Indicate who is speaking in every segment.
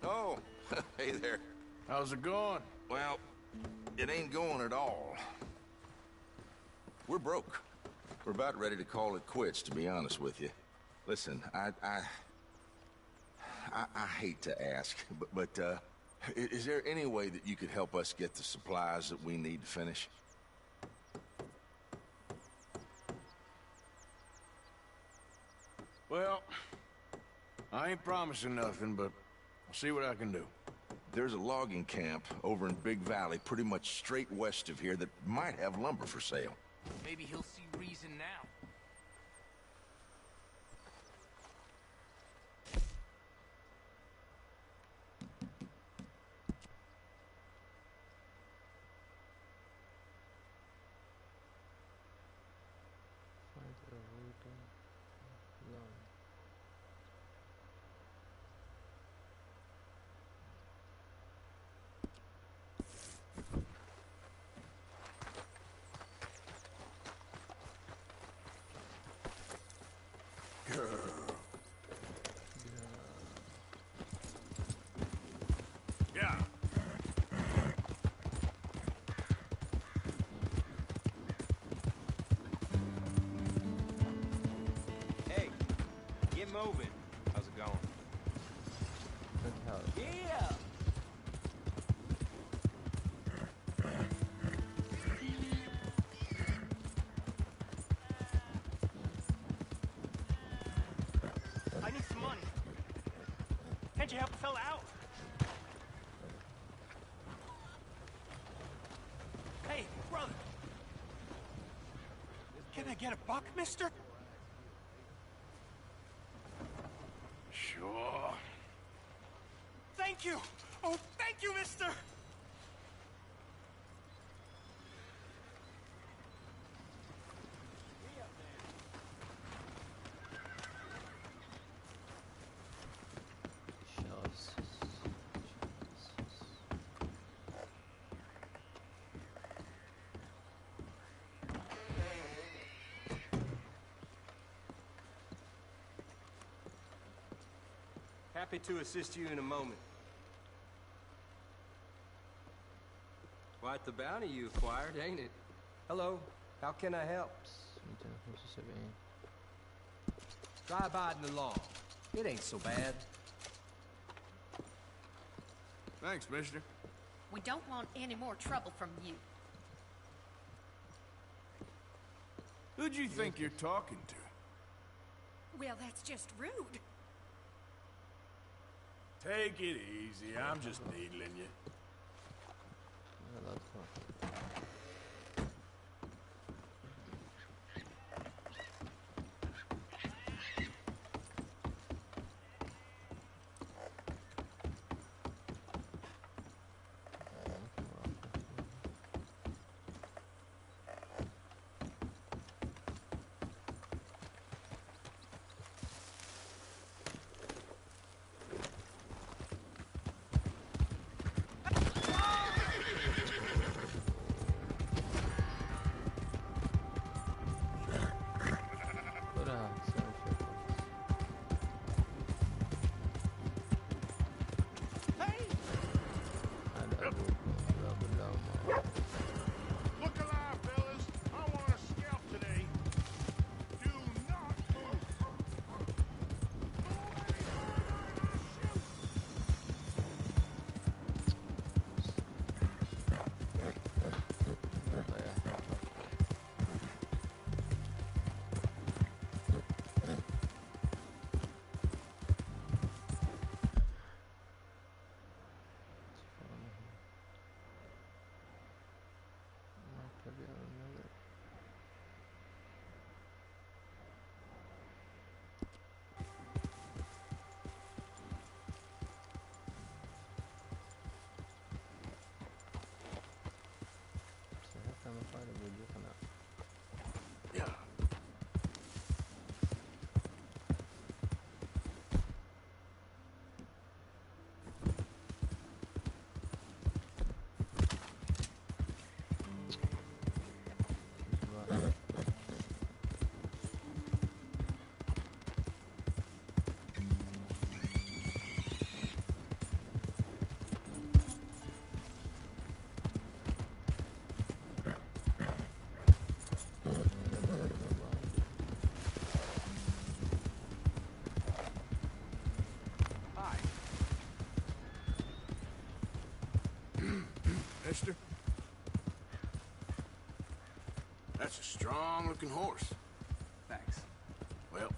Speaker 1: Oh, hey there.
Speaker 2: How's it going?
Speaker 1: Well, it ain't going at all. We're broke. We're about ready to call it quits, to be honest with you. Listen, I hate to ask, but is there any way that you could help us get the supplies that we need to finish?
Speaker 2: Well, I ain't promising nothing, but I'll see what I can do.
Speaker 1: There's a logging camp over in Big Valley, pretty much straight west of here, that might have lumber for sale.
Speaker 3: Maybe he'll see reason now.
Speaker 2: Yeah.
Speaker 3: Hey, get moving. How's it going? Yeah! I need some money. Can't you help a fella out? Hey, brother. Can I get a buck, mister?
Speaker 2: Sure.
Speaker 3: Thank you! Oh, thank you, mister! Happy to assist you in a moment. Quite the bounty you acquired, ain't it? Hello, how can I help? Try abiding along. It ain't so bad.
Speaker 2: Thanks, mister.
Speaker 4: We don't want any more trouble from you.
Speaker 2: Who'd you think you're talking to?
Speaker 4: Well, that's just rude.
Speaker 2: Take it easy. I'm just needling you. mister. That's a strong-looking horse.
Speaker 3: Thanks.
Speaker 2: Well,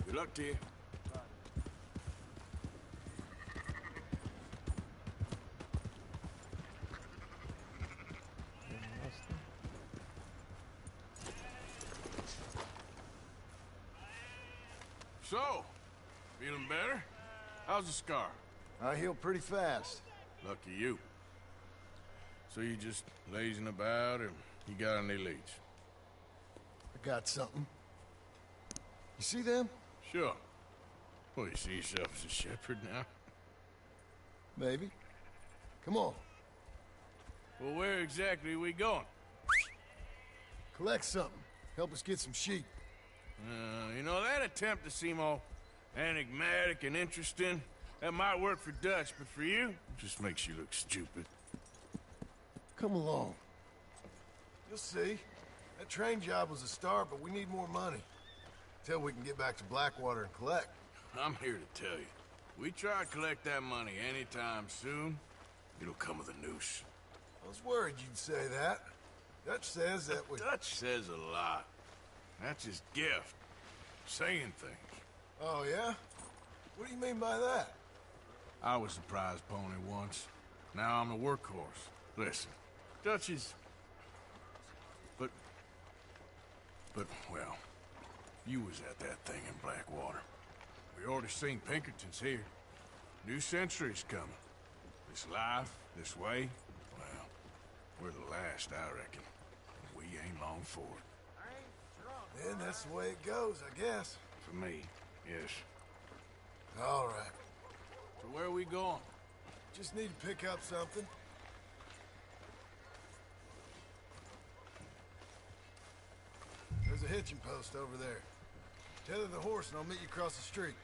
Speaker 2: good luck to you. So, feeling better? How's the scar?
Speaker 5: I heal pretty fast.
Speaker 2: Lucky you. So you just lazing about, or you got any leads?
Speaker 5: I got something. You see them?
Speaker 2: Sure. Well, you see yourself as a shepherd now?
Speaker 5: Maybe. Come on.
Speaker 2: Well, where exactly are we going?
Speaker 5: Collect something. Help us get some sheep.
Speaker 2: You know, that attempt to seem all enigmatic and interesting, that might work for Dutch, but for you, it just makes you look stupid.
Speaker 5: Come along. You'll see. That train job was a start, but we need more money. Till we can get back to Blackwater and collect.
Speaker 2: I'm here to tell you, we try to collect that money anytime soon, it'll come with a noose.
Speaker 5: I was worried you'd say that. Dutch says that we...
Speaker 2: Dutch says a lot. That's his gift. Saying things.
Speaker 5: Oh, yeah? What do you mean by that?
Speaker 2: I was the prize pony once. Now I'm the workhorse. Listen, Dutch is... But, well, you was at that thing in Blackwater. We already seen Pinkertons here. New century's coming. This life, this way, well, we're the last, I reckon. We ain't long for it.
Speaker 5: Then that's the way it goes, I guess.
Speaker 2: For me, yes.
Speaker 5: All right.
Speaker 2: So where are we going?
Speaker 5: Just need to pick up something. There's a hitching post over there. Tether the horse and I'll meet you across the street.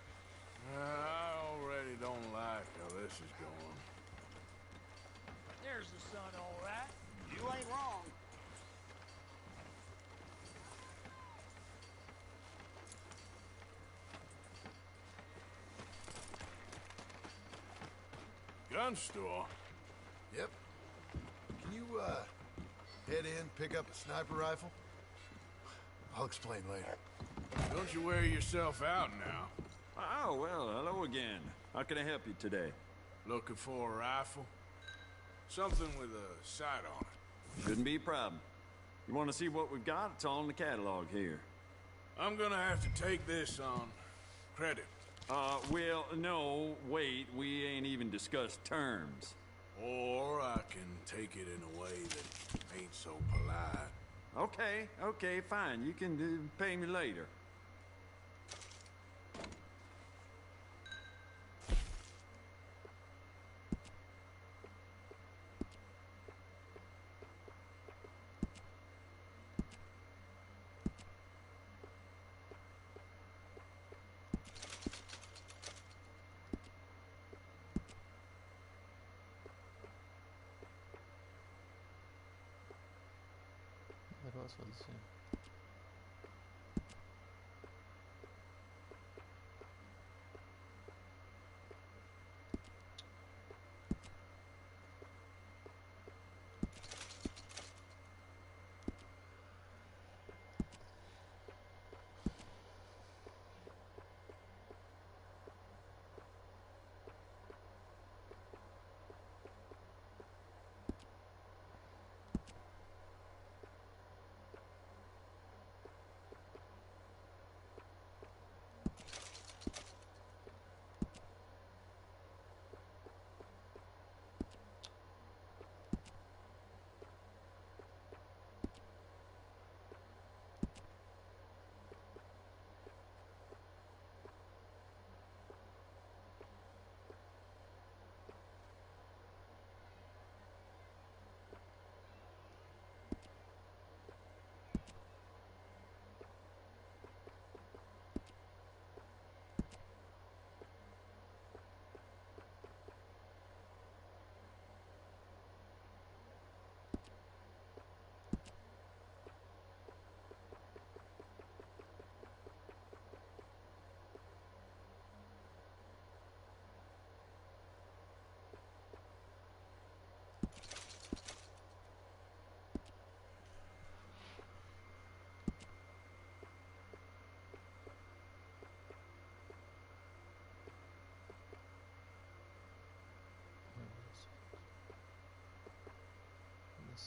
Speaker 2: I already don't like how this is going.
Speaker 6: There's the sun, all right. You ain't wrong.
Speaker 2: Gun store?
Speaker 5: Yep. Can you, head in, pick up a sniper rifle? I'll explain later.
Speaker 2: Don't you wear yourself out now?
Speaker 7: Oh, well, hello again. How can I help you today?
Speaker 2: Looking for a rifle? Something with a sight on it.
Speaker 7: Shouldn't be a problem. You want to see what we've got? It's all in the catalog here.
Speaker 2: I'm gonna have to take this on credit.
Speaker 7: Well, no, wait, we ain't even discussed terms.
Speaker 2: Or I can take it in a way that ain't so polite.
Speaker 7: Okay, fine. You can pay me later.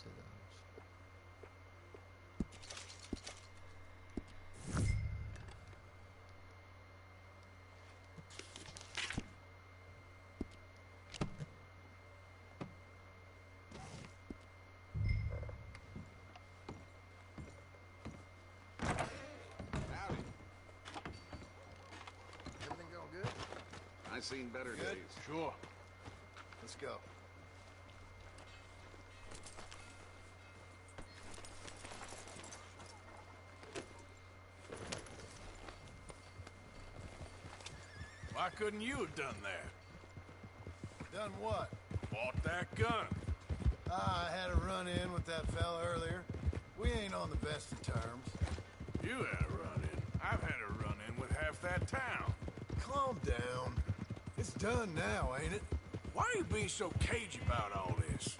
Speaker 8: bahsediyormuş.
Speaker 1: Howdy.
Speaker 5: Everything going good?
Speaker 1: I've seen better
Speaker 5: Good.
Speaker 1: days.
Speaker 2: Sure.
Speaker 5: Let's go.
Speaker 2: Why couldn't you have done that?
Speaker 5: Done what?
Speaker 2: Bought that gun.
Speaker 5: I had a run-in with that fella earlier. We ain't on the best of terms.
Speaker 2: You had a run-in. I've had a run-in with half that town.
Speaker 5: Calm down. It's done now, ain't it?
Speaker 2: Why are you being so cagey about all this?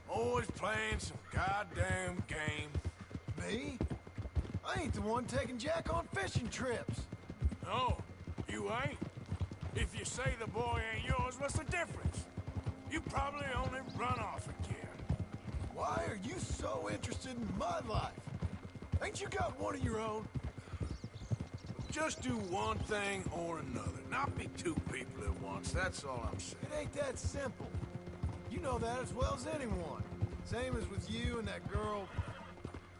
Speaker 2: Always playing some goddamn game.
Speaker 5: Me? I ain't the one taking Jack on fishing trips.
Speaker 2: No, you ain't. If you say the boy ain't yours, what's the difference? You probably only run off again.
Speaker 5: Why are you so interested in my life? Ain't you got one of your own?
Speaker 2: Just do one thing or another. Not be two people at once, that's all I'm saying.
Speaker 5: It ain't that simple. You know that as well as anyone. Same as with you and that girl...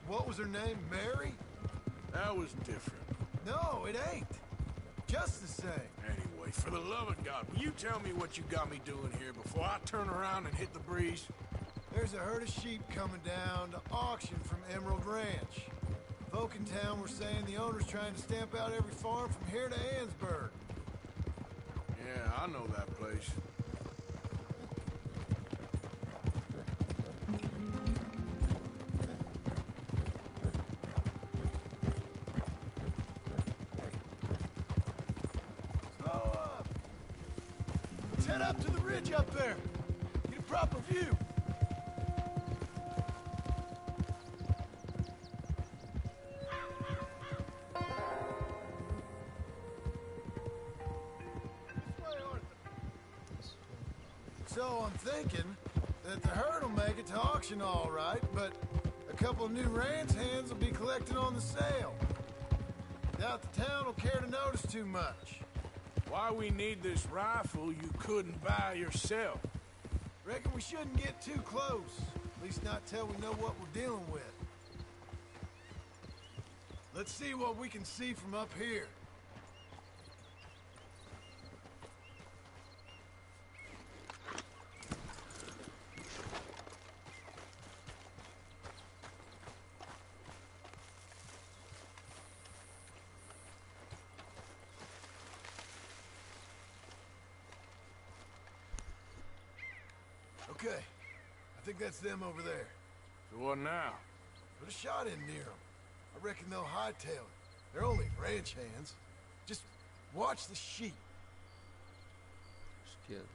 Speaker 5: What was her name? Mary?
Speaker 2: That was different.
Speaker 5: No, it ain't. Just the same.
Speaker 2: Anyway, for the love of God, will you tell me what you got me doing here before I turn around and hit the breeze?
Speaker 5: There's a herd of sheep coming down to auction from Emerald Ranch. Folk in town were saying the owner's trying to stamp out every farm from here to Ansburg.
Speaker 2: Yeah, I know that place.
Speaker 5: Slow up! Let's head up to the ridge up there. Get a proper view. So I'm thinking that the herd will make it to auction all right, but a couple of new ranch hands will be collecting on the sale. Doubt the town will care to notice too much.
Speaker 2: Why we need this rifle you couldn't buy yourself?
Speaker 5: Reckon we shouldn't get too close. At least not till we know what we're dealing with. Let's see what we can see from up here. Okay, I think that's them over there.
Speaker 2: So what now?
Speaker 5: Put a shot in near them. I reckon they'll hightail it. They're only ranch hands. Just watch the sheep.
Speaker 8: Izquierdo.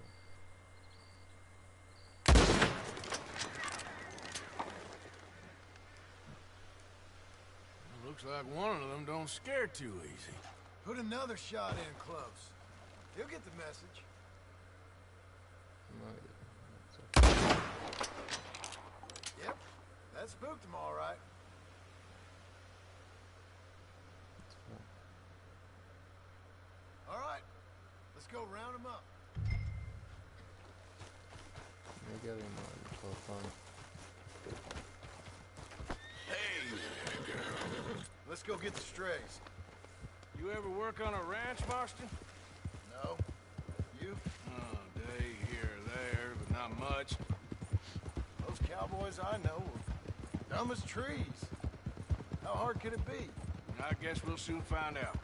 Speaker 2: Looks like one of them don't scare too easy.
Speaker 5: Put another shot in close. He'll get the message. Yep, that spooked him all right. All right, let's go round him up.
Speaker 8: Ne geleyim abi kafan.
Speaker 2: Hey,
Speaker 5: Let's go get the strays.
Speaker 2: you ever work on a ranch, Marston?
Speaker 5: No? You?
Speaker 2: Oh, day here or there, but not much.
Speaker 5: Those cowboys I know are dumb as trees. How hard could it be?
Speaker 2: I guess we'll soon find out.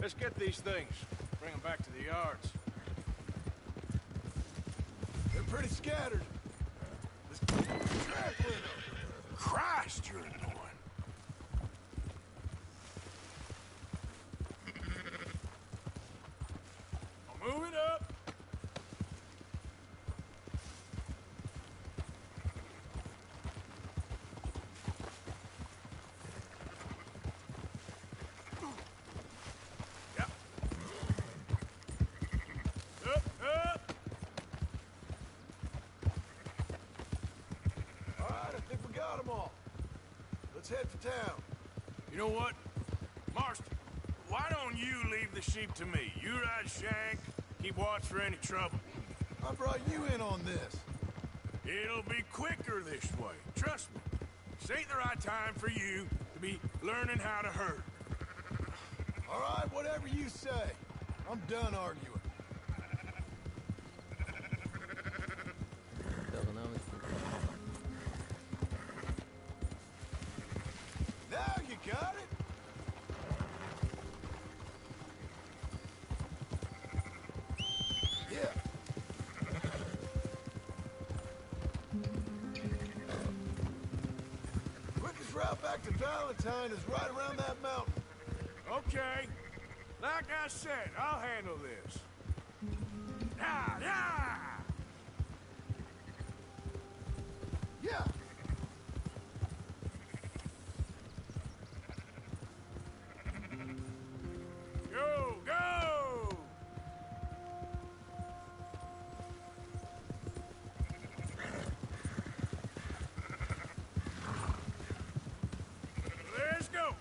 Speaker 2: Let's get these things. Bring them back to the yards.
Speaker 5: They're pretty scattered. Let's track with them.
Speaker 2: Christ, you're annoying. I'll move it up. Yep. Up, up.
Speaker 5: All right, Let's head for town.
Speaker 2: You know what? Marston, why don't you leave the sheep to me? You ride Shank, keep watch for any trouble.
Speaker 5: I brought you in on this.
Speaker 2: It'll be quicker this way. Trust me. This ain't the right time for you to be learning how to herd.
Speaker 5: All right, whatever you say. I'm done arguing. Now you got it. Yeah. Quickest route back to Valentine is right around that mountain.
Speaker 2: Okay. Like I said, I'll handle this. Yeah, yeah!
Speaker 5: Yeah.
Speaker 2: Go, go! Let's go!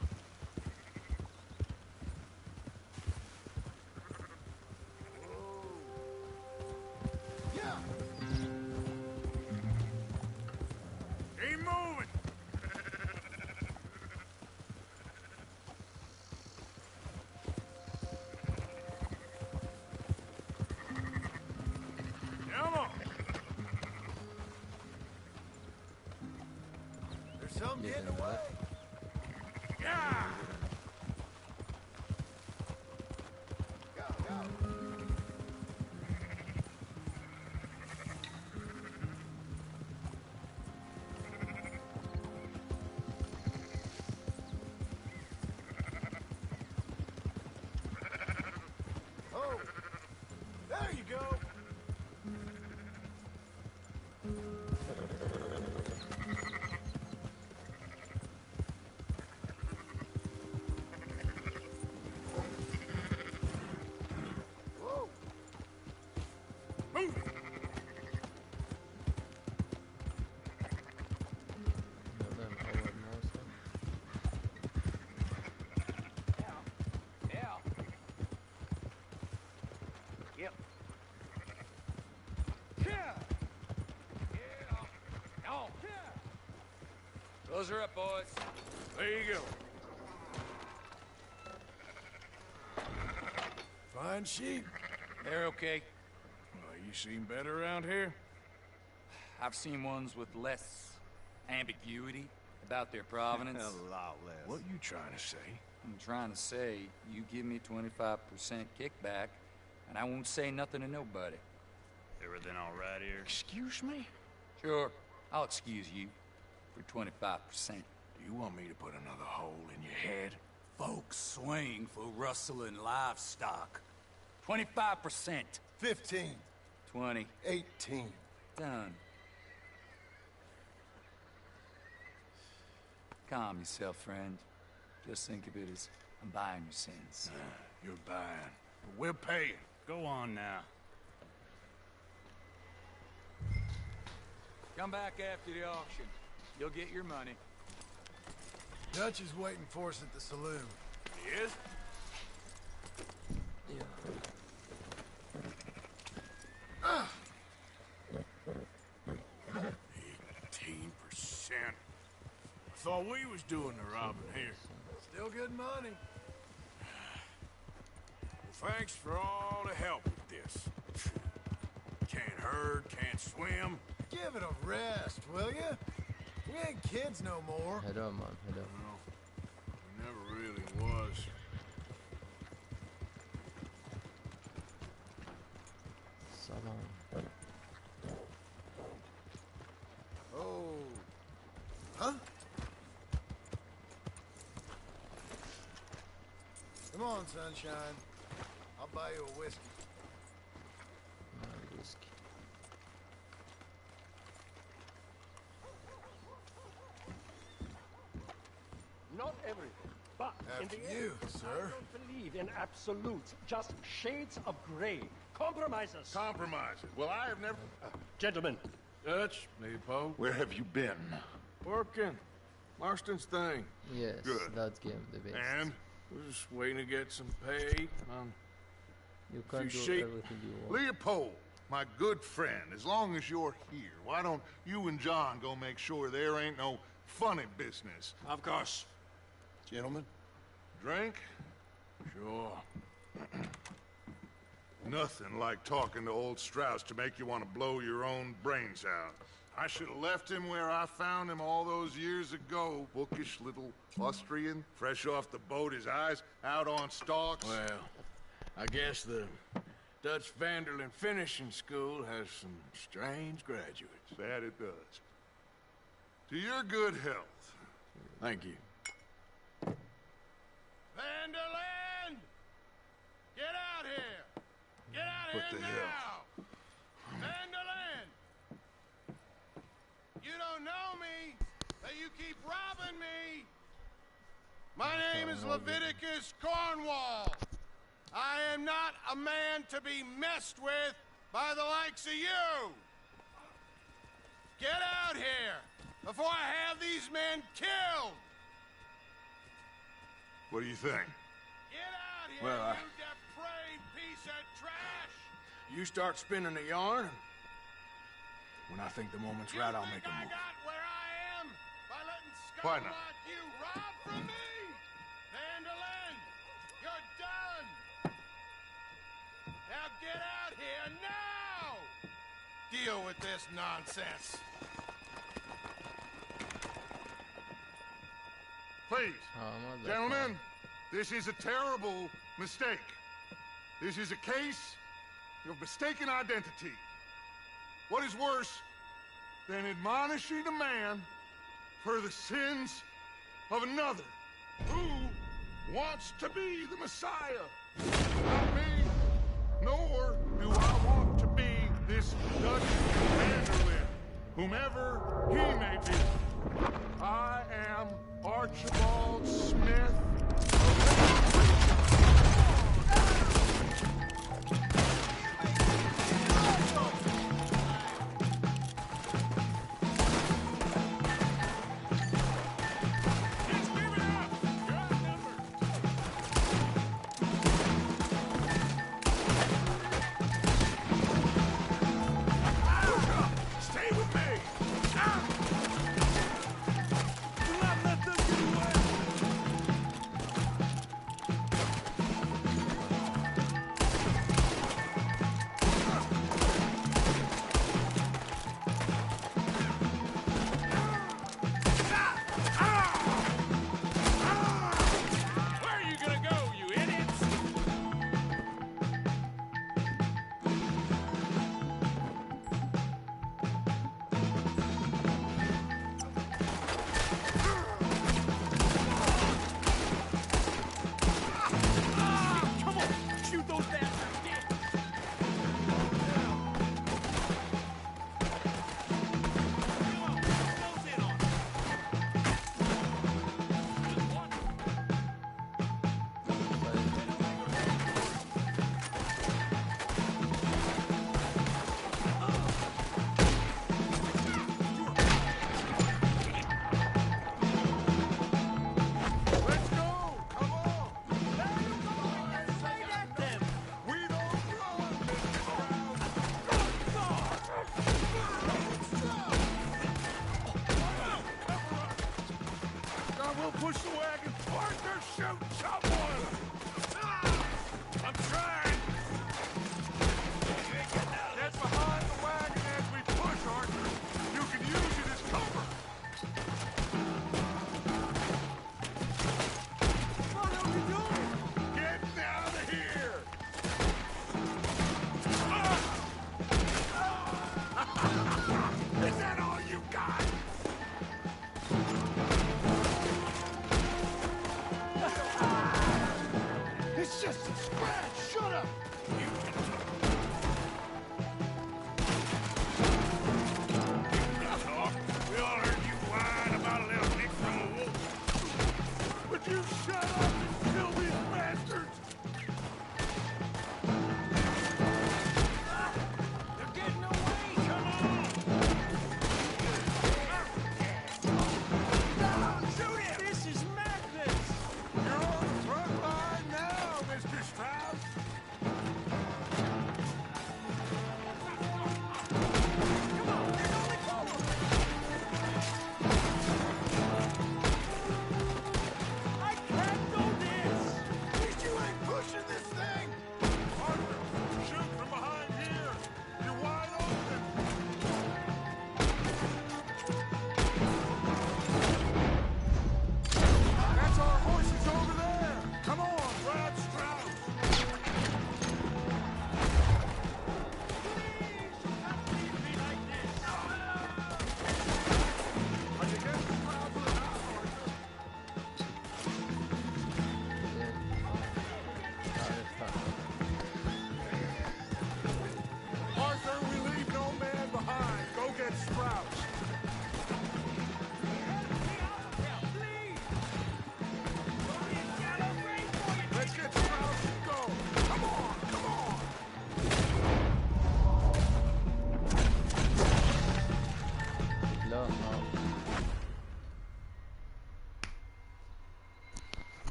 Speaker 5: Yeah.
Speaker 2: Keep moving! Come on!
Speaker 5: There's some getting away.
Speaker 2: Yeah!
Speaker 5: Go, go. Oh, there you go. Whoa.
Speaker 2: Move!
Speaker 6: Yeah. Yep. Yeah. Yeah. Oh.
Speaker 7: Close her up, boys.
Speaker 2: There you go.
Speaker 5: Fine sheep.
Speaker 9: They're okay.
Speaker 2: Well, you seem better around here?
Speaker 9: I've seen ones with less ambiguity about their provenance.
Speaker 3: A lot less.
Speaker 2: What you trying to say?
Speaker 9: I'm trying to say, you give me 25% kickback, and I won't say nothing to nobody.
Speaker 7: Everything all right here?
Speaker 2: Excuse me?
Speaker 9: Sure, I'll excuse you for 25%.
Speaker 2: Do you want me to put another hole in your head?
Speaker 9: Folks swing for rustling livestock. 25%.
Speaker 5: 15.
Speaker 9: 20.
Speaker 5: 18.
Speaker 9: Done. Calm yourself, friend. Just think of it as I'm buying your sins.
Speaker 2: You're buying. But we're paying.
Speaker 7: Go on now.
Speaker 9: Come back after the auction. You'll get your money.
Speaker 5: Dutch is waiting for us at the saloon.
Speaker 2: He is?
Speaker 8: Yeah.
Speaker 2: 18%. I thought we was doing the robbing here.
Speaker 5: Still good money.
Speaker 2: Well, thanks for all the help with this. Can't herd, can't swim.
Speaker 5: Give it a rest, will ya? We ain't kids no more.
Speaker 8: Head on, man. Head on.
Speaker 2: Well, never really was.
Speaker 8: Salon.
Speaker 5: Oh. Huh? Come on, sunshine. I'll buy you a whiskey.
Speaker 8: No whiskey.
Speaker 6: Not everything, but in
Speaker 5: After
Speaker 6: the end,
Speaker 5: you, sir.
Speaker 6: I don't believe in absolutes, just shades of gray. Compromises.
Speaker 1: Compromises. Well, I have never...
Speaker 6: Gentlemen,
Speaker 2: Dutch, Leopold.
Speaker 1: Where have you been?
Speaker 2: Working. Marston's thing.
Speaker 8: Yes,
Speaker 2: Good.
Speaker 8: that game the best.
Speaker 2: And we're just waiting to get some pay on
Speaker 8: You
Speaker 2: few
Speaker 8: can do
Speaker 2: sheep.
Speaker 8: everything you want.
Speaker 10: Leopold, my good friend, as long as you're here, why don't you and John go make sure there ain't no funny business?
Speaker 2: Of course.
Speaker 10: Gentlemen, drink?
Speaker 2: Sure.
Speaker 10: Nothing like talking to old Strauss to make you want to blow your own brains out. I should have left him where I found him all those years ago. Bookish little Austrian, fresh off the boat, his eyes out on stalks.
Speaker 2: Well, I guess the Dutch Vanderlyn Finishing School has some strange graduates.
Speaker 10: That it does. To your good health.
Speaker 2: Thank you.
Speaker 5: Vanderland! Get out here! Get out
Speaker 10: What
Speaker 5: here
Speaker 10: the
Speaker 5: now!
Speaker 10: hell?
Speaker 5: Vanderland! You don't know me, but you keep robbing me! My name is Leviticus Cornwall. I am not a man to be messed with by the likes of you! Get out here before I have these men killed!
Speaker 10: What do you think?
Speaker 5: Get out here,
Speaker 2: Well,
Speaker 5: you depraved piece of trash!
Speaker 2: You start spinning the yarn, and when I think the moment's right, I'll make a
Speaker 5: I
Speaker 2: move.
Speaker 5: got where I am by letting
Speaker 10: Why
Speaker 5: scum
Speaker 10: not?
Speaker 5: like you rob from me? Vanderlyn, you're done! Now get out here now! Deal with this nonsense.
Speaker 10: Please,
Speaker 8: Ama da-
Speaker 10: gentlemen, this is a terrible mistake. This is a case of mistaken identity. What is worse than admonishing a man for the sins of another who wants to be the Messiah? Not me, nor do I want to be this Dutch Vanderlyn, whomever he may be. I am Archibald Smith.
Speaker 2: Stay with me! Do not let them get away!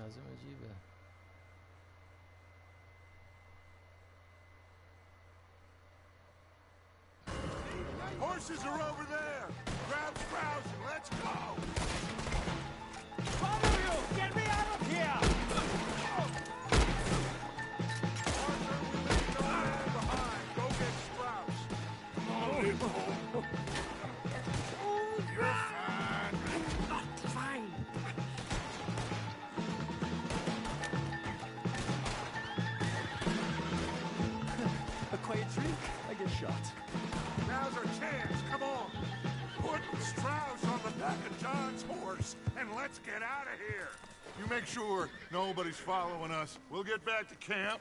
Speaker 8: لازم اجيبه.
Speaker 10: Horses are over there. Grab Strauss and let's go.
Speaker 6: One of you, get me out of here!
Speaker 10: Arthur, we leave no man behind. Go get Strauss. Come on, Leopold. You're fine.
Speaker 6: Fine. A quiet drink, I get shot.
Speaker 10: Now's our chance. Come on. Put Strauss on the back of John's horse and let's get out of here. You make sure nobody's following us. We'll get back to camp.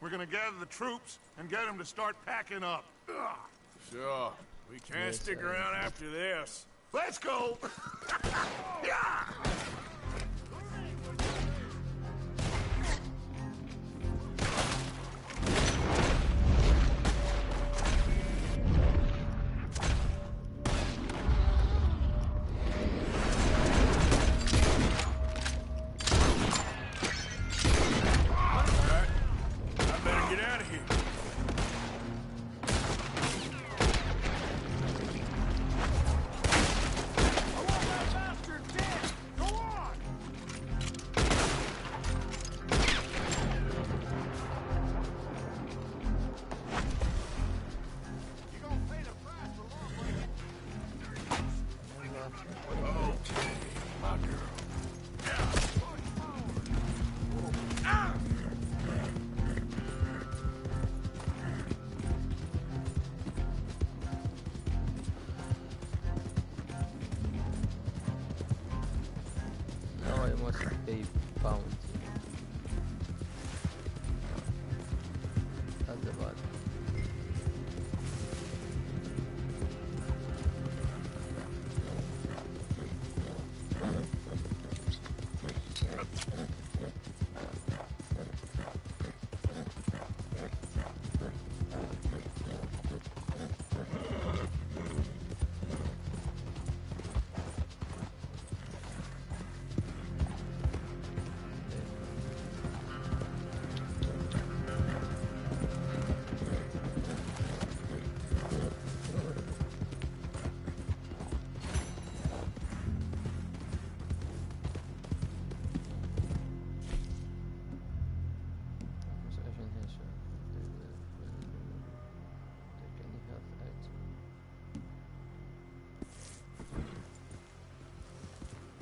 Speaker 10: We're gonna gather the troops and get them to start packing up. Ugh.
Speaker 2: Sure. We can't stick around after this.
Speaker 10: Let's go. Yeah.
Speaker 8: Now I must pay bounty. That's the bad.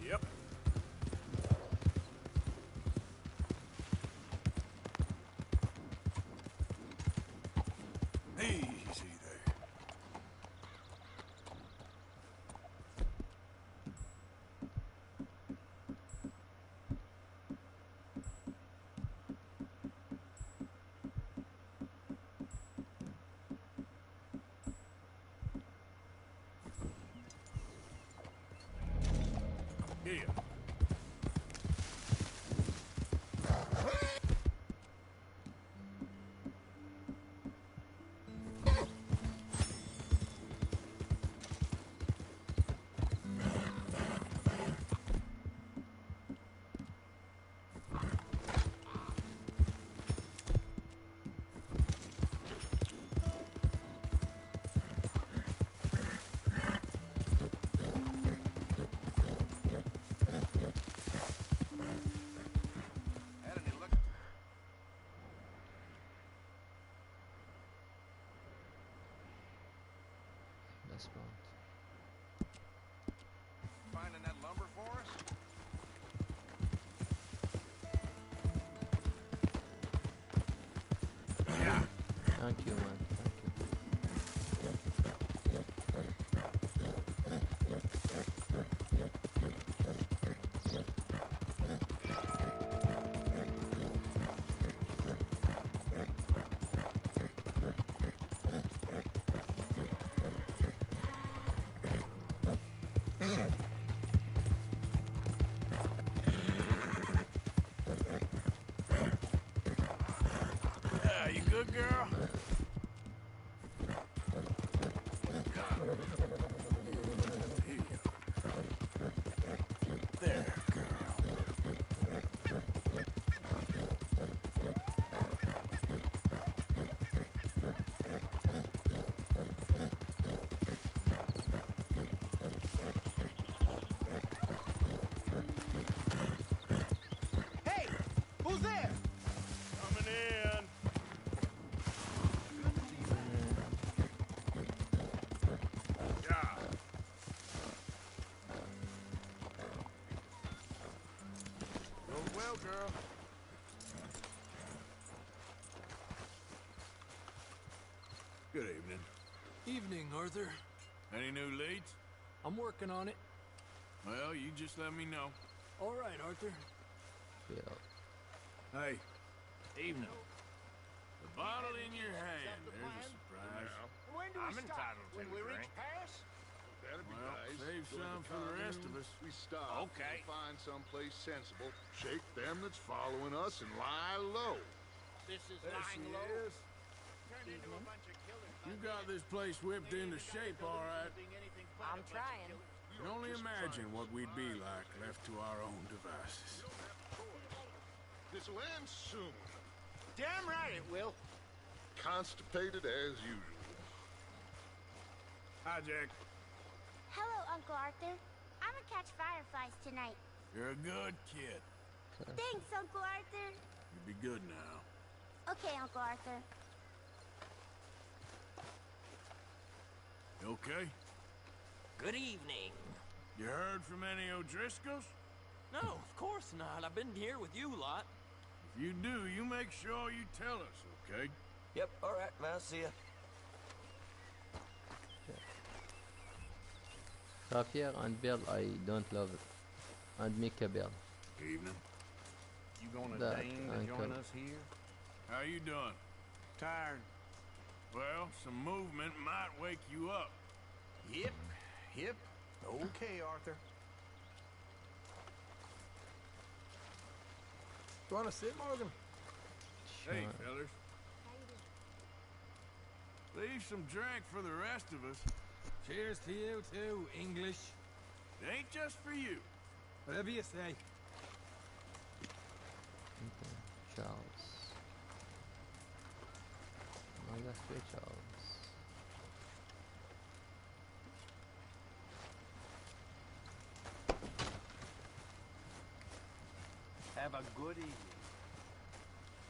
Speaker 2: Yep. Easy there. Here.
Speaker 8: That's bad.
Speaker 1: Finding that lumber for us?
Speaker 8: Thank you, man.
Speaker 2: Yeah, you good, girl? There, girl.
Speaker 5: Who's there?
Speaker 2: Coming in. Yeah. Goes well, girl. Good evening.
Speaker 11: Evening, Arthur.
Speaker 2: Any new leads?
Speaker 11: I'm working on it.
Speaker 2: Well, you just let me know.
Speaker 11: All right, Arthur.
Speaker 8: Yeah.
Speaker 2: Hey. Evening. The bottle in your hand. There's a surprise.
Speaker 6: When do
Speaker 2: I'm
Speaker 6: we stop?
Speaker 2: entitled to
Speaker 6: When
Speaker 2: a
Speaker 6: we
Speaker 2: drink.
Speaker 6: reach pass?
Speaker 10: That'd be
Speaker 2: Well,
Speaker 10: nice.
Speaker 2: save
Speaker 10: Go to
Speaker 2: some for the rest of
Speaker 10: commune,
Speaker 2: us.
Speaker 10: We stop.
Speaker 2: Okay.
Speaker 10: And find someplace sensible. Shake them that's following us and lie low.
Speaker 6: This is
Speaker 2: There she
Speaker 6: lying low.
Speaker 2: is.
Speaker 6: Turned into a bunch of killers.
Speaker 2: You got this place whipped into shape, all right.
Speaker 12: I'm trying.
Speaker 2: You can only imagine what we'd be like left to our own devices.
Speaker 10: This'll end soon.
Speaker 6: Damn right it will.
Speaker 10: Constipated as usual.
Speaker 2: Hi, Jack.
Speaker 12: Hello, Uncle Arthur. I'm gonna catch fireflies tonight.
Speaker 2: You're a good kid.
Speaker 12: Thanks, Uncle Arthur.
Speaker 2: You be good now.
Speaker 12: Okay, Uncle Arthur.
Speaker 2: You okay?
Speaker 11: Good evening.
Speaker 2: You heard from any O'Driscolls?
Speaker 11: No, of course not. I've been here with you lot.
Speaker 2: If you do, you make sure you tell us, okay?
Speaker 11: Yep, all right, I'll see ya.
Speaker 8: Rafier and Bill, I don't love it. And Mika Bill.
Speaker 2: Evening.
Speaker 13: You gonna
Speaker 8: That
Speaker 13: deign to join
Speaker 8: uncle.
Speaker 13: us here?
Speaker 2: How you doing?
Speaker 13: Tired.
Speaker 2: Well, some movement might wake you up.
Speaker 13: Yep. Okay, Arthur.
Speaker 11: You wanna sit, Morgan?
Speaker 2: Hey,
Speaker 8: Sure.
Speaker 2: fellas. Leave some drink for the rest of us.
Speaker 11: Cheers to you too, English.
Speaker 2: It ain't just for you.
Speaker 11: Whatever you say.
Speaker 8: Okay. Charles. Oh, that's great, Charles.
Speaker 13: Have a good evening.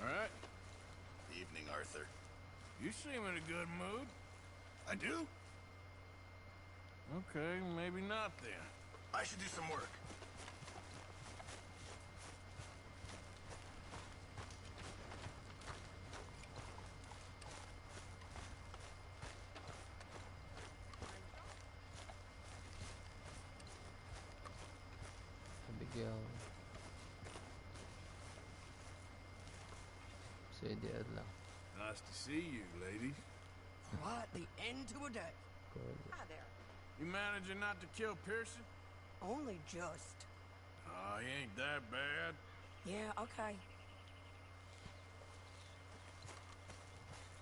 Speaker 2: All right?
Speaker 1: Evening, Arthur.
Speaker 2: You seem in a good mood.
Speaker 1: I do?
Speaker 2: Okay, maybe not then.
Speaker 1: I should do some work.
Speaker 8: Abigail. Sadie Adla.
Speaker 2: Nice to see you, ladies.
Speaker 11: What? The end to a day?
Speaker 12: Hi there.
Speaker 2: You managing not to kill Pearson?
Speaker 12: Only just.
Speaker 2: Oh, he ain't that bad.
Speaker 12: Yeah, okay.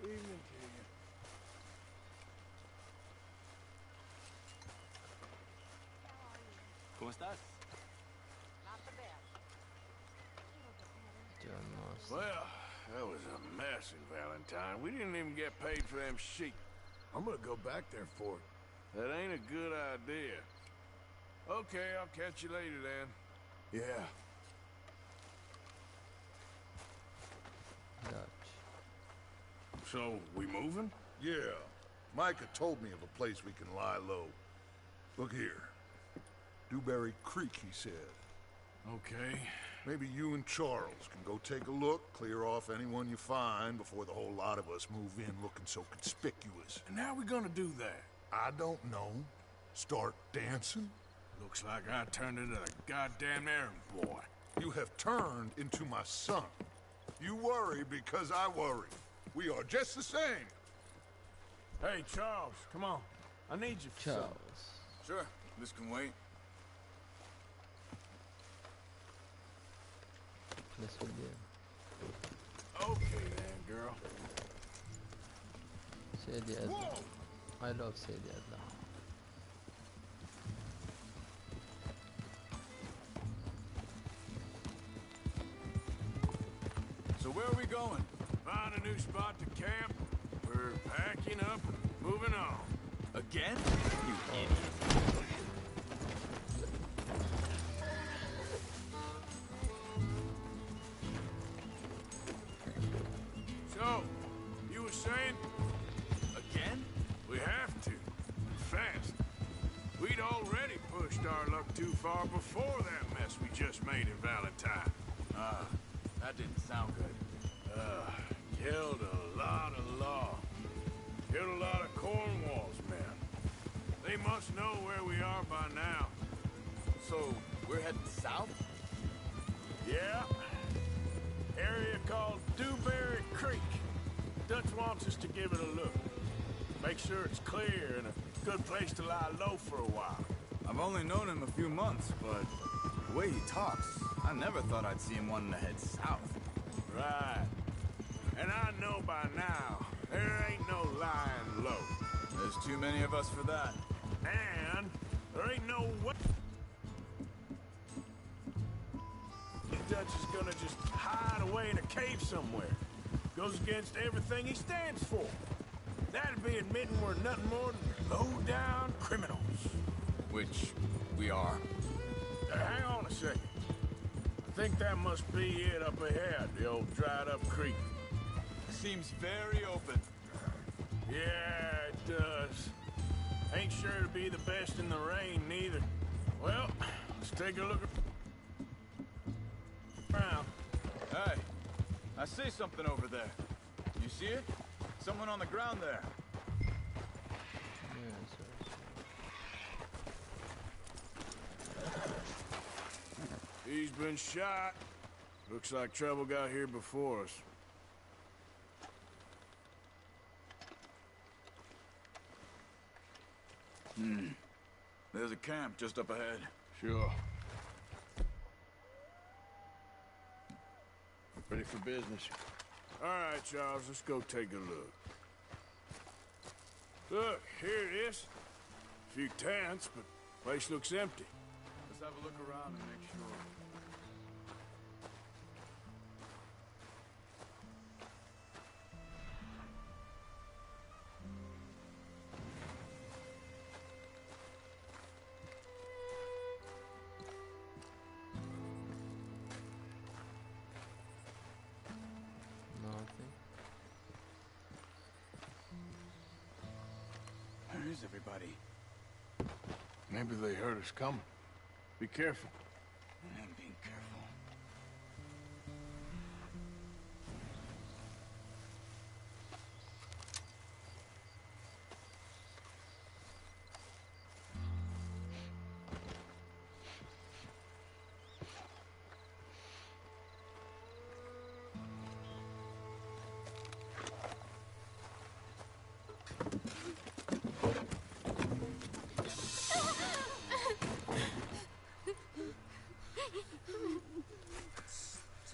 Speaker 2: Evening to you.
Speaker 3: ¿Cómo estás?
Speaker 8: John Moss.
Speaker 2: Well, that was a mess in Valentine. We didn't even get paid for them sheep.
Speaker 5: I'm gonna go back there for it.
Speaker 2: That ain't a good idea. Okay, I'll catch you later then.
Speaker 5: Yeah.
Speaker 8: Dutch.
Speaker 2: So, we moving?
Speaker 10: Yeah. Micah told me of a place we can lie low. Look here. Dewberry Creek, he said.
Speaker 2: Okay.
Speaker 10: Maybe you and Charles can go take a look, clear off anyone you find before the whole lot of us move in looking so conspicuous.
Speaker 2: And how we gonna do that?
Speaker 10: I don't know. Start dancing?
Speaker 2: Looks like I turned into the goddamn errand boy.
Speaker 10: You have turned into my son. You worry because I worry. We are just the same.
Speaker 2: Hey, Charles, come on. I need you for something.
Speaker 8: Charles.
Speaker 1: Sure, this can wait.
Speaker 8: This will be
Speaker 2: Okay then, girl.
Speaker 8: Sadie Adla. I love Sadie Adla.
Speaker 1: So where are we going?
Speaker 2: Find a new spot to camp. We're packing up and moving on.
Speaker 1: Again? You idiot.
Speaker 2: was made in Valentine.
Speaker 7: That didn't sound good.
Speaker 2: Killed a lot of law. Killed a lot of Cornwall's men. They must know where we are by now.
Speaker 7: So, we're heading south?
Speaker 2: Yeah. Area called Dewberry Creek. Dutch wants us to give it a look. Make sure it's clear and a good place to lie low for a while.
Speaker 7: I've only known him a few months, but the way he talks, I never thought I'd see him wanting to head south.
Speaker 2: Right. And I know by now, there ain't no lying low.
Speaker 7: There's too many of us for that.
Speaker 2: And there ain't no way the Dutch is gonna just hide away in a cave somewhere. Goes against everything he stands for. That'd be admitting we're nothing more than low-down criminals.
Speaker 7: Which we are.
Speaker 2: Hang on a second. I think that must be it up ahead, the old dried-up creek.
Speaker 7: Seems very open.
Speaker 2: Yeah, it does. Ain't sure to be the best in the rain, neither. Well, let's take a look around.
Speaker 7: Hey, I see something over there. You see it? Someone on the ground there.
Speaker 2: He's been shot. Looks like trouble got here before us.
Speaker 7: There's a camp just up ahead.
Speaker 2: Sure. Ready for business. All right, Charles, let's go take a look. Look, here it is. A few tents, but place looks empty.
Speaker 7: Let's have a look around and make sure.
Speaker 2: Where's everybody? Maybe they heard us coming. Be careful.
Speaker 7: I'm being careful.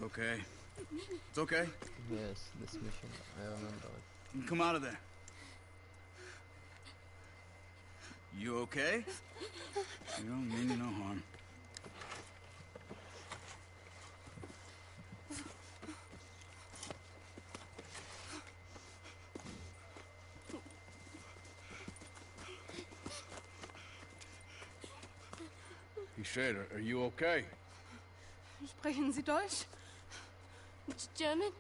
Speaker 7: Okay. It's okay?
Speaker 8: Yes, this mission, I remember it.
Speaker 7: Come out of there. You okay? You don't mean you no harm.
Speaker 2: He said, are you okay?
Speaker 14: Sprechen Sie Deutsch? German?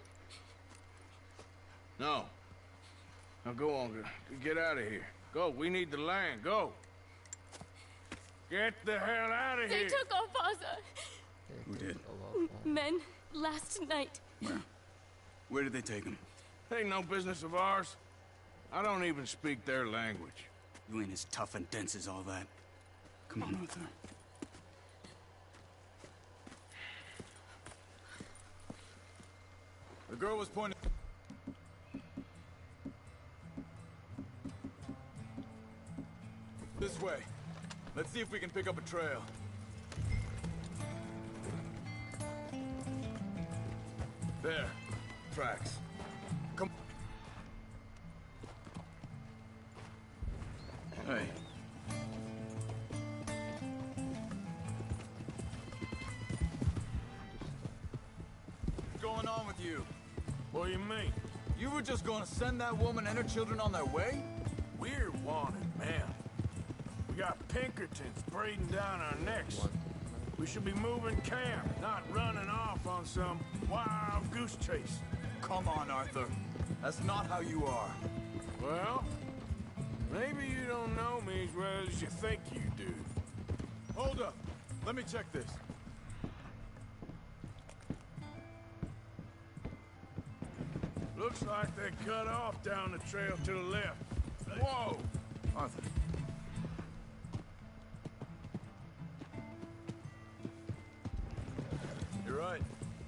Speaker 2: No. Now go on, get out of here. Go, we need the land, go. Get the hell out of here.
Speaker 14: They took our father.
Speaker 7: Who did?
Speaker 14: Men, last night.
Speaker 7: Where? Where did they take him?
Speaker 2: Ain't no business of ours. I don't even speak their language.
Speaker 7: You ain't as tough and dense as all that. Come on, Arthur. The girl was pointing... This way. Let's see if we can pick up a trail. There. Tracks. Come... Hey. What's going on with you?
Speaker 2: What do you mean?
Speaker 7: You were just going to send that woman and her children on their way?
Speaker 2: We're wanted, man. We got Pinkertons breathing down our necks. We should be moving camp, not running off on some wild goose chase.
Speaker 7: Come on, Arthur. That's not how you are.
Speaker 2: Well, maybe you don't know me as well as you think you do.
Speaker 7: Hold up. Let me check this.
Speaker 2: Looks like they cut off down the trail to the left.
Speaker 7: Whoa! Arthur. You're right.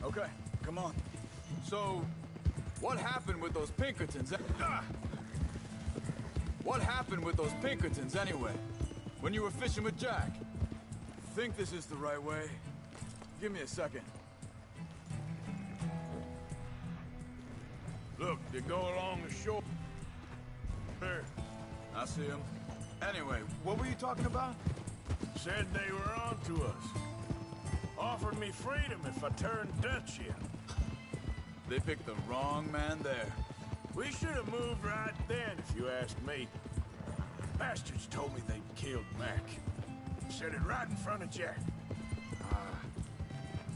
Speaker 7: Okay, come on. So, what happened with those Pinkertons? What happened with those Pinkertons anyway? When you were fishing with Jack? Think this is the right way? Give me a second.
Speaker 2: Look, they go along the shore. There.
Speaker 7: I see him. Anyway, what were you talking about?
Speaker 2: Said they were on to us. Offered me freedom if I turned Dutch in.
Speaker 7: They picked the wrong man there.
Speaker 2: We should have moved right then, if you ask me. Bastards told me they'd killed Mac. Said it right in front of Jack.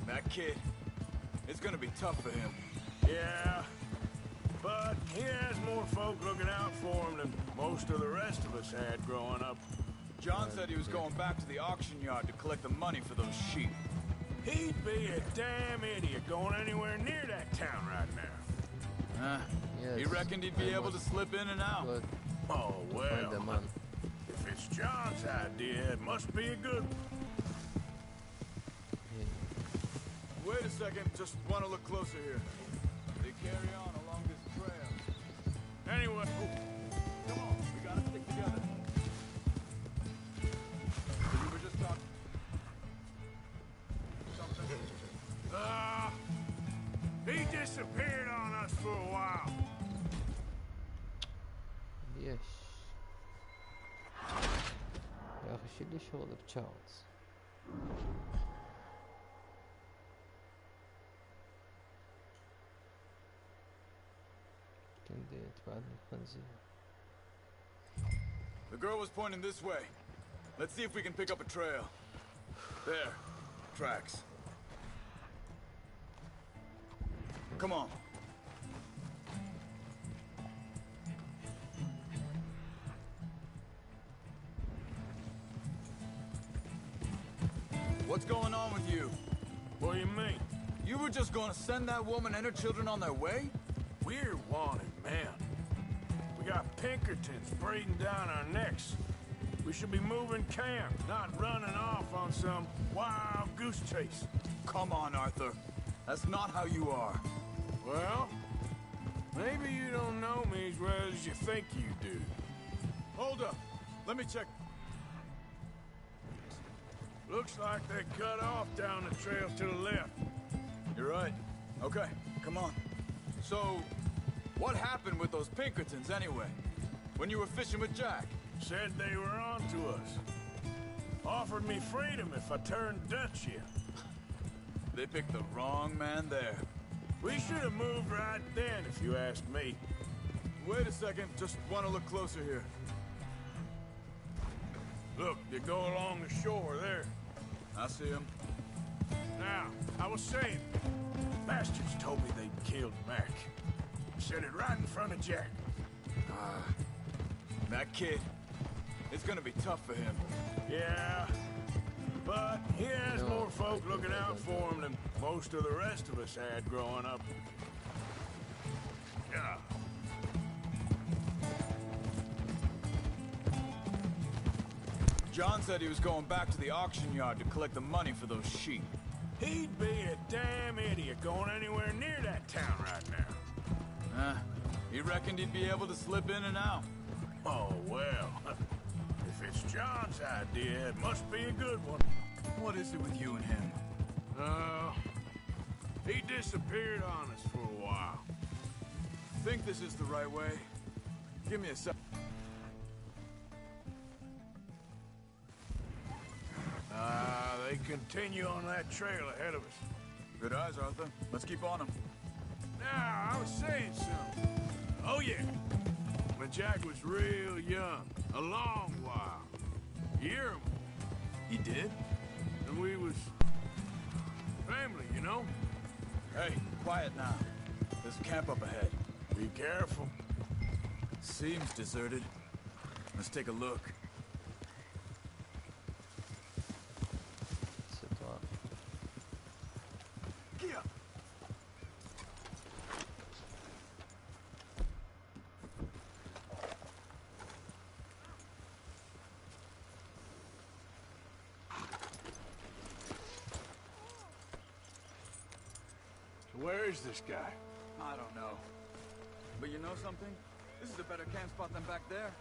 Speaker 7: That kid. It's gonna be tough for him.
Speaker 2: Yeah. But he has more folk looking out for him than most of the rest of us had growing up.
Speaker 7: John said he was going back to the auction yard to collect the money for those sheep.
Speaker 2: He'd be a damn idiot going anywhere near that town right now.
Speaker 7: He reckoned he'd be able to slip in and out.
Speaker 2: Oh, well. If it's John's idea, it must be a good one.
Speaker 7: Wait a second, just want to look closer here. They carry on along this trail.
Speaker 2: Anyway,
Speaker 7: come on, we gotta stick together. So you were just talking...
Speaker 2: He disappeared on us for a while.
Speaker 8: ليش يا اخي شو اللي شغل بتشارلز كنديت بعد الخنزير.
Speaker 7: The girl was pointing this way. Let's see if we can pick up a trail. There. Tracks. Come on. What's going on with you?
Speaker 2: What do you mean?
Speaker 7: You were just gonna send that woman and her children on their way?
Speaker 2: We're wanted men. We got Pinkertons breathing down our necks. We should be moving camp, not running off on some wild goose chase.
Speaker 7: Come on, Arthur. That's not how you are.
Speaker 2: Well, maybe you don't know me as well as you think you do.
Speaker 7: Hold up. Let me check.
Speaker 2: Looks like they cut off down the trail to the left.
Speaker 7: You're right. Okay, come on. So, what happened with those Pinkertons anyway? When you were fishing with Jack?
Speaker 2: Said they were on to us. Offered me freedom if I turned Dutch in.
Speaker 7: They picked the wrong man there.
Speaker 2: We should have moved right then, if you ask me.
Speaker 7: Wait a second, just want to look closer here.
Speaker 2: Look, they go along the shore there.
Speaker 7: I see him.
Speaker 2: Now, I was saying, bastards told me they'd killed Mac. Said it right in front of Jack.
Speaker 7: That kid. It's gonna be tough for him.
Speaker 2: Yeah, but he has more folk looking out for him than most of the rest of us had growing up. Yeah.
Speaker 7: John said he was going back to the auction yard to collect the money for those sheep.
Speaker 2: He'd be a damn idiot going anywhere near that town right now.
Speaker 7: He reckoned he'd be able to slip in and out.
Speaker 2: Oh, well. If it's John's idea, it must be a good one.
Speaker 7: What is it with you and him?
Speaker 2: He disappeared on us for a while.
Speaker 7: Think this is the right way? Give me a sec.
Speaker 2: They continue on that trail ahead of us.
Speaker 7: Good eyes, Arthur. Let's keep on them.
Speaker 2: Now, I was saying something. Oh, yeah. When Jack was real young, a long while. You hear him?
Speaker 7: He did?
Speaker 2: And we was family, you know?
Speaker 7: Hey, quiet now. There's a camp up ahead.
Speaker 2: Be careful.
Speaker 7: Seems deserted. Let's take a look.
Speaker 2: Where is this guy?
Speaker 7: I don't know. But you know something? This is a better camp spot than back there.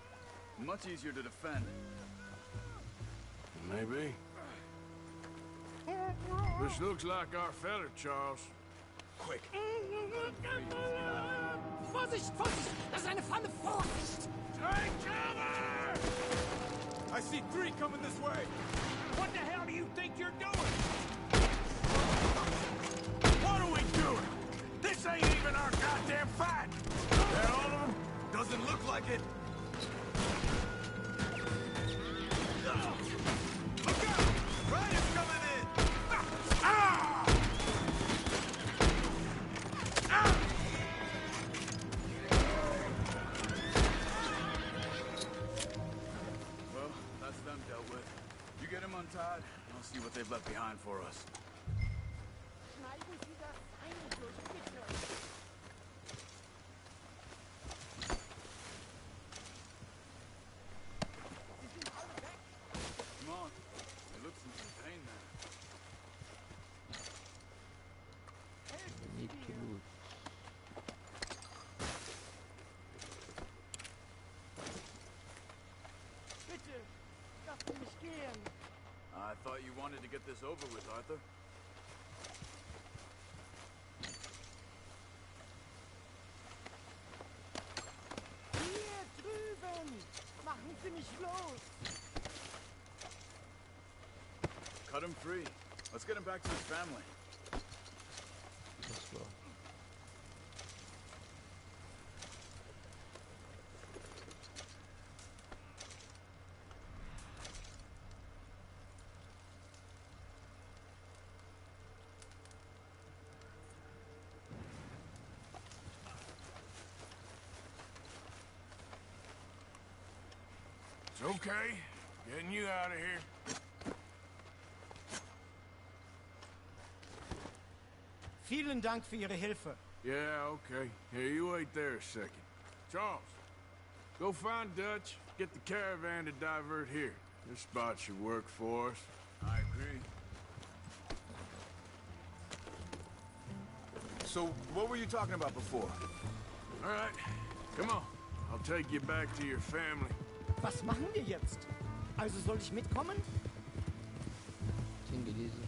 Speaker 7: Much easier to defend.
Speaker 2: Maybe. This looks like our fella, Charles.
Speaker 7: Quick.
Speaker 11: Vorsicht, Vorsicht! Das ist eine Falle! Vorsicht!
Speaker 2: Take cover!
Speaker 7: I see 3 coming this way.
Speaker 11: What the hell do you think you're doing?
Speaker 2: What are we doing? This ain't even our goddamn fight! That all of them?
Speaker 7: Doesn't look like it. Look out! Riders coming in!
Speaker 2: Ah! Ah!
Speaker 7: Well, that's them dealt with. You get them untied, and I'll see what they've left behind for us.
Speaker 11: Schneiden Sie das Seil durch, bitte!
Speaker 7: Come on. It looks some pain there.
Speaker 8: Need to loot.
Speaker 11: Bitte! Lass mich gehen!
Speaker 7: I thought you wanted to get this over with, Arthur.
Speaker 11: Hier drüben! Machen Sie mich los!
Speaker 7: Cut him free. Let's get him back to his family.
Speaker 8: Let's go.
Speaker 2: It's okay. Getting you out of here.
Speaker 6: Vielen Dank für Ihre Hilfe.
Speaker 2: Yeah, okay. Here, you wait there a second. Charles, go find Dutch. Get the caravan to divert here. This spot should work for us.
Speaker 7: I agree. So, what were you talking about before?
Speaker 2: All right, come on. I'll take you back to your family.
Speaker 6: Was machen wir jetzt? Also soll ich mitkommen?
Speaker 8: İngilizce.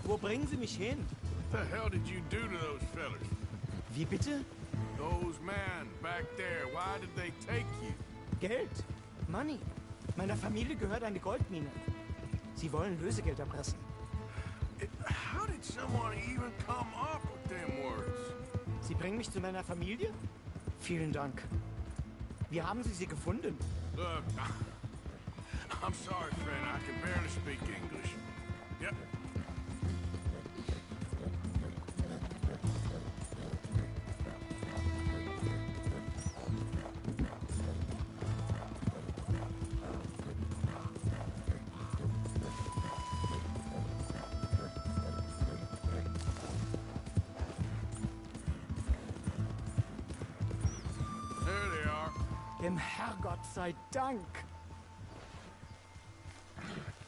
Speaker 6: Wo bringen Sie mich hin?
Speaker 2: What the hell did you do to those fellas?
Speaker 6: Wie bitte?
Speaker 2: Those men back there, why did they take you?
Speaker 6: Geld. Money. Meiner Familie gehört eine Goldmine. Sie wollen Lösegeld erpressen.
Speaker 2: How did someone even come up with them words?
Speaker 6: Sie bringen mich zu meiner Familie? Vielen Dank. Wie haben Sie sie gefunden?
Speaker 2: Look, I'm sorry, friend. I can barely speak English. Yep.
Speaker 6: Dem Herrgott sei Dank.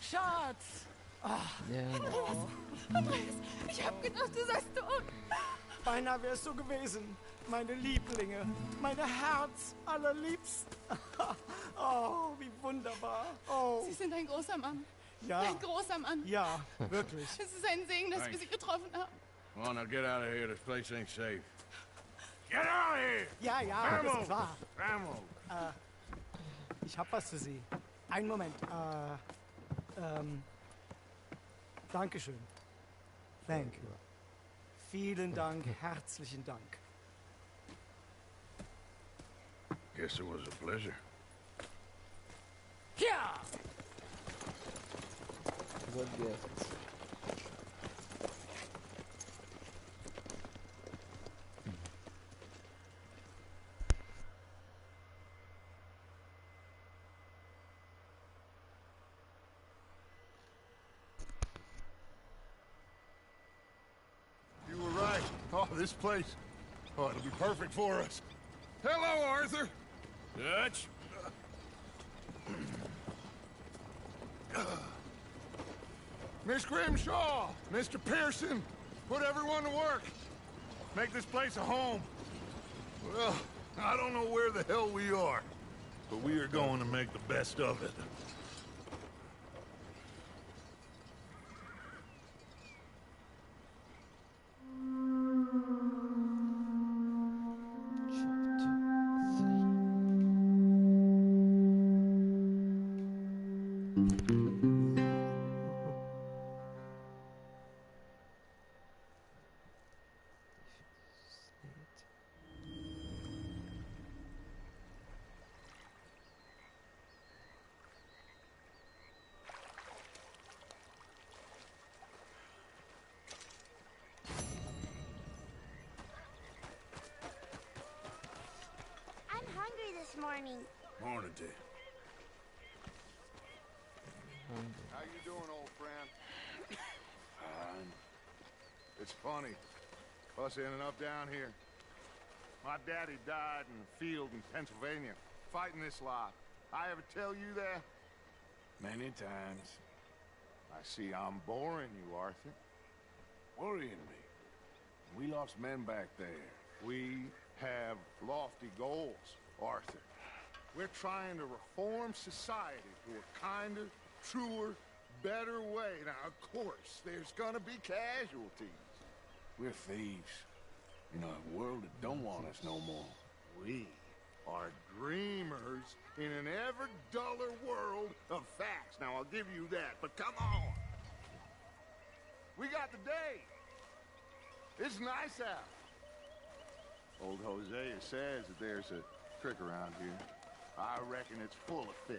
Speaker 6: Schatz! Ach.
Speaker 8: Ja.
Speaker 14: Andreas, ich hab gedacht, du seist tot.
Speaker 6: Beinahe wär's so gewesen. Meine Lieblinge, meine Herz allerliebsten. Oh, wie wunderbar. Oh.
Speaker 14: Sie sind ein großer Mann.
Speaker 6: Ja.
Speaker 14: Ein großer Mann.
Speaker 6: Ja, wirklich.
Speaker 14: Es ist ein Segen, dass wir Sie getroffen haben.
Speaker 2: Come on, now get out of here. This place ain't safe. Get out of here!
Speaker 6: Ja, ja, das ist wahr.
Speaker 2: Vamos!
Speaker 6: Ich hab was für Sie. Einen Moment. Dankeschön. Thank you. Vielen Dank, herzlichen Dank.
Speaker 2: Guess it was a pleasure.
Speaker 6: Ja!
Speaker 8: Good gifts.
Speaker 10: This place, oh, it'll be perfect for us. Hello, Arthur.
Speaker 2: Dutch?
Speaker 10: Miss Grimshaw, Mr. Pearson, put everyone to work. Make this place a home. Well, I don't know where the hell we are, but we are going to make the best of it.
Speaker 12: I'm hungry this morning.
Speaker 2: Morning, dear.
Speaker 10: How you doing, old friend? Fine. It's funny, us ending up down here. My daddy died in a field in Pennsylvania, fighting this lot. I ever tell you that?
Speaker 2: Many times.
Speaker 10: I see I'm boring you, Arthur.
Speaker 2: Worrying me. We lost men back there.
Speaker 10: We have lofty goals, Arthur. We're trying to reform society to a kinder, truer, better way. Now, of course, there's gonna be casualties.
Speaker 2: We're thieves. In a world that don't want us no more.
Speaker 10: We are dreamers in an ever duller world of facts. Now, I'll give you that, but come on. We got the day. It's nice out. Old Hosea says that there's a trick around here. I reckon it's full of fish.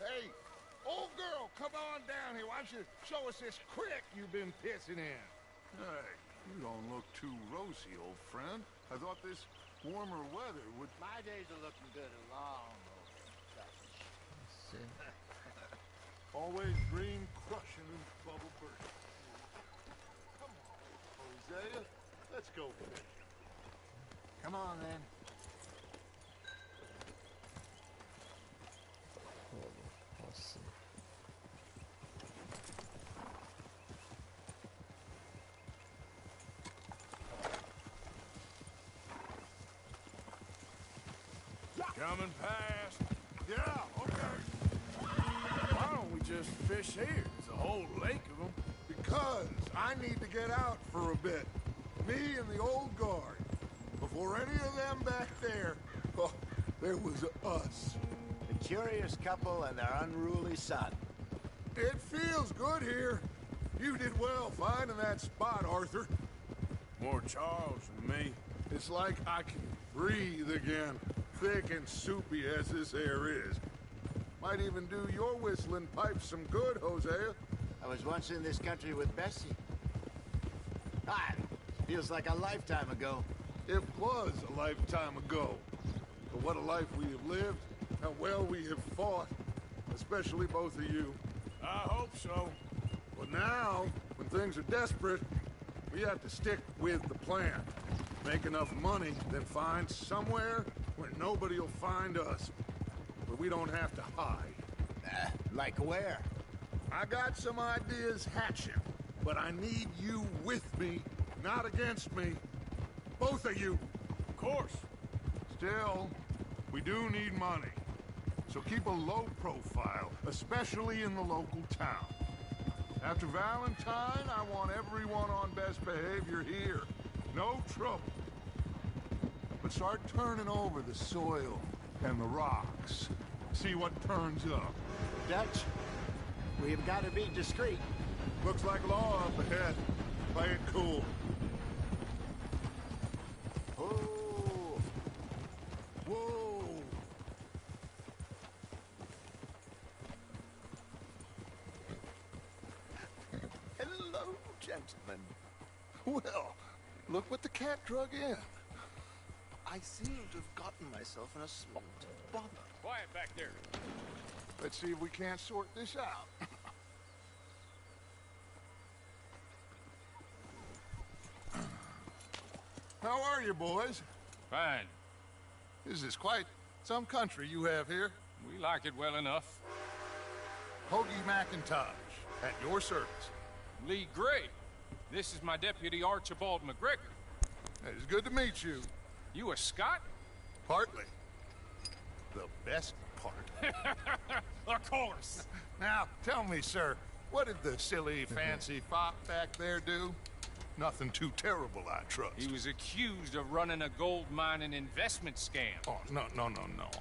Speaker 10: Hey, old girl, come on down here. Why don't you show us this creek you've been pissing in?
Speaker 2: Hey, you don't look too rosy, old friend. I thought this warmer weather would...
Speaker 13: My days are looking good along.
Speaker 10: Always dream crushing and bubble bursting. Come on, Hosea. Let's go fish.
Speaker 13: Come on, then.
Speaker 2: Coming past.
Speaker 10: Yeah, okay.
Speaker 2: Why don't we just fish here? There's a whole lake of them.
Speaker 10: Because I need to get out for a bit. Me and the old guard. Before any of them back there, oh, there was us.
Speaker 13: The curious couple and their unruly son.
Speaker 10: It feels good here. You did well finding that spot, Arthur.
Speaker 2: More Charles than me.
Speaker 10: It's like I can breathe again. Thick and soupy as this air is. Might even do your whistling pipes some good, Hosea.
Speaker 13: I was once in this country with Bessie. Ah, feels like a lifetime ago.
Speaker 10: It was a lifetime ago. But what a life we have lived. How well we have fought. Especially both of you.
Speaker 2: I hope so.
Speaker 10: But now, when things are desperate, we have to stick with the plan. Make enough money, then find somewhere where nobody will find us. Where we don't have to hide.
Speaker 13: Like where?
Speaker 10: I got some ideas hatching, but I need you with me, not against me. Both of you.
Speaker 2: Of course.
Speaker 10: Still, we do need money. So keep a low profile, especially in the local town. After Valentine, I want everyone on best behavior here. No trouble. But start turning over the soil and the rocks. See what turns up.
Speaker 13: Dutch, we've got to be discreet.
Speaker 10: Looks like law up ahead. Play it cool.
Speaker 13: Oh.
Speaker 10: Whoa. Well, look what the cat drug in.
Speaker 15: I seem to have gotten myself in a spot of bother.
Speaker 2: Quiet back there.
Speaker 10: Let's see if we can't sort this out. How are you, boys?
Speaker 2: Fine.
Speaker 10: This is quite some country you have here.
Speaker 2: We like it well enough.
Speaker 10: Hoagie McIntosh, at your service.
Speaker 2: Lee Gray. This is my deputy Archibald McGregor.
Speaker 10: It's good to meet you.
Speaker 2: You a Scot?
Speaker 10: Partly. The best part.
Speaker 2: Of course.
Speaker 10: Now, tell me, sir, what did the silly, fancy fop back there do? Nothing too terrible, I trust.
Speaker 2: He was accused of running a gold mining investment scam.
Speaker 10: Oh, no.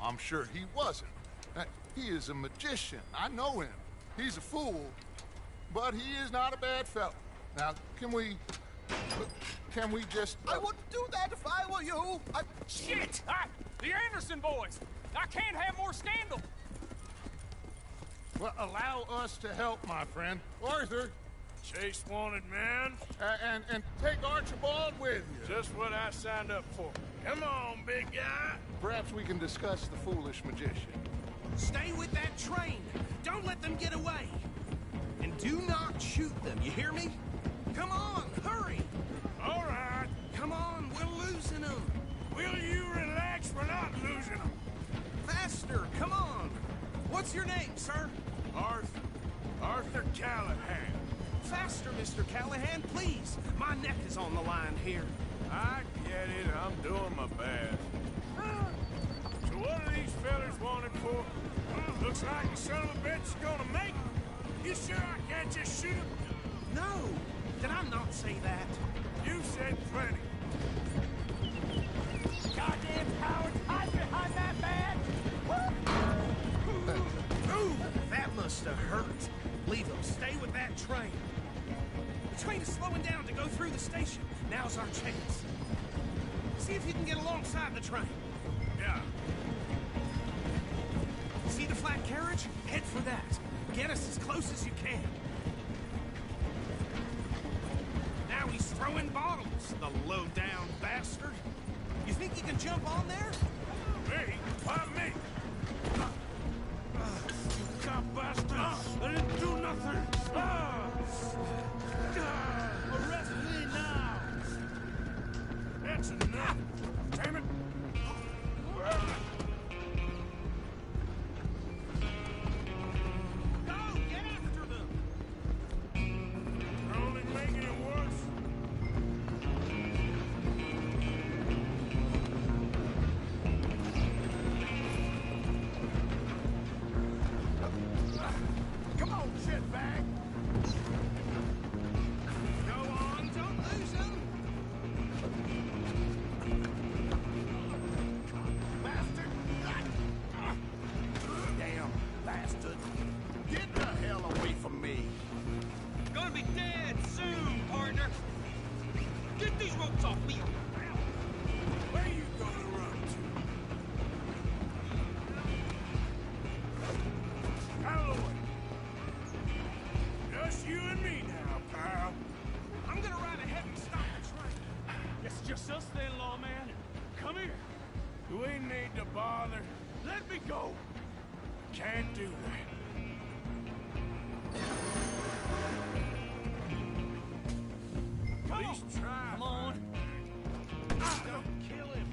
Speaker 10: I'm sure he wasn't. He is a magician. I know him. He's a fool, but he is not a bad fellow. Now, can we just...
Speaker 15: I wouldn't do that if I were you!
Speaker 2: Shit! The Anderson boys! I can't have more scandal!
Speaker 10: Well, allow us to help, my friend. Arthur!
Speaker 2: Chase wanted man.
Speaker 10: And take Archibald with you.
Speaker 2: Just what I signed up for. Come on, big guy.
Speaker 10: Perhaps we can discuss the foolish magician.
Speaker 16: Stay with that train. Don't let them get away. And do not shoot them, you hear me? Come on, hurry.
Speaker 2: All right.
Speaker 16: Come on, we're losing them.
Speaker 2: Will you relax? We're not losing them.
Speaker 16: Faster, come on. What's your name, sir?
Speaker 2: Arthur Callahan.
Speaker 16: Faster, Mr. Callahan, please. My neck is on the line here.
Speaker 2: I get it. I'm doing my best. So what are these fellas wanted for? Looks like the son of a bitch is gonna make it. You sure I can't just shoot him?
Speaker 16: No. Did I not say that?
Speaker 2: You said plenty.
Speaker 16: Goddamn cowards, hide behind that bag! Ooh, that must have hurt. Leave them. Stay with that train. The train is slowing down to go through the station. Now's our chance. See if you can get alongside the train.
Speaker 2: Yeah.
Speaker 16: See the flat carriage? Head for that. Get us as close as you can. Now he's throwing bottles, the low-down bastard. You think you can jump on there?
Speaker 2: Me? Why me? You cop bastard! I didn't do nothing! Arrest me now! That's enough! Damn it!
Speaker 16: Go! Get after them!
Speaker 2: You're only making it worse.
Speaker 10: Come on, shitbag!
Speaker 16: Go on, don't lose them!
Speaker 10: Bastard! Damn bastard! Get the hell away from me!
Speaker 11: Gonna be dead soon, partner. Get these ropes off me.
Speaker 2: Where you gonna run to? Calloway. Just you and me now, pal.
Speaker 16: I'm gonna ride ahead and stop the train.
Speaker 11: It's just us then, lawman. Come here.
Speaker 2: We need to bother.
Speaker 11: Let me go.
Speaker 2: Can't do that.
Speaker 11: Come
Speaker 2: Please
Speaker 11: on.
Speaker 2: try.
Speaker 11: Come on.
Speaker 16: Don't kill him.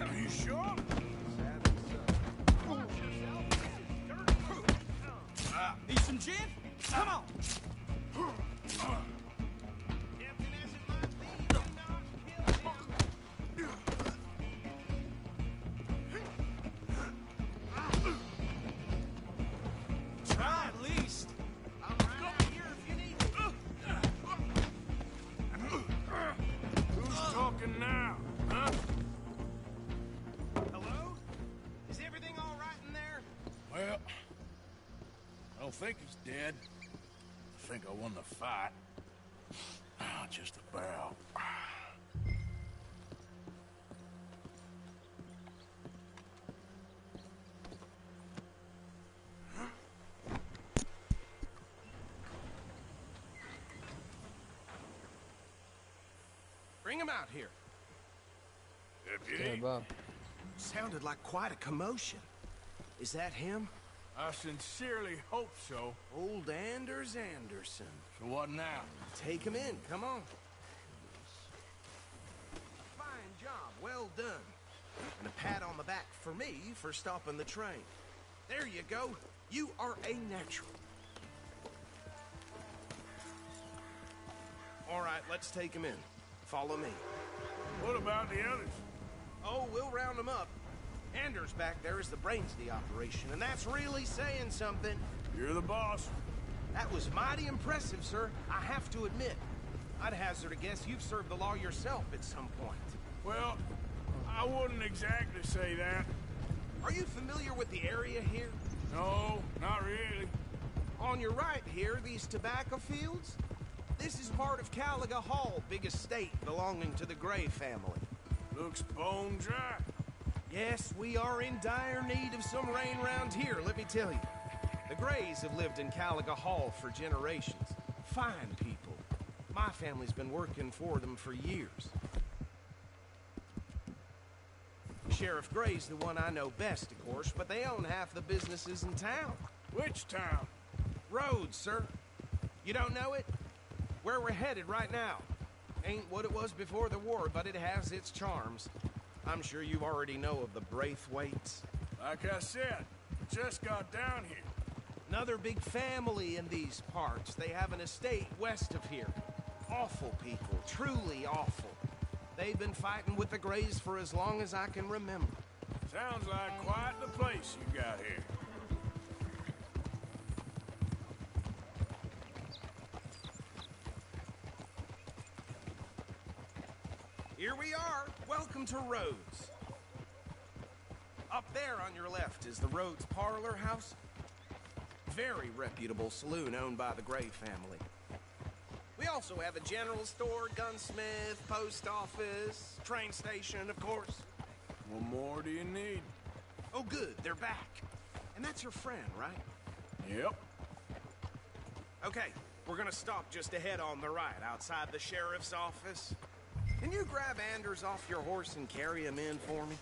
Speaker 2: Are you sure?
Speaker 16: Need some gin? Come on. Try at least. I'm right here if you need me.
Speaker 2: Who's talking now? Huh?
Speaker 16: Hello? Is everything all right in there?
Speaker 2: Well, I don't think he's dead. I think I won the fight. Just about.
Speaker 16: Bring him out here.
Speaker 2: Deputy?
Speaker 16: Sounded like quite a commotion. Is that him?
Speaker 2: I sincerely hope so.
Speaker 16: Old Anders Anderson.
Speaker 2: So what now?
Speaker 16: Take him in, come on. Fine job, well done. And a pat on the back for me for stopping the train. There you go. You are a natural. All right, let's take him in. Follow me.
Speaker 2: What about the others?
Speaker 16: Oh, we'll round them up. Anders back there is the brains of the operation, and that's really saying something.
Speaker 2: You're the boss.
Speaker 16: That was mighty impressive, sir. I have to admit. I'd hazard a guess you've served the law yourself at some point.
Speaker 2: Well, I wouldn't exactly say that.
Speaker 16: Are you familiar with the area here?
Speaker 2: No, not really.
Speaker 16: On your right here, these tobacco fields? This is part of Caliga Hall, big estate belonging to the Gray family.
Speaker 2: Looks bone dry.
Speaker 16: Yes, we are in dire need of some rain round here, let me tell you. The Grays have lived in Caliga Hall for generations. Fine people. My family's been working for them for years. Sheriff Gray's the one I know best, of course, but they own half the businesses in town.
Speaker 2: Which town?
Speaker 16: Rhodes, sir. You don't know it? Where we're headed right now. Ain't what it was before the war, but it has its charms. I'm sure you already know of the Braithwaites.
Speaker 2: Like I said, just got down here.
Speaker 16: Another big family in these parts. They have an estate west of here. Awful people, truly awful. They've been fighting with the Grays for as long as I can remember.
Speaker 2: Sounds like quite the place you got here.
Speaker 16: Here we are. Welcome to Rhodes. Up there on your left is the Rhodes Parlor House. Very reputable saloon owned by the Gray family. We also have a general store, gunsmith, post office, train station, of course.
Speaker 2: What more do you need?
Speaker 16: Oh, good. They're back. And that's your friend, right?
Speaker 2: Yep.
Speaker 16: Okay, we're gonna stop just ahead on the right, outside the sheriff's office. Can you grab Anders off your horse and carry him in for me?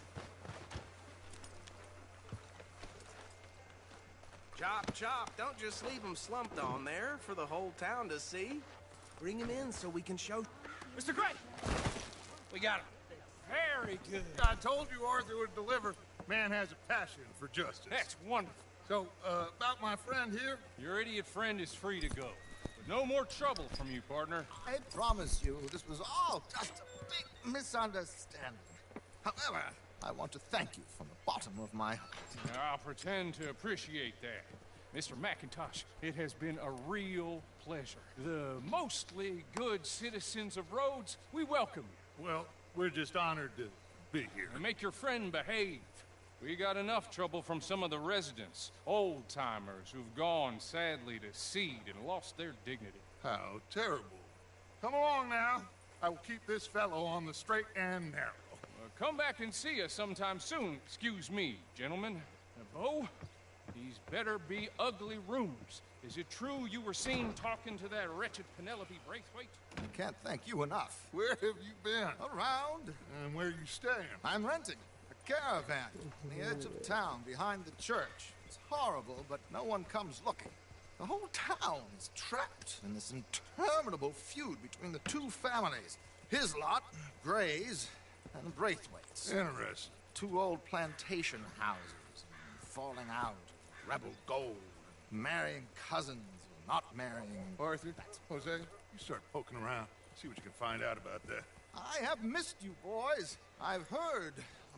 Speaker 16: Chop, chop. Don't just leave him slumped on there for the whole town to see. Bring him in so we can show...
Speaker 11: Mr. Gray! We got him. Very good.
Speaker 10: I told you Arthur would deliver. Man has a passion for justice.
Speaker 11: That's wonderful.
Speaker 10: So, about my friend here?
Speaker 11: Your idiot friend is free to go. But no more trouble from you, partner.
Speaker 17: I promise you, this was all just a big misunderstanding. However, I want to thank you from the bottom of my heart.
Speaker 11: I'll pretend to appreciate that. Mr. McIntosh, it has been a real pleasure. The mostly good citizens of Rhodes, we welcome you.
Speaker 10: Well, we're just honored to be here.
Speaker 11: And make your friend behave. We got enough trouble from some of the residents, old-timers who've gone, sadly, to seed and lost their dignity.
Speaker 10: How terrible. Come along now. I will keep this fellow on the straight and narrow.
Speaker 11: Come back and see us sometime soon. Excuse me, gentlemen. Bo, these better be ugly rooms. Is it true you were seen talking to that wretched Penelope Braithwaite?
Speaker 17: I can't thank you enough.
Speaker 10: Where have you been?
Speaker 17: Around.
Speaker 10: And where are you staying?
Speaker 17: I'm renting a caravan on the edge of town behind the church. It's horrible, but no one comes looking. The whole town is trapped in this interminable feud between the two families. His lot, Gray's, and the Braithwaites.
Speaker 10: Interesting.
Speaker 17: Two old plantation houses, falling out, rebel gold, marrying cousins, not marrying...
Speaker 10: Arthur, Jose, you start poking around. See what you can find out about that.
Speaker 17: I have missed you, boys. I've heard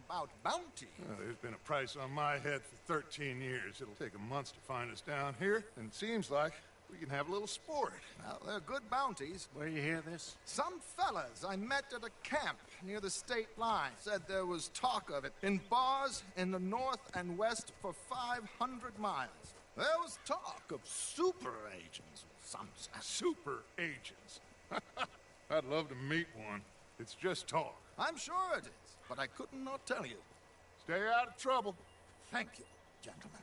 Speaker 17: about bounty.
Speaker 10: There's been a price on my head for 13 years. It'll take a month to find us down here, and it seems like we can have a little sport.
Speaker 17: Well, they're good bounties.
Speaker 10: Where you hear this?
Speaker 17: Some fellas I met at a camp near the state line said there was talk of it in bars in the north and west for 500 miles. There was talk of super agents or some
Speaker 10: super agents. I'd love to meet one. It's just talk.
Speaker 17: I'm sure it is, but I couldn't not tell you.
Speaker 10: Stay out of trouble.
Speaker 17: Thank you, gentlemen.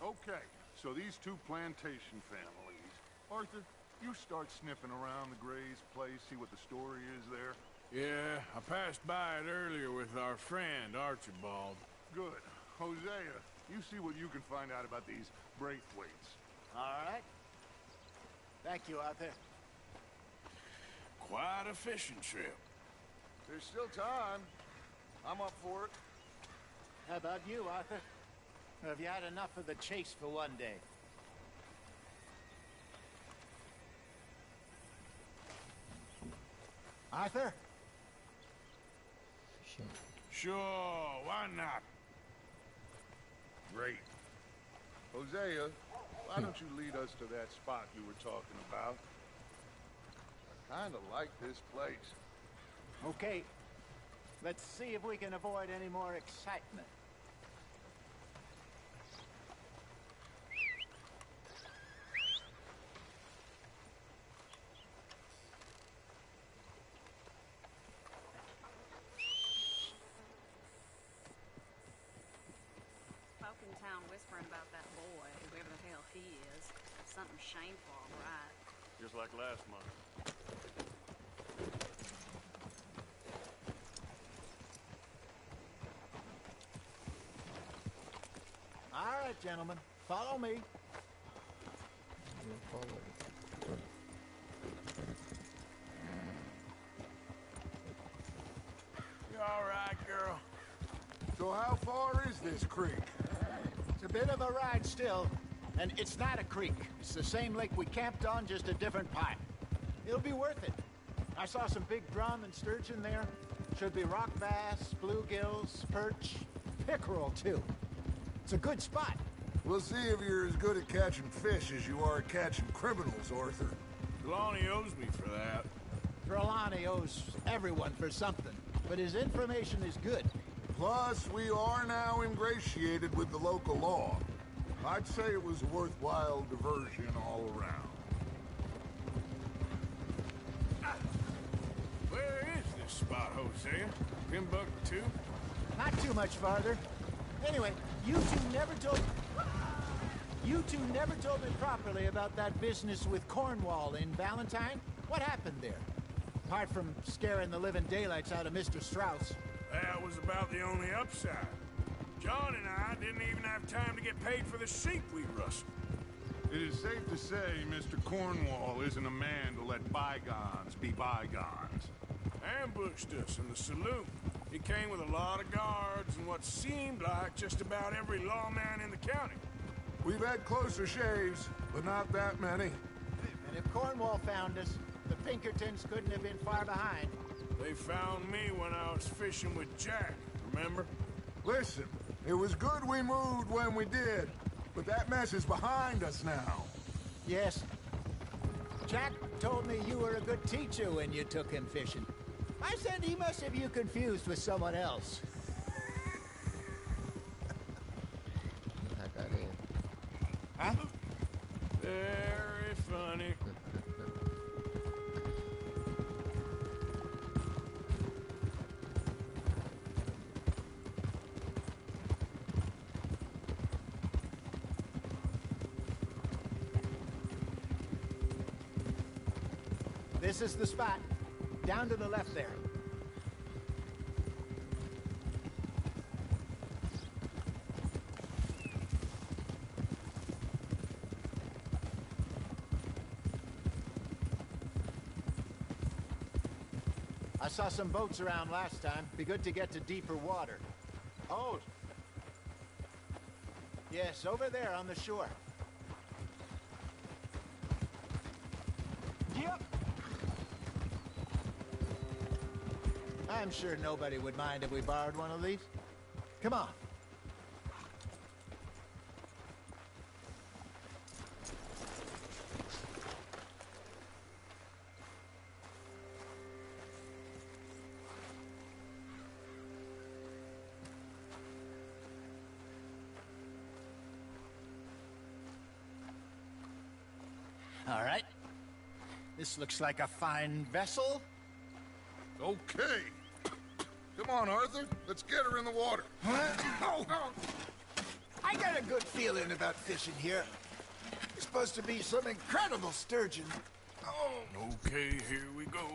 Speaker 10: Okay, so these two plantation families. Arthur, you start sniffing around the Gray's place, see what the story is there.
Speaker 2: Yeah, I passed by it earlier with our friend, Archibald.
Speaker 10: Good. Hosea, you see what you can find out about these Braithwaites.
Speaker 13: All right. Thank you, Arthur.
Speaker 2: Quite a fishing trip.
Speaker 10: There's still time. I'm up for it.
Speaker 13: How about you, Arthur? Or have you had enough of the chase for one day? Arthur?
Speaker 2: Sure, why not?
Speaker 10: Great. Hosea, why don't you lead us to that spot you were talking about? I kinda like this place.
Speaker 13: Okay. Let's see if we can avoid any more excitement.
Speaker 18: Folk in town whispering about that boy, whoever the hell he is. Something shameful, all right.
Speaker 19: Just like last month.
Speaker 13: All right, gentlemen. Follow me.
Speaker 2: You all right, girl?
Speaker 10: So how far is this creek?
Speaker 13: It's a bit of a ride still. And it's not a creek. It's the same lake we camped on, just a different pipe. It'll be worth it. I saw some big drum and sturgeon there. Should be rock bass, bluegills, perch, pickerel, too. It's a good spot.
Speaker 10: We'll see if you're as good at catching fish as you are at catching criminals, Arthur.
Speaker 2: Trelawney owes me for that.
Speaker 13: Trelawney owes everyone for something, but his information is good.
Speaker 10: Plus, we are now ingratiated with the local law. I'd say it was a worthwhile diversion all around.
Speaker 2: Where is this spot, Hosea? Timbuktu?
Speaker 13: Not too much farther. Anyway, you two never told me properly about that business with Cornwall in Valentine. What happened there? Apart from scaring the living daylights out of Mr. Strauss.
Speaker 2: That was about the only upside. John and I didn't even have time to get paid for the sheep we rustled.
Speaker 10: It is safe to say Mr. Cornwall isn't a man to let bygones be bygones.
Speaker 2: Ambushed us in the saloon. He came with a lot of guards and what seemed like just about every lawman in the county.
Speaker 10: We've had closer shaves, but not that many.
Speaker 13: And if Cornwall found us, the Pinkertons couldn't have been far behind.
Speaker 2: They found me when I was fishing with Jack, remember?
Speaker 10: Listen, it was good we moved when we did, but that mess is behind us now.
Speaker 13: Yes. Jack told me you were a good teacher when you took him fishing. I said he must have you confused with someone else.
Speaker 2: Huh? Very funny.
Speaker 13: This is the spot. Down to the left there. I saw some boats around last time. Be good to get to deeper water. Oh. Yes, over there on the shore. Yep. I'm sure nobody would mind if we borrowed one of these. Come on. All right. This looks like a fine vessel.
Speaker 10: Okay. Come on, Arthur. Let's get her in the water.
Speaker 13: I got a good feeling about fishing here. It's supposed to be some incredible sturgeon.
Speaker 2: Oh. Okay, here we go.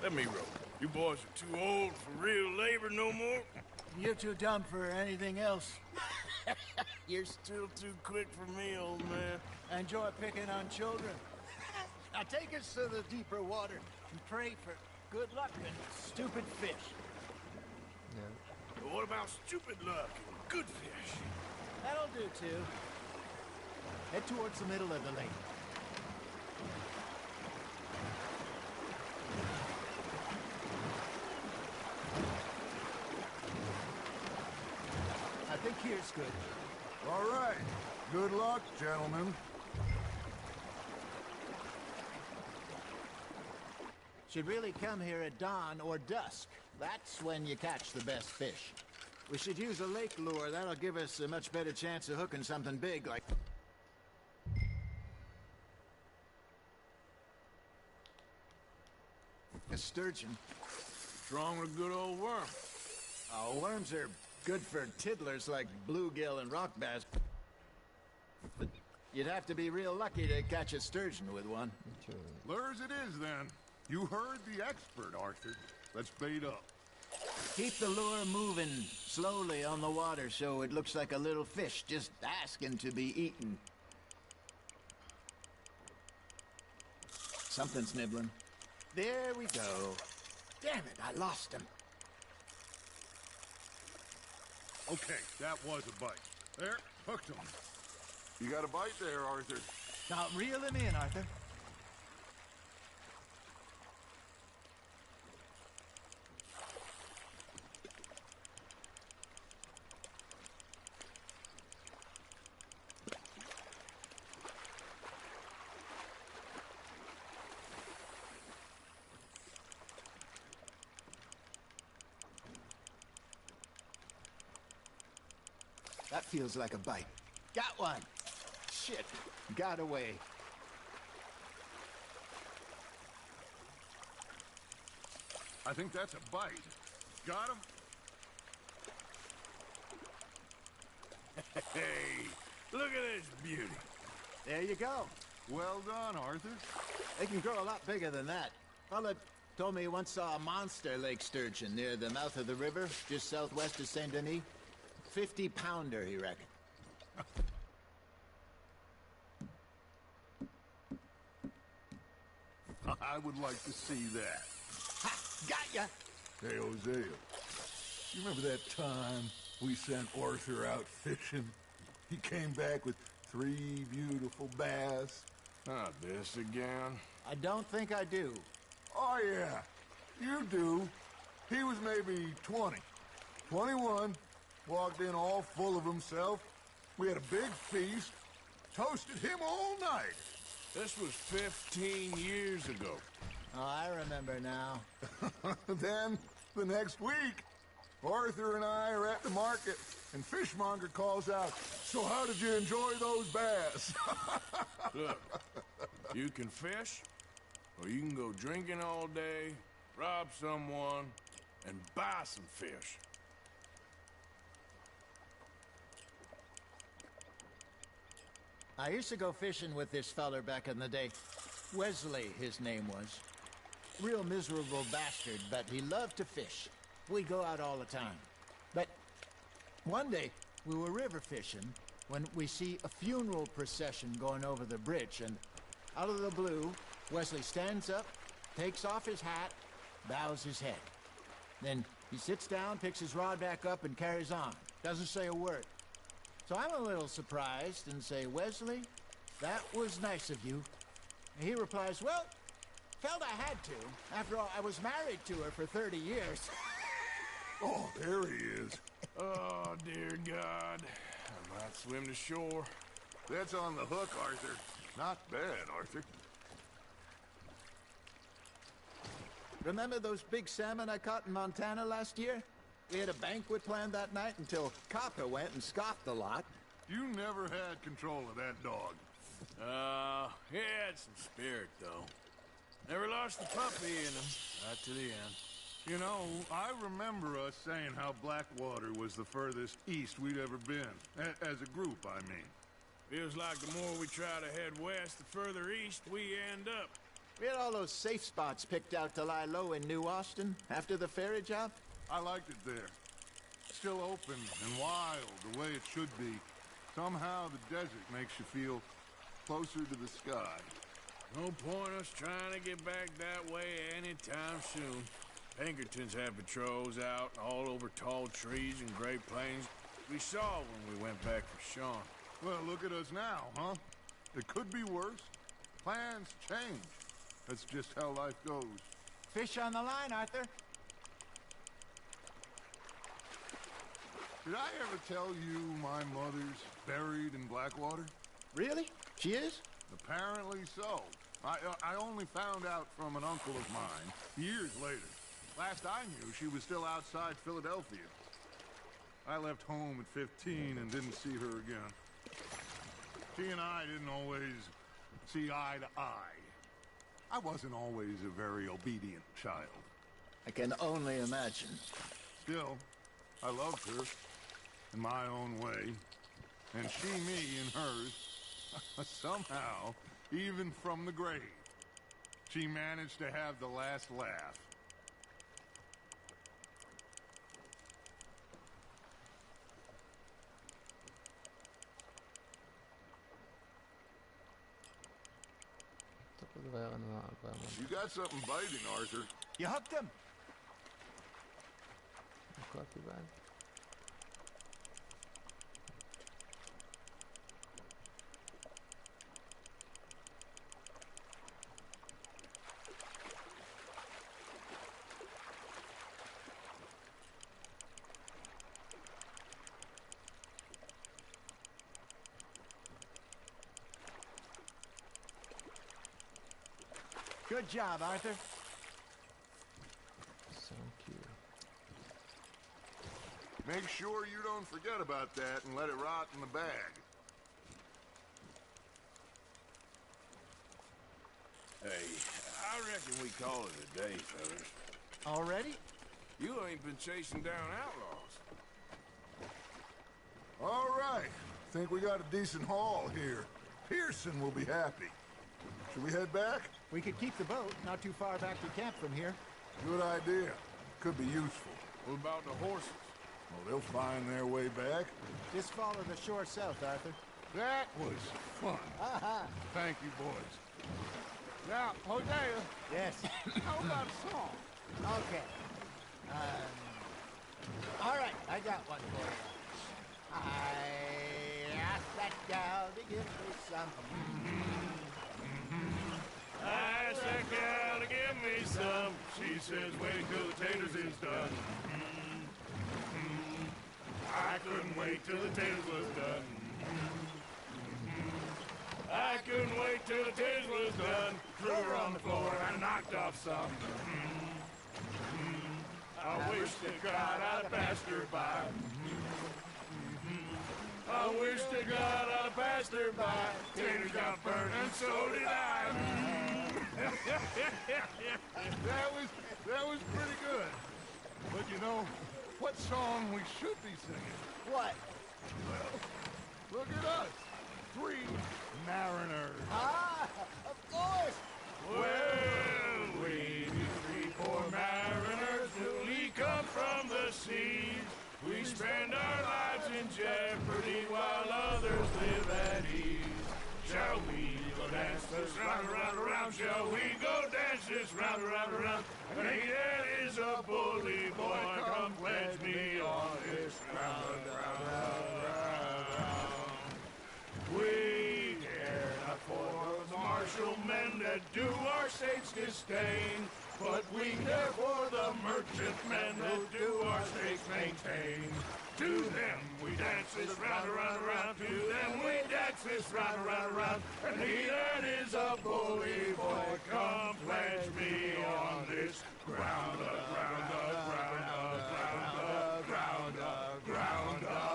Speaker 2: Let me row. You boys are too old for real labor no more.
Speaker 13: You're too dumb for anything else.
Speaker 2: You're still too quick for me, old man.
Speaker 13: Enjoy picking on children. Now take us to the deeper water and pray for good luck and stupid fish.
Speaker 2: But what about stupid luck and good fish?
Speaker 13: That'll do, too. Head towards the middle of the lake. I think here's good.
Speaker 10: All right. Good luck, gentlemen.
Speaker 13: Should really come here at dawn or dusk. That's when you catch the best fish. We should use a lake lure. That'll give us a much better chance of hooking something big like... a sturgeon.
Speaker 2: What's wrong with a good old worm?
Speaker 13: Oh, worms are good for tiddlers like bluegill and rock bass. But you'd have to be real lucky to catch a sturgeon with one.
Speaker 10: Lures it is, then. You heard the expert, Arthur. Let's bait up.
Speaker 13: Keep the lure moving slowly on the water so it looks like a little fish just asking to be eaten. Something's nibbling. There we go. Damn it, I lost him.
Speaker 10: Okay, that was a bite. There, hooked him. You got a bite there, Arthur.
Speaker 13: Now reel him in, Arthur. That feels like a bite. Got one. Shit. Got away.
Speaker 10: I think that's a bite. Got him?
Speaker 2: Hey, look at this beauty.
Speaker 13: There you go.
Speaker 10: Well done, Arthur.
Speaker 13: They can grow a lot bigger than that. Fella told me he once saw a monster lake sturgeon near the mouth of the river, just southwest of Saint Denis. 50-pounder, he reckoned.
Speaker 10: I would like to see that.
Speaker 13: Ha! Got ya!
Speaker 10: Hey, Hosea. You remember that time we sent Arthur out fishing? He came back with 3 beautiful bass.
Speaker 2: Not this again.
Speaker 13: I don't think I do.
Speaker 10: Oh, yeah. You do. He was maybe 20. 21. Walked in all full of himself. We had a big feast. Toasted him all night.
Speaker 2: This was 15 years ago.
Speaker 13: Oh, I remember now.
Speaker 10: Then, the next week, Arthur and I are at the market, and Fishmonger calls out, "So how did you enjoy those bass?"
Speaker 2: Look, you can fish, or you can go drinking all day, rob someone, and buy some fish.
Speaker 13: I used to go fishing with this feller back in the day. Wesley, his name was. Real miserable bastard, but he loved to fish. We'd go out all the time. But one day, we were river fishing when we see a funeral procession going over the bridge, and out of the blue, Wesley stands up, takes off his hat, bows his head. Then he sits down, picks his rod back up, and carries on. Doesn't say a word. So I'm a little surprised and say, "Wesley, that was nice of you." And he replies, "Well, felt I had to. After all, I was married to her for 30 years.
Speaker 10: Oh, there he is.
Speaker 2: Oh, dear God. I might swim to shore.
Speaker 10: That's on the hook, Arthur. Not bad, Arthur.
Speaker 13: Remember those big salmon I caught in Montana last year? We had a banquet planned that night until Copper went and scoffed a lot.
Speaker 10: You never had control of that dog.
Speaker 2: He had some spirit, though. Never lost watched the puppy in him right to the end.
Speaker 10: You know, I remember us saying how Blackwater was the furthest east we'd ever been. As a group, I mean.
Speaker 2: Feels like the more we try to head west, the further east we end up.
Speaker 13: We had all those safe spots picked out to lie low in New Austin after the ferry job.
Speaker 10: I liked it there. Still open and wild, the way it should be. Somehow the desert makes you feel closer to the sky.
Speaker 2: No point us trying to get back that way anytime soon. Pinkertons had patrols out all over tall trees and Great Plains. We saw when we went back for Sean.
Speaker 10: Well, look at us now, huh? It could be worse. Plans change. That's just how life goes.
Speaker 13: Fish on the line, Arthur.
Speaker 10: Did I ever tell you my mother's buried in Blackwater?
Speaker 13: Really? She is?
Speaker 10: Apparently so. I only found out from an uncle of mine years later. Last I knew, she was still outside Philadelphia. I left home at 15 and didn't see her again. She and I didn't always see eye to eye. I wasn't always a very obedient child.
Speaker 13: I can only imagine.
Speaker 10: Still, I loved her in my own way, and she me in hers. Somehow, even from the grave, she managed to have the last laugh. You got something biting, Arthur.
Speaker 13: You hooked him.
Speaker 8: Coffee bag.
Speaker 13: Good job, Arthur.
Speaker 8: Thank you.
Speaker 10: Make sure you don't forget about that and let it rot in the bag.
Speaker 2: Hey, I reckon we call it a day, fellas.
Speaker 13: Already?
Speaker 2: You ain't been chasing down outlaws.
Speaker 10: All right. Think we got a decent haul here. Pearson will be happy. Should we head back?
Speaker 13: We could keep the boat not too far back to camp from here.
Speaker 10: Good idea. Could be useful.
Speaker 2: What about the horses?
Speaker 10: Well, they'll find their way back.
Speaker 13: Just follow the shore south, Arthur.
Speaker 10: That was fun. Thank you, boys. Now, Hosea.
Speaker 13: Yes?
Speaker 10: How about a song?
Speaker 13: Okay. All right, I got one for you. I asked that gal to give me some.
Speaker 2: I asked that gal to give me some. She says, wait till the taters is done. I couldn't wait till the taters was done. I couldn't wait till the taters was done. Threw her on the floor and knocked off some. I wish to God I'd passed her by. I wish to God I'd passed her by. Taters got burned and so did I.
Speaker 10: that was pretty good. But you know, what song we should be singing?
Speaker 13: What?
Speaker 10: Well, look at us. 3 mariners.
Speaker 13: Ah, of course.
Speaker 2: Well, we 3 poor mariners newly come from the seas. We spend our lives in jeopardy while others live at ease. Shall we go dance this round, around, around? Shall we go dance this round, around, around? And he that is a bully boy, come pledge me on this round, round, round, round. We care not for the martial men that do our state's disdain, but we care for the merchant men that do our state's maintain. To them we dance this round, around, around. To them we dance this round, around, around. And he that is a bully boy, come pledge me on this ground, ground, ground, ground, ground, ground, ground.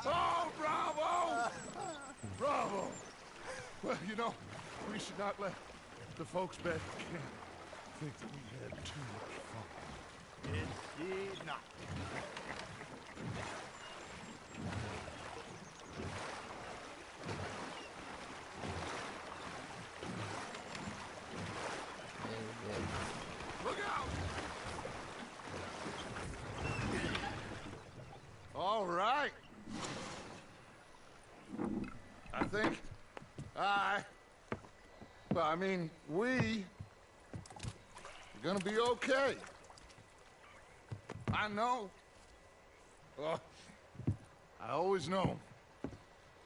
Speaker 10: Oh, bravo! Bravo! Well, you know, We should not let the folks back at camp think that we had too much fun.
Speaker 13: It did not.
Speaker 10: Look out! All right. I think I mean, we are gonna be okay. I know. Well, I always know.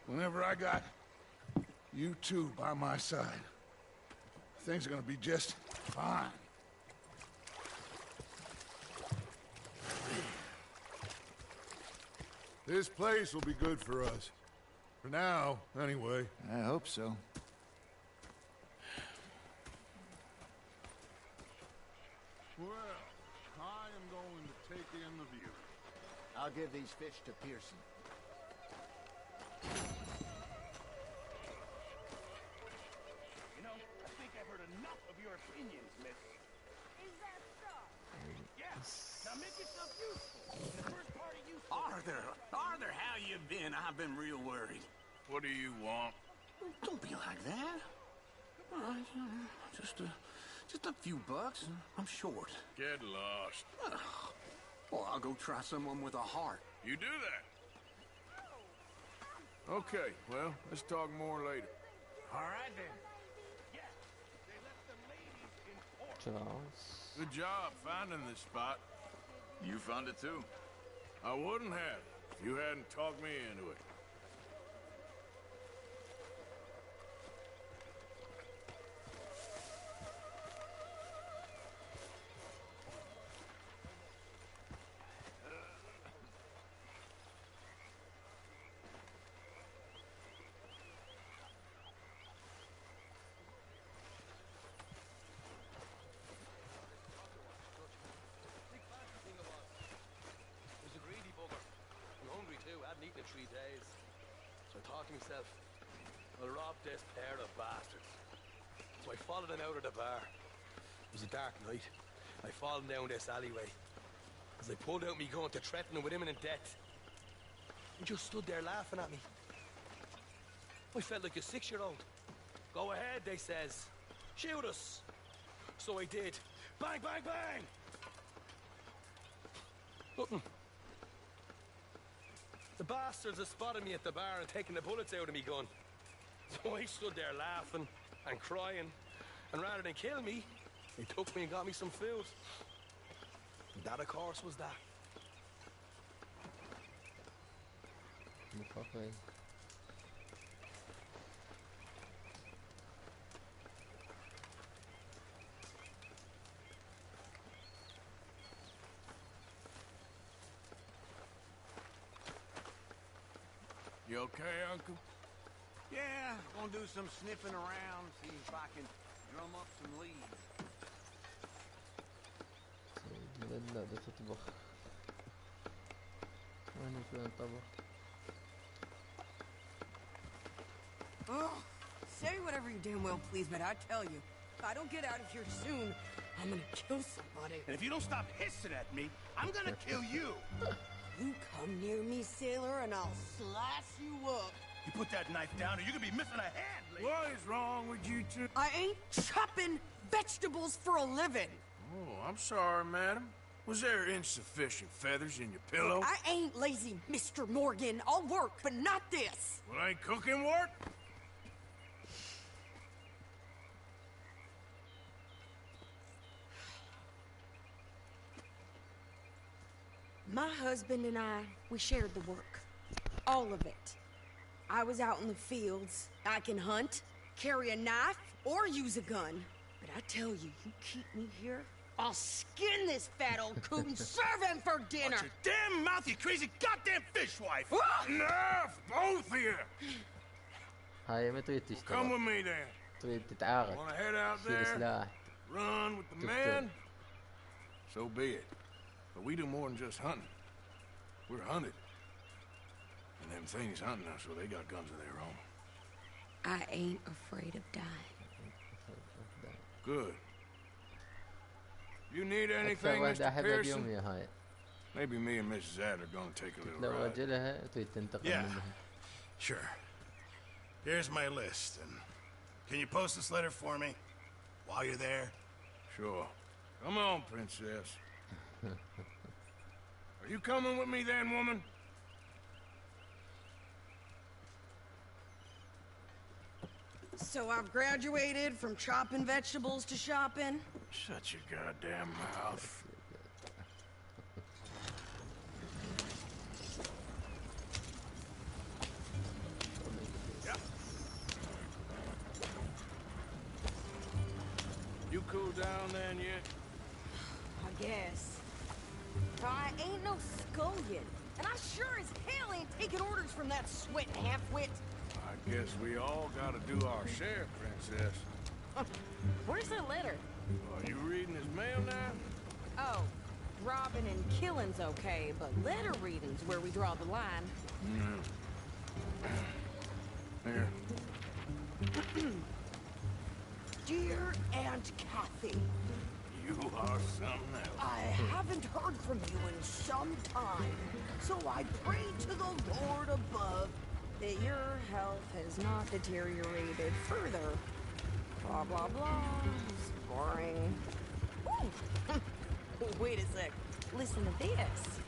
Speaker 10: Whenever I got you two by my side, things are gonna be just fine. This place will be good for us. For now, anyway.
Speaker 13: I hope so.
Speaker 10: Well, I am going to take in the view.
Speaker 13: I'll give these fish to Pearson.
Speaker 16: You know, I think I've heard enough of your opinions, miss.
Speaker 12: Is that so?
Speaker 16: Yeah. Now make yourself useful. The first part of you.
Speaker 19: Arthur, how you been? I've been real worried.
Speaker 2: What do you want?
Speaker 19: Don't be like that. All right, just a few bucks. I'm short.
Speaker 2: Get lost.
Speaker 19: Well, I'll go try someone with a heart.
Speaker 2: You do that. Okay, well, let's talk more later.
Speaker 16: All right, then.
Speaker 8: Charles.
Speaker 2: Good job finding this spot.
Speaker 7: You found it too.
Speaker 2: I wouldn't have if you hadn't talked me into it.
Speaker 20: Eaten in 3 days. So I thought to myself, I'll rob this pair of bastards. So I followed them out of the bar. It was a dark night. I followed them down this alleyway. As I pulled out me gun to threaten them with imminent death, they just stood there laughing at me. I felt like a 6-year-old. Go ahead, they says. Shoot us. So I did. Bang, bang, bang! Nothing. The bastards had spotted me at the bar and taken the bullets out of me gun. So I stood there laughing and crying. And rather than kill me, they took me and got me some food. And that, of course, was that.
Speaker 2: You okay, Uncle?
Speaker 19: Yeah, gonna do some sniffing around, see if I can drum up some leads.
Speaker 8: لا ده تطبخ وين في الطبخ
Speaker 14: Oh, say whatever you damn well please, but I tell you, if I don't get out of here soon, I'm gonna kill somebody.
Speaker 16: And if you don't stop hissing at me, I'm gonna kill you.
Speaker 14: You come near me, sailor, and I'll slice you up.
Speaker 16: You put that knife down or you're gonna be missing a hand, lady.
Speaker 2: What is wrong with you two?
Speaker 14: I ain't chopping vegetables for a living.
Speaker 2: Oh, I'm sorry, madam. Was there insufficient feathers in your pillow?
Speaker 14: I ain't lazy, Mr. Morgan. I'll work, but not this.
Speaker 2: Well, ain't cooking work?
Speaker 14: My husband and I, we shared the work. All of it. I was out in the fields. I can hunt, carry a knife, or use a gun. But I tell you, you keep me here, I'll skin this fat old coot and serve him for dinner.
Speaker 16: Watch your damn mouth, you crazy goddamn fishwife!
Speaker 2: Enough, both of you!
Speaker 8: هاي ما تريد تشتغل.
Speaker 2: Come with me then.
Speaker 8: تريد تتعارك.
Speaker 2: Wanna head out
Speaker 8: تشيل
Speaker 2: there?
Speaker 8: سلاح.
Speaker 2: Run with the man? So be it. But we do more than just hunting. We're hunted. And them things hunting us, so they got guns of their own.
Speaker 14: I ain't afraid of dying.
Speaker 2: Good. You need
Speaker 8: أكثر
Speaker 2: anything,
Speaker 8: واحدة
Speaker 2: Mr.
Speaker 8: أحبها
Speaker 2: Pearson?
Speaker 8: بيومي هاي.
Speaker 2: Maybe me and Mrs. Zad are gonna take a little
Speaker 8: لو
Speaker 2: ride.
Speaker 8: أجلها تريد تنتقم
Speaker 16: Yeah.
Speaker 8: منها.
Speaker 16: Sure. Here's my list, and can you post this letter for me while you're there?
Speaker 2: Sure. Come on, princess. Are you coming with me then, woman?
Speaker 14: So I've graduated from chopping vegetables to shopping.
Speaker 2: Shut your goddamn mouth. You cool down then yet?
Speaker 14: I guess. I ain't no scullion, and I sure as hell ain't taking orders from that sweat half-wit.
Speaker 2: I guess we all gotta do our share, princess.
Speaker 14: Where's that letter?
Speaker 2: Are you reading his mail now?
Speaker 14: Oh, robbing and killing's okay, but letter reading's where we draw the line.
Speaker 2: Here.
Speaker 14: Dear Aunt Kathy,
Speaker 2: You are something else.
Speaker 14: I haven't heard from you in some time, so I pray to the Lord above that your health has not deteriorated further. Blah, blah, blah. It's boring. Ooh. Wait a sec. Listen to this.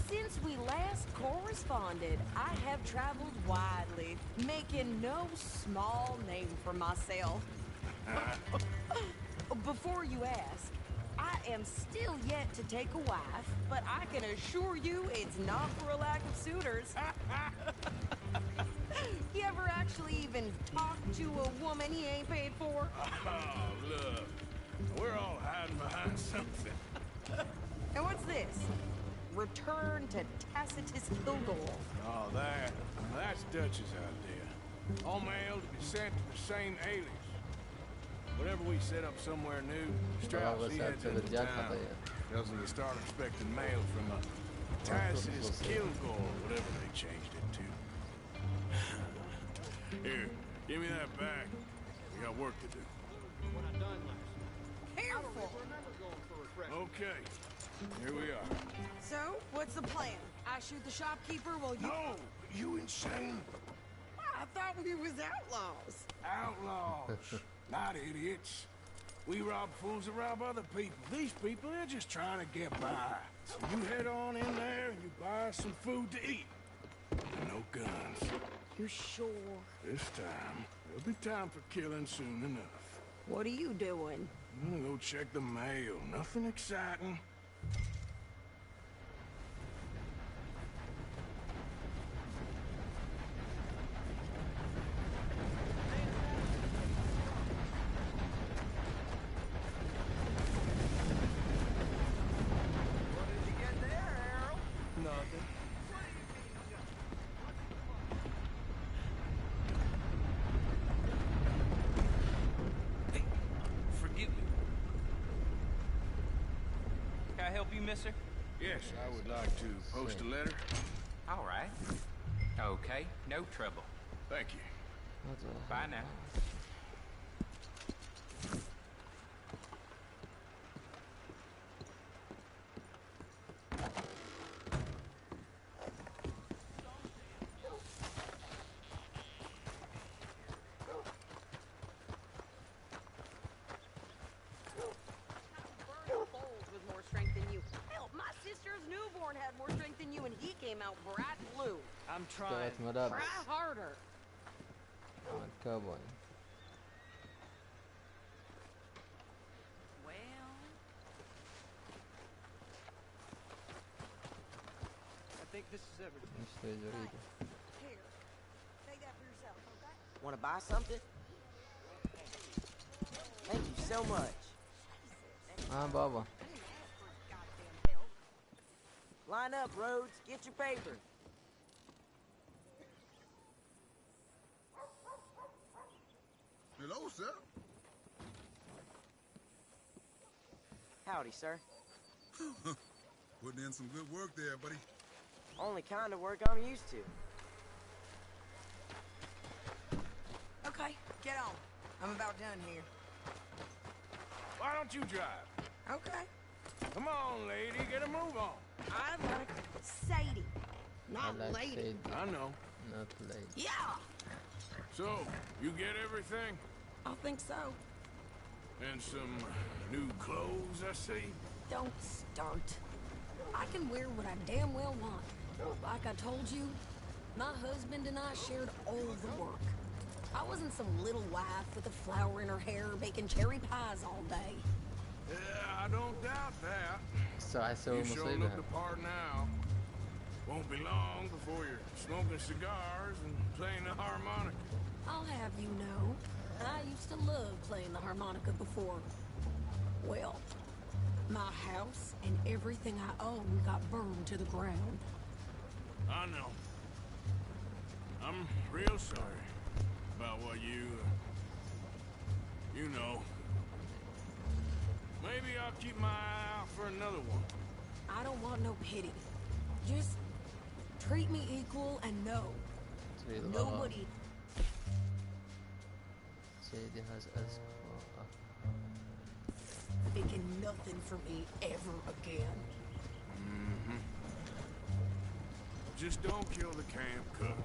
Speaker 14: Since we last corresponded, I have traveled widely, making no small name for myself. Before you ask, I am still yet to take a wife, but I can assure you it's not for a lack of suitors. You ever actually even talked to a woman he ain't paid for?
Speaker 2: Oh, look. We're all hiding behind something.
Speaker 14: And what's this? Return to Tacitus Kildor.
Speaker 2: Oh, that's Dutch's idea. All mail to be sent to the same alias. Whenever we set up somewhere new, Strauss, he heads into town. Tells them to start expecting mail from a Tacitus Kilgore, whatever they changed it to. Here, give me that back. We got work to do.
Speaker 14: Careful!
Speaker 2: Okay, here we are.
Speaker 14: So, what's the plan? I shoot the shopkeeper while you...
Speaker 2: No! You insane?
Speaker 14: I thought we was outlaws.
Speaker 2: Outlaws, not idiots. We rob fools that rob other people. These people, they're just trying to get by. So you head on in there and you buy some food to eat. No guns.
Speaker 14: You sure?
Speaker 2: This time, there'll be time for killing soon enough.
Speaker 14: What are you doing?
Speaker 2: I'm gonna go check the mail. Nothing exciting.
Speaker 3: Nothing. Hey, forgive me. Can I help you, mister?
Speaker 2: Yes, I would like to post a letter.
Speaker 3: All right. Okay, no trouble.
Speaker 2: Thank you.
Speaker 3: Bye now.
Speaker 14: With more strength than you. Hell, my sister's newborn had more strength than you, and he came out bright blue.
Speaker 3: I'm
Speaker 8: اشتغلت ملابس.
Speaker 14: Try harder.
Speaker 8: كاوبوي.
Speaker 18: Well,
Speaker 3: I think this is everything.
Speaker 8: نشتري جريدة.
Speaker 14: Here, take that for yourself, okay?
Speaker 21: Want to buy something? Thank you so much.
Speaker 8: بابا.
Speaker 21: Line up, Rhodes. Get your paper.
Speaker 10: Hello, sir.
Speaker 21: Howdy, sir.
Speaker 10: Putting in some good work there, buddy.
Speaker 21: Only kind of work I'm used to.
Speaker 14: Okay, get on. I'm about done here.
Speaker 2: Why don't you drive?
Speaker 14: Okay.
Speaker 2: Come on, lady, get a move on.
Speaker 14: I like Sadie, not
Speaker 8: I like
Speaker 14: lady.
Speaker 8: Sadie,
Speaker 2: I know.
Speaker 8: not lady.
Speaker 14: Yeah,
Speaker 2: So, you get everything?
Speaker 14: I think so.
Speaker 2: And some new clothes, I see?
Speaker 14: Don't start. I can wear what I damn well want. Like I told you, my husband and I shared all the work. I wasn't some little wife with a flower in her hair baking cherry pies all day.
Speaker 2: Yeah, I don't doubt that.
Speaker 8: So I saw
Speaker 2: You sure look the part now. Won't be long before you're smoking cigars and playing the harmonica.
Speaker 14: I'll have you know, I used to love playing the harmonica before. Well, my house and everything I own got burned to the ground.
Speaker 2: I know. I'm real sorry about what you know. Maybe I'll keep my eye out for another one.
Speaker 14: I don't want no pity. Just treat me equal and know. Nobody...
Speaker 8: Sadie has asked for
Speaker 14: thinking nothing for me ever again.
Speaker 2: Mm-hmm. Just don't kill the camp cook.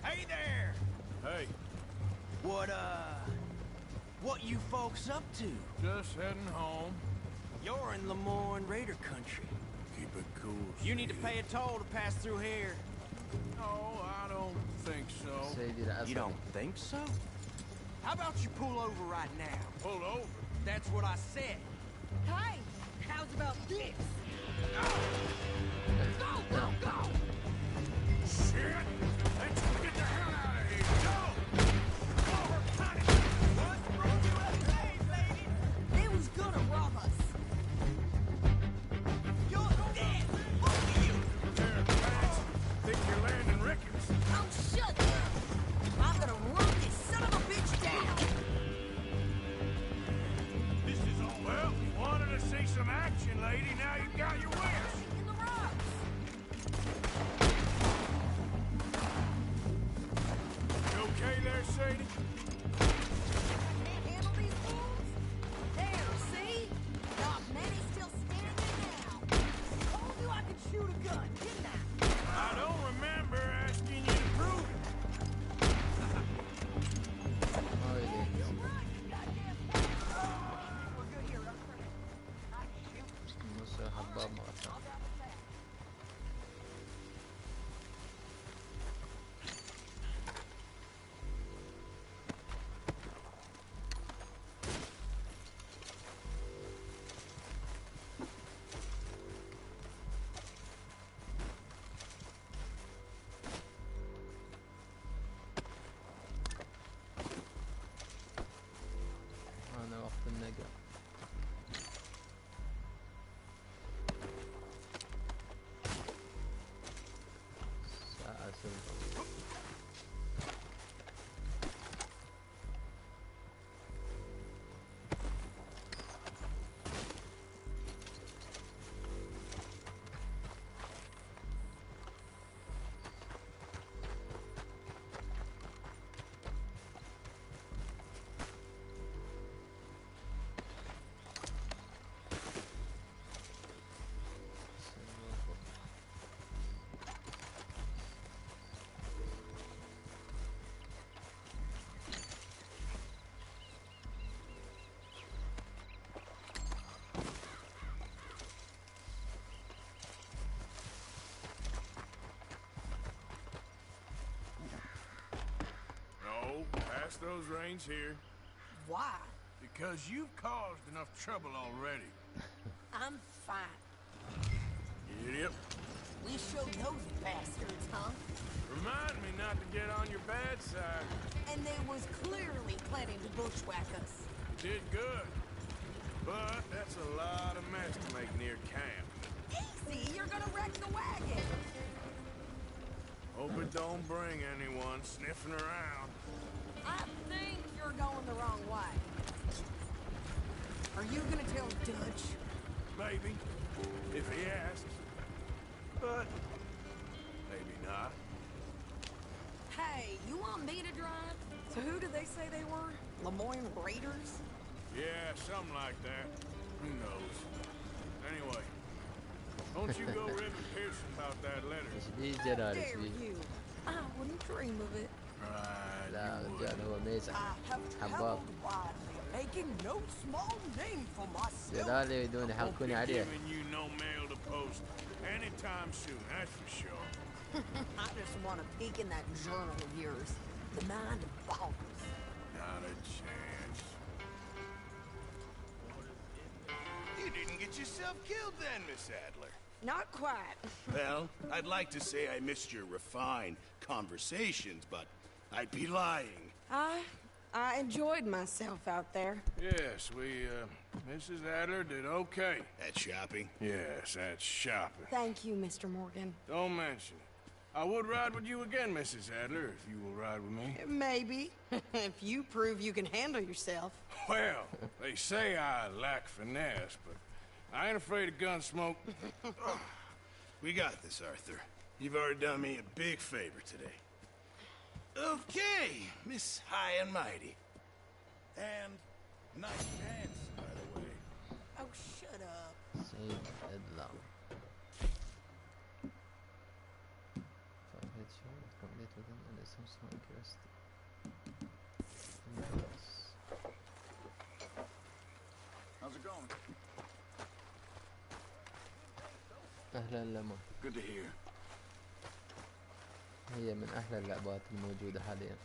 Speaker 16: Hey there!
Speaker 2: Hey.
Speaker 16: What you folks up to?
Speaker 2: Just heading home.
Speaker 16: You're in Lemoyne Raider country.
Speaker 2: Keep it cool.
Speaker 16: You need to pay a toll to pass through here.
Speaker 2: No, I don't think so.
Speaker 16: You don't think so? How about you pull over right now?
Speaker 2: Pull over?
Speaker 16: That's what I said.
Speaker 14: Hey, how's about this?
Speaker 16: Go, go, go!
Speaker 2: Shit! Let's get the hell out of here! Go!
Speaker 16: Over, honey! What's wrong with us, lady?
Speaker 14: They was gonna rob us.
Speaker 16: You're dead! Fuck you!
Speaker 2: There, Max. Think you're landing Ricketts.
Speaker 14: Oh, shut up! I'm gonna run this son of a bitch down!
Speaker 2: This is all. Well, you wanted to see some action, lady. Now you got your wish.
Speaker 14: In the rocks!
Speaker 2: You okay there, Sadie?
Speaker 14: Can't handle these fools? There, see? Not many still standing now. Told you I could shoot a gun, didn't I?
Speaker 2: I don't remember asking you to prove it.
Speaker 8: موسى حباب مقطع. أنا وقت النقل. ساعة سلطة.
Speaker 2: No, pass those reins here.
Speaker 14: Why?
Speaker 2: Because you've caused enough trouble already.
Speaker 14: I'm fine.
Speaker 2: Idiot.
Speaker 14: We showed those bastards, huh?
Speaker 2: Remind me not to get on your bad side.
Speaker 14: And they was clearly planning to bushwhack us.
Speaker 2: You did good. But that's a lot of mess to make near camp.
Speaker 14: Easy, you're gonna wreck the wagon.
Speaker 2: Hope it don't bring anyone sniffing around.
Speaker 14: I think you're going the wrong way. Are you gonna tell Dutch?
Speaker 2: Maybe, if he asks. But maybe not.
Speaker 14: Hey, you want me to drive? So who did they say they were? Lemoyne Raiders?
Speaker 2: Yeah, something like that. Who knows? Anyway, don't you go ribbing Pearson about that letter.
Speaker 8: ايش جرى
Speaker 14: Dare you? I wouldn't dream of it.
Speaker 2: Right,
Speaker 8: لا
Speaker 2: you would.
Speaker 8: رجال هو ميزح
Speaker 14: I have
Speaker 8: حباب
Speaker 14: traveled widely, making no small name for myself.
Speaker 8: جلالي بدون
Speaker 2: Won't
Speaker 8: يحقوني
Speaker 2: be
Speaker 8: عليه.
Speaker 2: giving you no mail to post anytime soon, that's for sure.
Speaker 14: I just want to peek in that journal of yours. The mind boggles.
Speaker 2: Not a chance.
Speaker 4: You didn't get yourself killed then, Miss Adler.
Speaker 14: Not quite.
Speaker 4: Well, I'd like to say I missed your refined conversations, but I'd be lying.
Speaker 14: I enjoyed myself out there.
Speaker 2: Yes, Mrs. Adler did okay.
Speaker 4: At shopping?
Speaker 2: Yes, that's shopping.
Speaker 14: Thank you, Mr. Morgan.
Speaker 2: Don't mention it. I would ride with you again, Mrs. Adler, if you will ride with me.
Speaker 14: Maybe. If you prove you can handle yourself.
Speaker 2: Well, they say I lack finesse, but I ain't afraid of gun smoke.
Speaker 4: We got this, Arthur. You've already done me a big favor today. Okay, Miss High and Mighty. And nice pants, by the way.
Speaker 14: Oh, shut up.
Speaker 8: سيد أدلع. Target show complete within an essence request.
Speaker 7: How's it going?
Speaker 8: أهلا لما.
Speaker 7: Good to hear.
Speaker 8: هي من أحلى اللعبات الموجودة حاليا.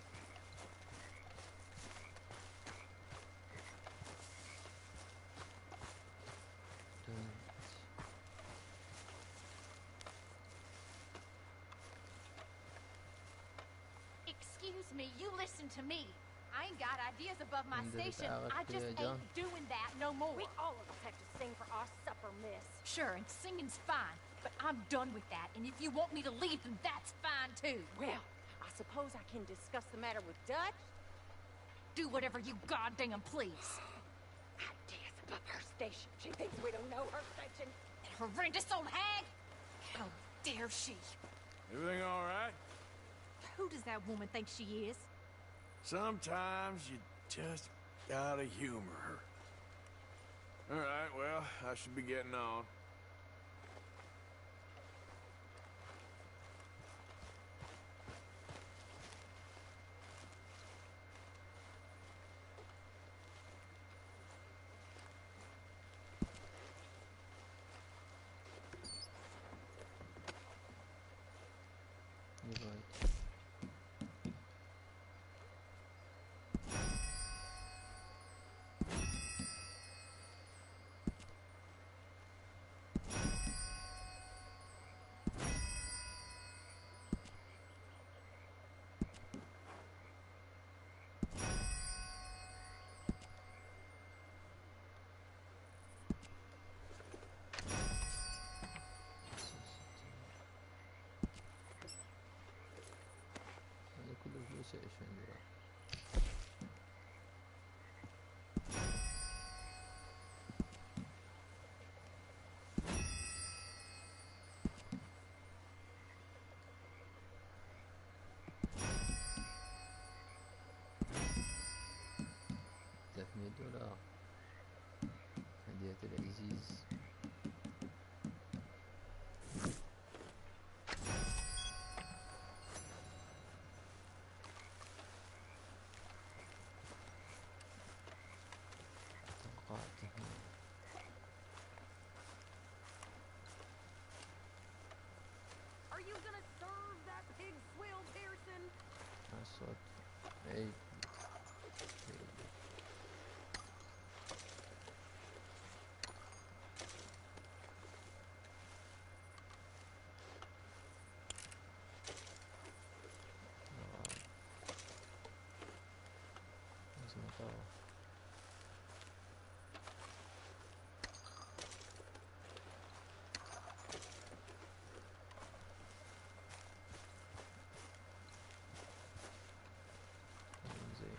Speaker 22: Excuse me, you listen to me. I ain't got ideas above my
Speaker 8: Did it
Speaker 22: station.
Speaker 8: out
Speaker 22: I just
Speaker 8: there,
Speaker 22: ain't
Speaker 8: John?
Speaker 22: doing that no more.
Speaker 12: We all of us have to sing for our supper, miss.
Speaker 22: Sure, and singing's fine, but I'm done with that. And if you want me to leave, then that's fine too.
Speaker 12: Well, I suppose I can discuss the matter with Dutch.
Speaker 22: Do whatever you goddamn please.
Speaker 12: Ideas above her station. She thinks we don't know her station.
Speaker 22: That horrendous old hag! How dare she?
Speaker 2: Everything all right?
Speaker 22: Who does that woman think she is?
Speaker 2: Sometimes you just gotta humor her. All right, well, I should be getting on.
Speaker 8: You're right. هذا كله فلوس ايش عندي راح. $300 هدية العزيز.
Speaker 12: Are you gonna serve that pig swill, Pearson?
Speaker 8: الصوت عيب. لازم أطلع. زين.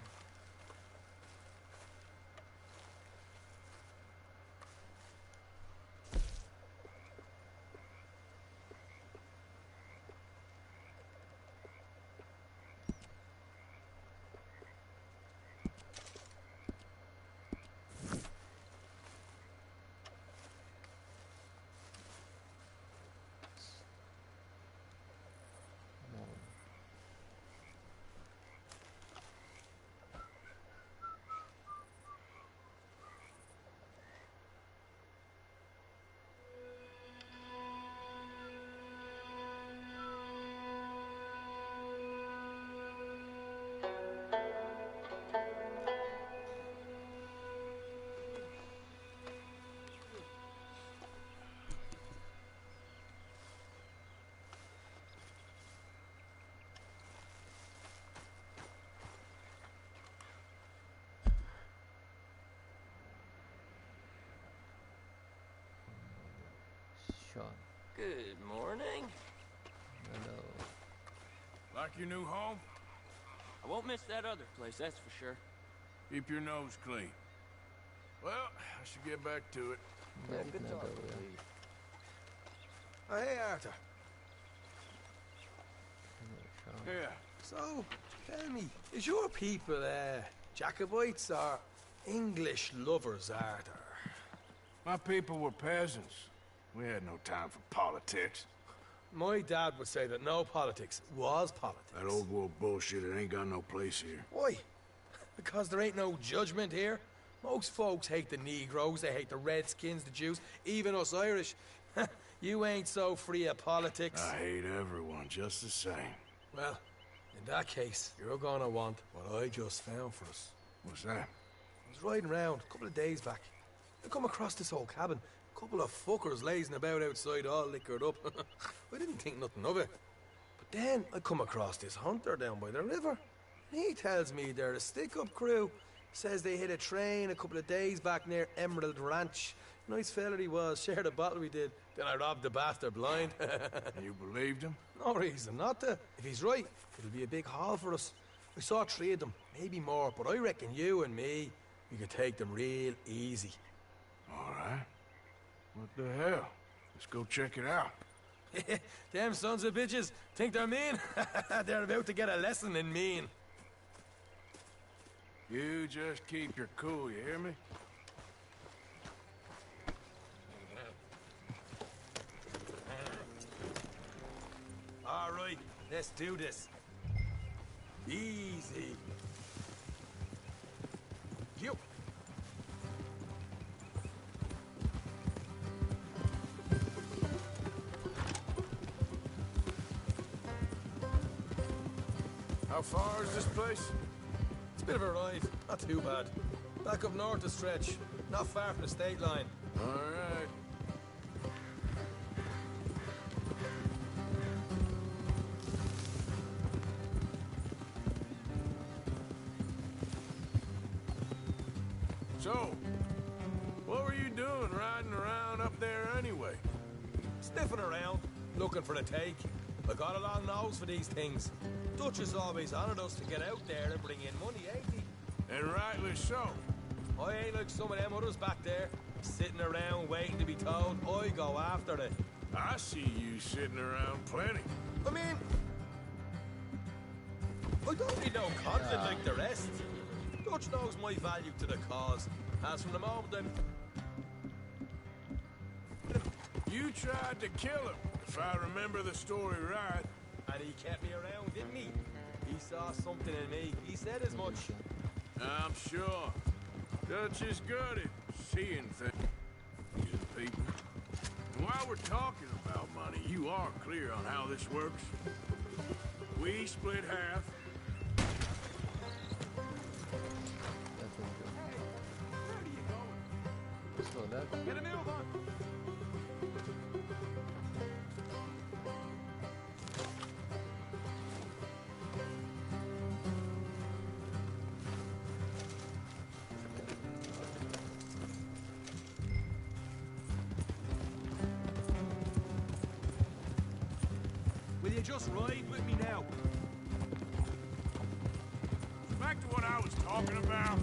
Speaker 5: Good morning.
Speaker 8: Hello.
Speaker 2: Like your new home?
Speaker 5: I won't miss that other place, that's for sure.
Speaker 2: Keep your nose clean. Well, I should get back to it.
Speaker 5: Yeah, good talk,
Speaker 16: Oh, hey, Arthur.
Speaker 2: Yeah.
Speaker 16: So, tell me, is your people, Jacobites or English lovers, Arthur?
Speaker 2: My people were peasants. We had no time for politics.
Speaker 16: My dad would say that no politics was politics.
Speaker 2: That old world bullshit, it ain't got no place here.
Speaker 16: Why? Because there ain't no judgment here. Most folks hate the Negroes, they hate the Redskins, the Jews, even us Irish. You ain't so free of politics.
Speaker 2: I hate everyone just the same.
Speaker 16: Well, in that case, you're gonna want what I just found for us.
Speaker 2: What's that?
Speaker 16: I was riding around a couple of days back. I come across this old cabin. A couple of fuckers lazing about outside all liquored up. I didn't think nothing of it. But then I come across this hunter down by the river. And he tells me they're a stick-up crew. Says they hit a train a couple of days back near Emerald Ranch. Nice fella he was, shared a bottle we did. Then I robbed the bastard blind.
Speaker 2: You believed him?
Speaker 16: No reason not to. If he's right, it'll be a big haul for us. I saw 3 of them, maybe more, but I reckon you and me, we could take them real easy.
Speaker 2: All right. What the hell? Let's go check it out.
Speaker 16: Them sons of bitches think they're mean. They're about to get a lesson in mean.
Speaker 2: You just keep your cool, you hear me?
Speaker 16: All right, let's do this. Easy. You.
Speaker 2: How far is this place?
Speaker 16: It's a bit of a ride, not too bad. Back up north a stretch, not far from the state line.
Speaker 2: All right. So, what were you doing riding around up there anyway?
Speaker 16: Sniffing around, looking for a take. I got a long nose for these things. Dutch has always honoured us to get out there and bring in money, ain't he?
Speaker 2: And rightly so.
Speaker 16: I ain't like some of them others back there, sitting around waiting to be told. I go after it.
Speaker 2: I see you sitting around plenty.
Speaker 16: I mean, I don't need no confidence like the rest. Dutch knows my value to the cause. As from the moment
Speaker 2: You tried to kill him, if I remember the story right.
Speaker 16: And he kept me around, didn't he? He saw something in me. He said as much.
Speaker 2: I'm sure. Dutch is good at seeing things in people. And while we're talking about money, you are clear on how this works. We split half.
Speaker 16: Get a move on. Will you just ride with me now?
Speaker 2: Back to what I was talking about.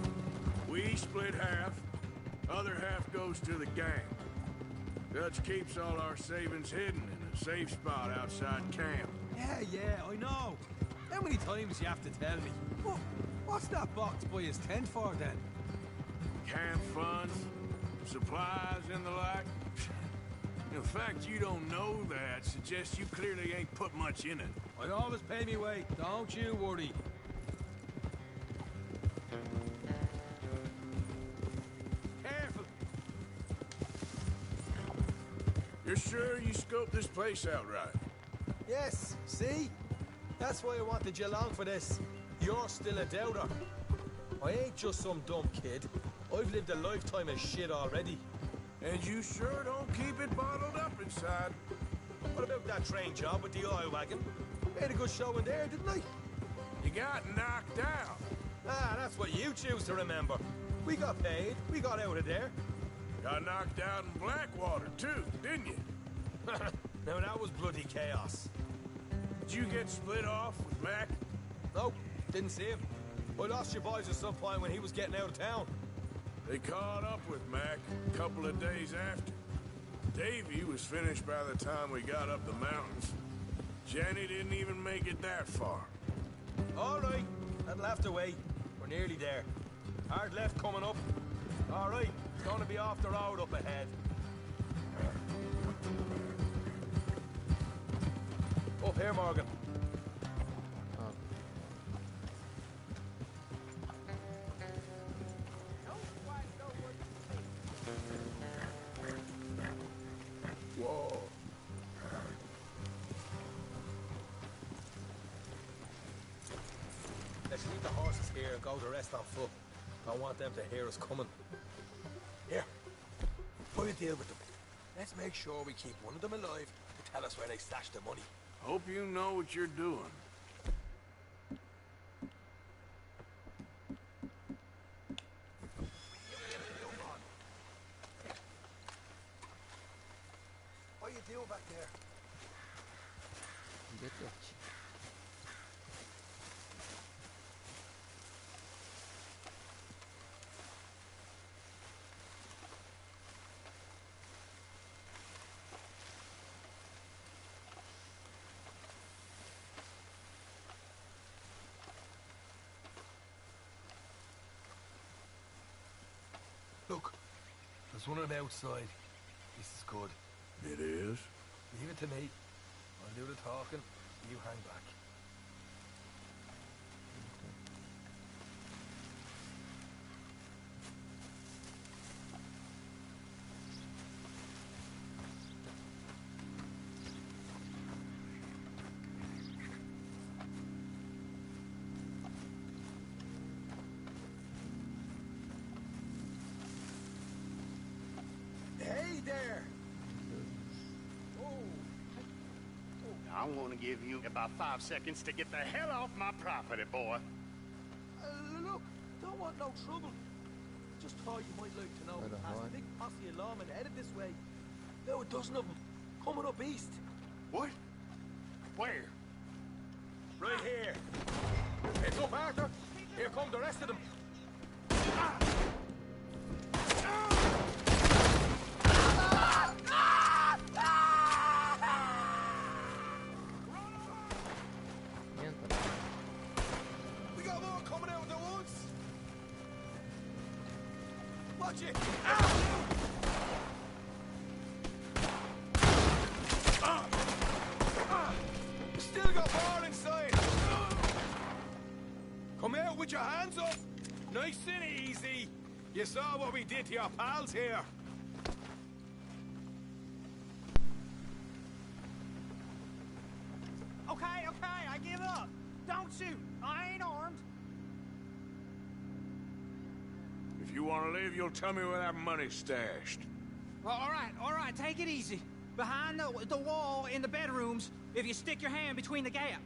Speaker 2: We split half. Other half goes to the gang. Dutch keeps all our savings hidden in a safe spot outside camp.
Speaker 16: Yeah, I know. How many times you have to tell me? What's that box by his tent for, then?
Speaker 2: Camp funds, supplies, and the like. The fact you don't know that suggests you clearly ain't put much in it.
Speaker 16: I always pay me way. Don't you worry. Careful.
Speaker 2: You're sure you scoped this place out right?
Speaker 16: Yes, see? That's why I wanted you along for this. You're still a doubter. I ain't just some dumb kid. I've lived a lifetime of shit already.
Speaker 2: And you sure don't keep it bottled up inside.
Speaker 16: What about that train job with the oil wagon? Made a good show in there, didn't I?
Speaker 2: You got knocked out.
Speaker 16: Ah, that's what you choose to remember. We got paid. We got out of there.
Speaker 2: Got knocked out in Blackwater, too, didn't you?
Speaker 20: Now that was bloody chaos.
Speaker 2: Did you get split off with Mac?
Speaker 20: Nope, didn't see him. I lost your boys at some point when he was getting out of town.
Speaker 2: They caught up with Mac a couple of days after. Davy was finished by the time we got up the mountains. Jenny didn't even make it that far.
Speaker 20: All right, that'll have to wait. We're nearly there. Hard left coming up. All right, it's gonna be off the road up ahead. Up here, Morgan.
Speaker 2: Whoa.
Speaker 20: Let's leave the horses here and go the rest on foot. Don't want them to hear us coming. Here, we'll deal with them. Let's make sure we keep one of them alive to tell us where they stashed the money.
Speaker 2: Hope you know what you're doing.
Speaker 20: What you doing back there?
Speaker 8: Get it.
Speaker 20: Look, there's one of them outside. This is good.
Speaker 2: It is?
Speaker 20: Leave it to me. I'll do the talking. You hang back. Hey there!
Speaker 1: I'm gonna give you about 5 seconds to get the hell off my property, boy.
Speaker 20: Look, don't want no trouble. Just thought you might like to know we passed a big posse of lawmen headed this way. About a dozen of them, coming up east.
Speaker 1: What? Where?
Speaker 20: Right here. Heads up, Arthur. Here come the rest of them. We got more coming out of the woods. Watch it. Still got more inside. Come out with your hands up. Nice and easy. You saw what we did to your pals here.
Speaker 6: Okay, I give up. Don't shoot. I ain't armed.
Speaker 2: If you want to leave, you'll tell me where that money's stashed.
Speaker 6: Well, all right, take it easy. Behind the wall in the bedrooms, if you stick your hand between the gap.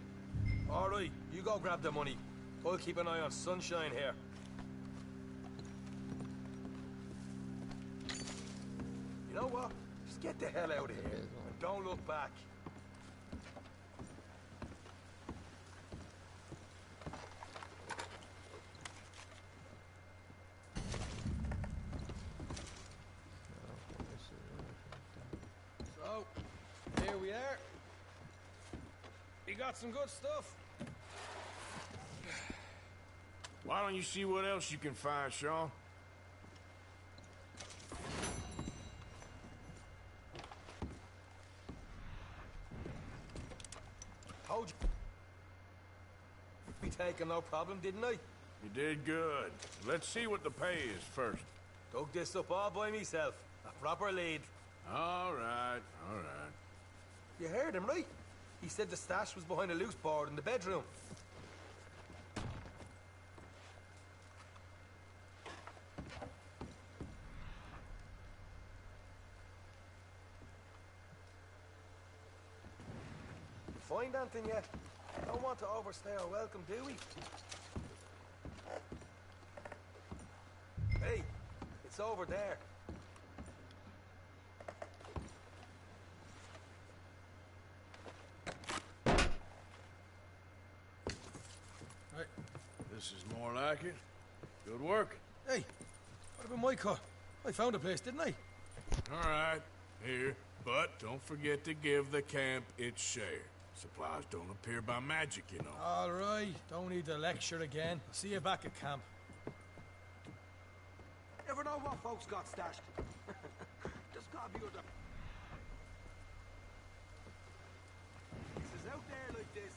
Speaker 20: All right, you go grab the money. I'll keep an eye on Sunshine here. You know what? Just get the hell out of here. And don't look back. So, here we are. You got some good stuff.
Speaker 2: Why don't you see what else you can find, Sean?
Speaker 20: Told you. Be taking no problem, didn't I?
Speaker 2: You did good. Let's see what the pay is first.
Speaker 20: Dug this up all by myself. A proper lead.
Speaker 2: All right, all right.
Speaker 20: You heard him, right? He said the stash was behind a loose board in the bedroom. Find anything yet? Don't want to overstay our welcome, do we? Hey, it's over there.
Speaker 2: more like it. Good work.
Speaker 16: Hey, what about my car? I found a place, didn't I?
Speaker 2: All right, here. But don't forget to give the camp its share. Supplies don't appear by magic, you know.
Speaker 16: All right, don't need to lecture again. I'll see you back at camp.
Speaker 19: Never know what folks got stashed. Just gotta be with them. This is out there like this.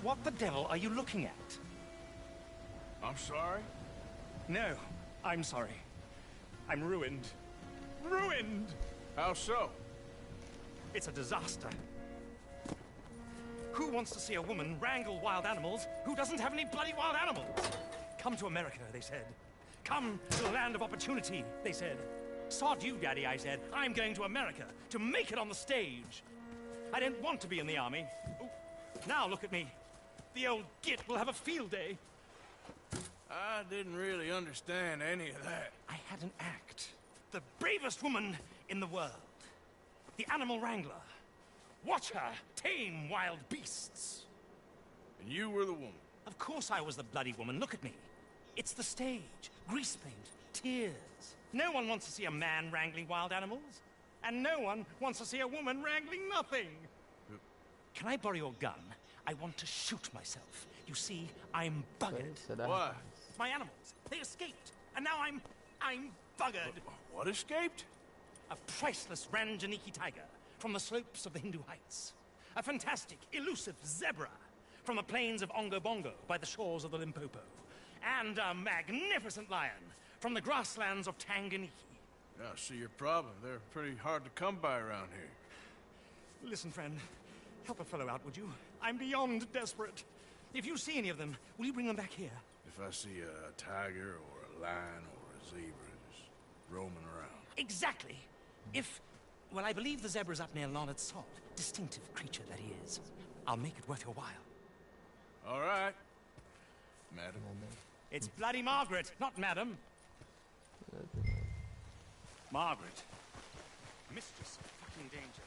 Speaker 9: What the devil are you looking at?
Speaker 2: I'm sorry?
Speaker 9: No, I'm sorry. I'm ruined. Ruined!
Speaker 2: How so?
Speaker 9: It's a disaster. Who wants to see a woman wrangle wild animals who doesn't have any bloody wild animals? Come to America, they said. Come to the land of opportunity, they said. Sod you, Daddy, I said. I'm going to America to make it on the stage. I didn't want to be in the army. Ooh, now look at me. The old git will have a field day.
Speaker 2: I didn't really understand any of that.
Speaker 9: I had an act. The bravest woman in the world. The animal wrangler. Watch her tame wild beasts.
Speaker 2: And you were the woman?
Speaker 9: Of course I was the bloody woman. Look at me. It's the stage. Grease paint. Tears. No one wants to see a man wrangling wild animals. And no one wants to see a woman wrangling nothing. Can I borrow your gun? I want to shoot myself. You see, I'm buggered.
Speaker 2: Why?
Speaker 9: My animals. They escaped. And now I'm buggered.
Speaker 2: What escaped?
Speaker 9: A priceless Ranjaniki tiger from the slopes of the Hindu Heights. A fantastic, elusive zebra from the plains of Ongo Bongo by the shores of the Limpopo. And a magnificent lion from the grasslands of Tanganyika.
Speaker 2: Yeah, I see your problem. They're pretty hard to come by around here.
Speaker 9: Listen, friend. Help a fellow out, would you? I'm beyond desperate. If you see any of them, will you bring them back here?
Speaker 2: If I see a tiger or a lion or a zebra just roaming around.
Speaker 9: Exactly. Well, I believe the zebra's up near Larned Salt. Distinctive creature that he is. I'll make it worth your while.
Speaker 2: All right. Madam.
Speaker 9: It's bloody Margaret, not Madam. Margaret. Mistress of fucking danger.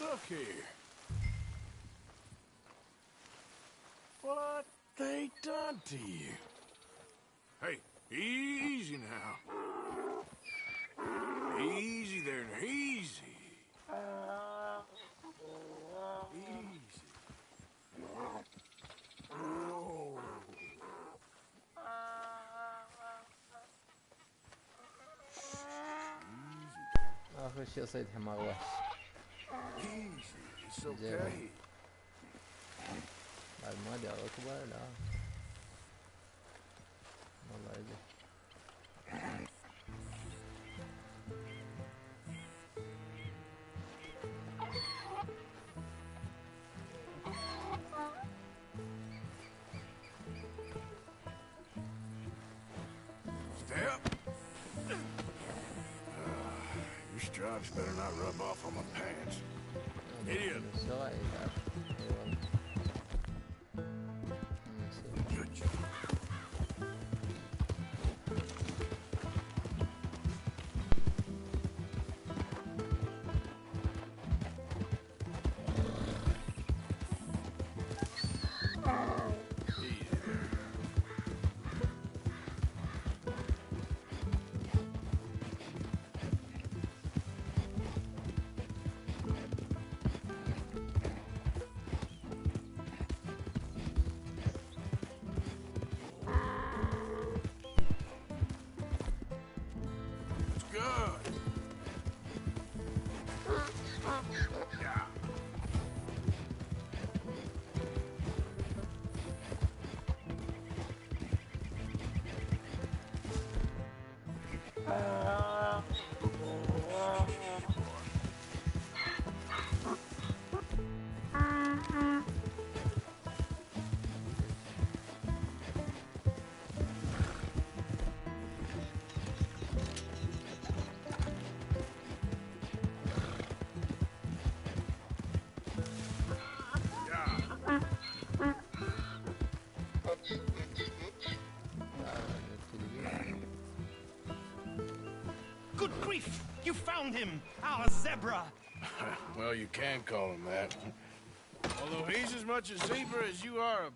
Speaker 2: Look here. What they done to you? Hey, easy now. Easy there, easy. Easy. Whoa.
Speaker 8: آخر شيء صيد حمار وحش.
Speaker 2: Easy, it's okay.
Speaker 8: بعد ما أدري أكبر لا والله إذا
Speaker 2: Step. Your stripes better not rub off on my pants. Idiot. Good job.
Speaker 9: Good grief! You found him! Our zebra!
Speaker 2: Well, you can call him that. Although he's as much a zebra as you are a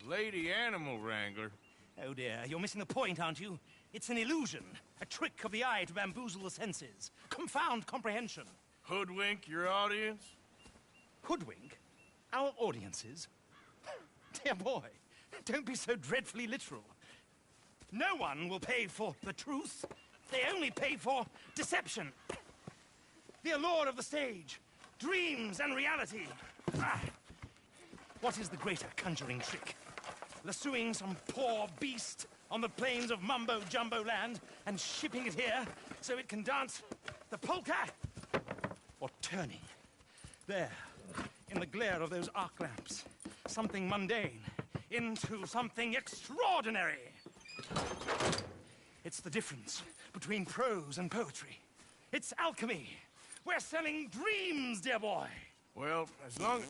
Speaker 2: lady animal wrangler.
Speaker 9: Oh dear, you're missing the point, aren't you? It's an illusion. A trick of the eye to bamboozle the senses. Confound comprehension.
Speaker 2: Hoodwink your audience?
Speaker 9: Hoodwink? Our audiences? Dear boy, don't be so dreadfully literal. No one will pay for the truth. They only pay for deception. The allure of the stage, dreams and reality. What is the greater conjuring trick? Lassoing some poor beast on the plains of mumbo-jumbo land and shipping it here so it can dance the polka? Or turning, there, in the glare of those arc lamps, something mundane into something extraordinary? It's the difference between prose and poetry. It's alchemy. We're selling dreams, dear boy.
Speaker 2: Well, as long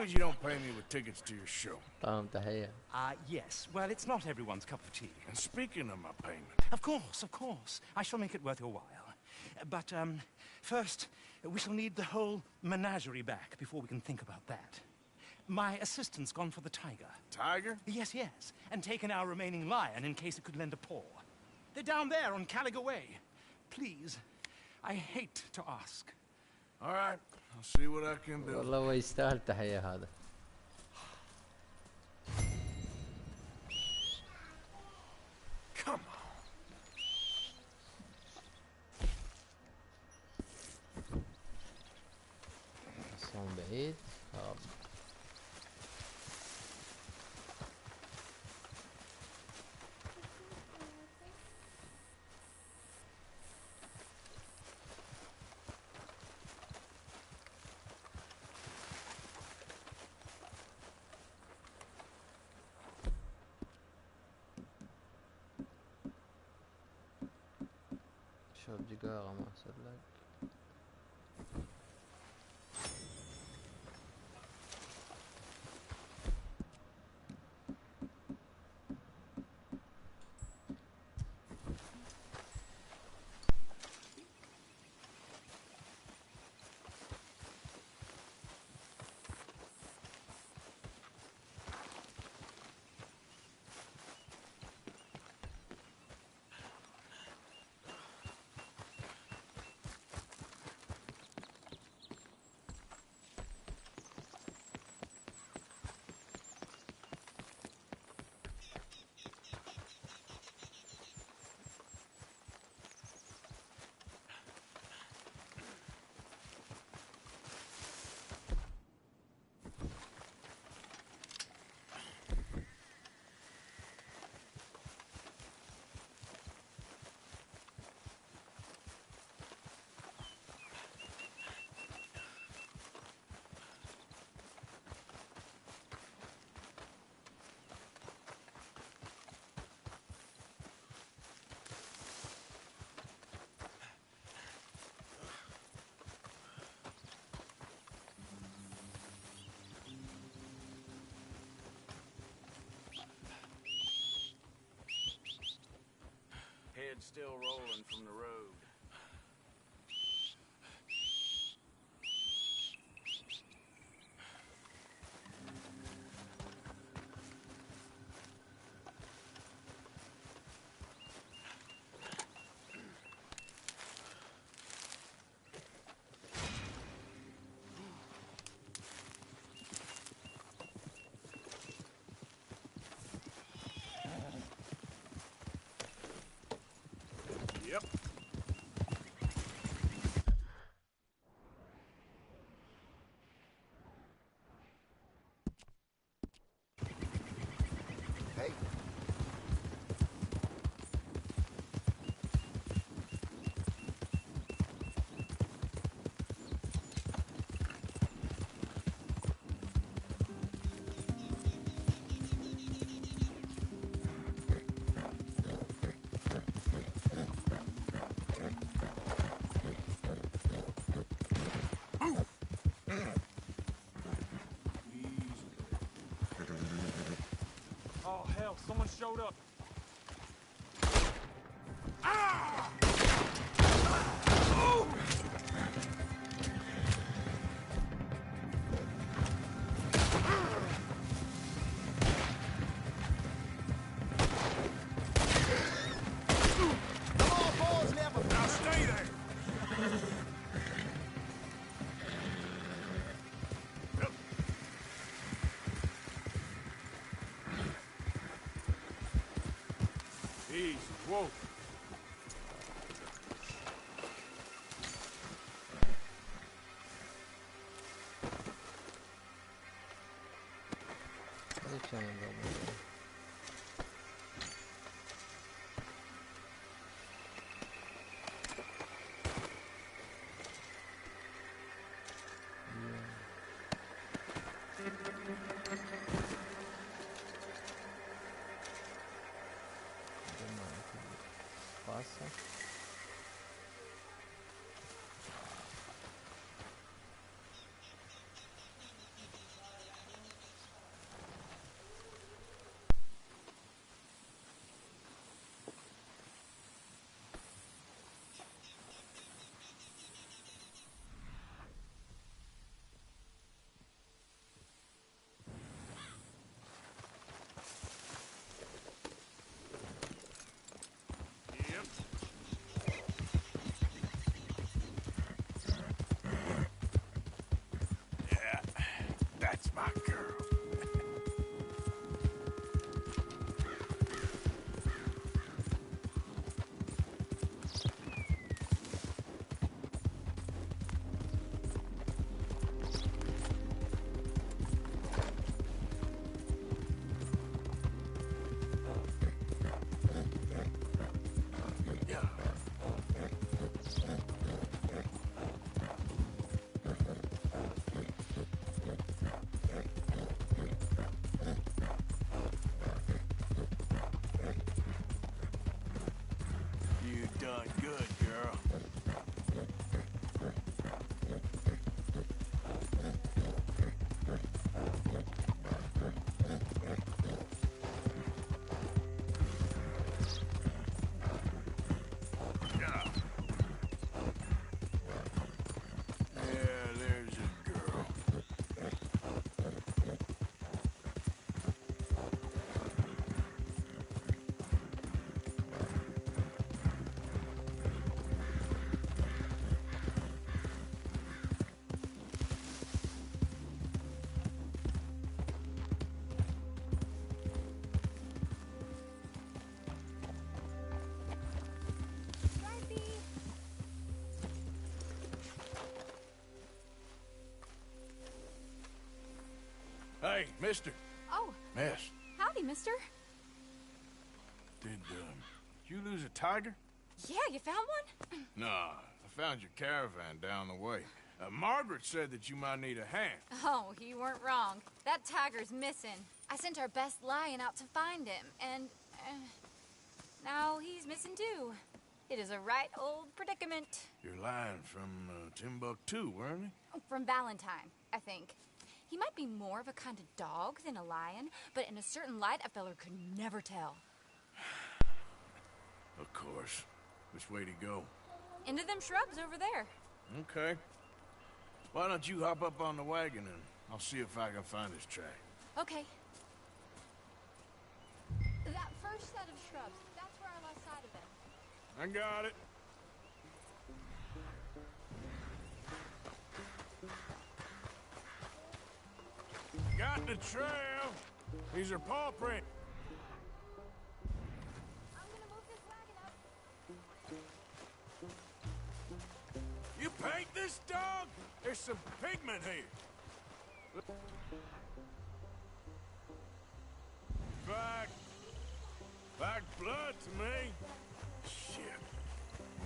Speaker 2: as you don't pay me with tickets to your show.
Speaker 9: Yes. Well, it's not everyone's cup of tea.
Speaker 2: And speaking of my payment...
Speaker 9: Of course. I shall make it worth your while. But, first, we shall need the whole menagerie back before we can think about that. My assistant's gone for the tiger.
Speaker 2: Tiger?
Speaker 9: Yes. And taken our remaining lion in case it could lend a paw. They're down there on Caliga Way. Please, I hate to ask.
Speaker 2: All right, I'll see what I can do.
Speaker 8: والله هو يستاهل تحية هذا.
Speaker 2: Come on.
Speaker 8: صون بعيد. اشرب سيجارة ما احسب لك.
Speaker 13: Head still rolling from the road. Yep.
Speaker 17: Hey.
Speaker 9: Oh, hell, someone showed up.
Speaker 4: Now stay there!
Speaker 2: Easy, whoa.
Speaker 8: Zачем я думаю? Passa.
Speaker 2: Hey, mister.
Speaker 22: Oh.
Speaker 2: Miss.
Speaker 22: Howdy, mister.
Speaker 2: Did you lose a tiger?
Speaker 22: Yeah, you found one?
Speaker 2: Nah, I found your caravan down the way. Margaret said that you might need a hand.
Speaker 22: Oh, you weren't wrong. That tiger's missing. I sent our best lion out to find him, and now he's missing too. It is a right old predicament.
Speaker 2: Your lion from Timbuktu, weren't he?
Speaker 22: From Valentine, I think. He might be more of a kind of dog than a lion, but in a certain light, a feller could never tell.
Speaker 2: Of course. Which way to go?
Speaker 22: Into them shrubs over there.
Speaker 2: Okay. Why don't you hop up on the wagon and I'll see if I can find his track.
Speaker 22: Okay. That first set of shrubs, that's where I lost sight of him.
Speaker 2: I got it. Got the trail. These are paw prints.
Speaker 22: I'm gonna move this wagon up.
Speaker 2: You paint this dog? There's some pigment here. Like blood to me. Shit.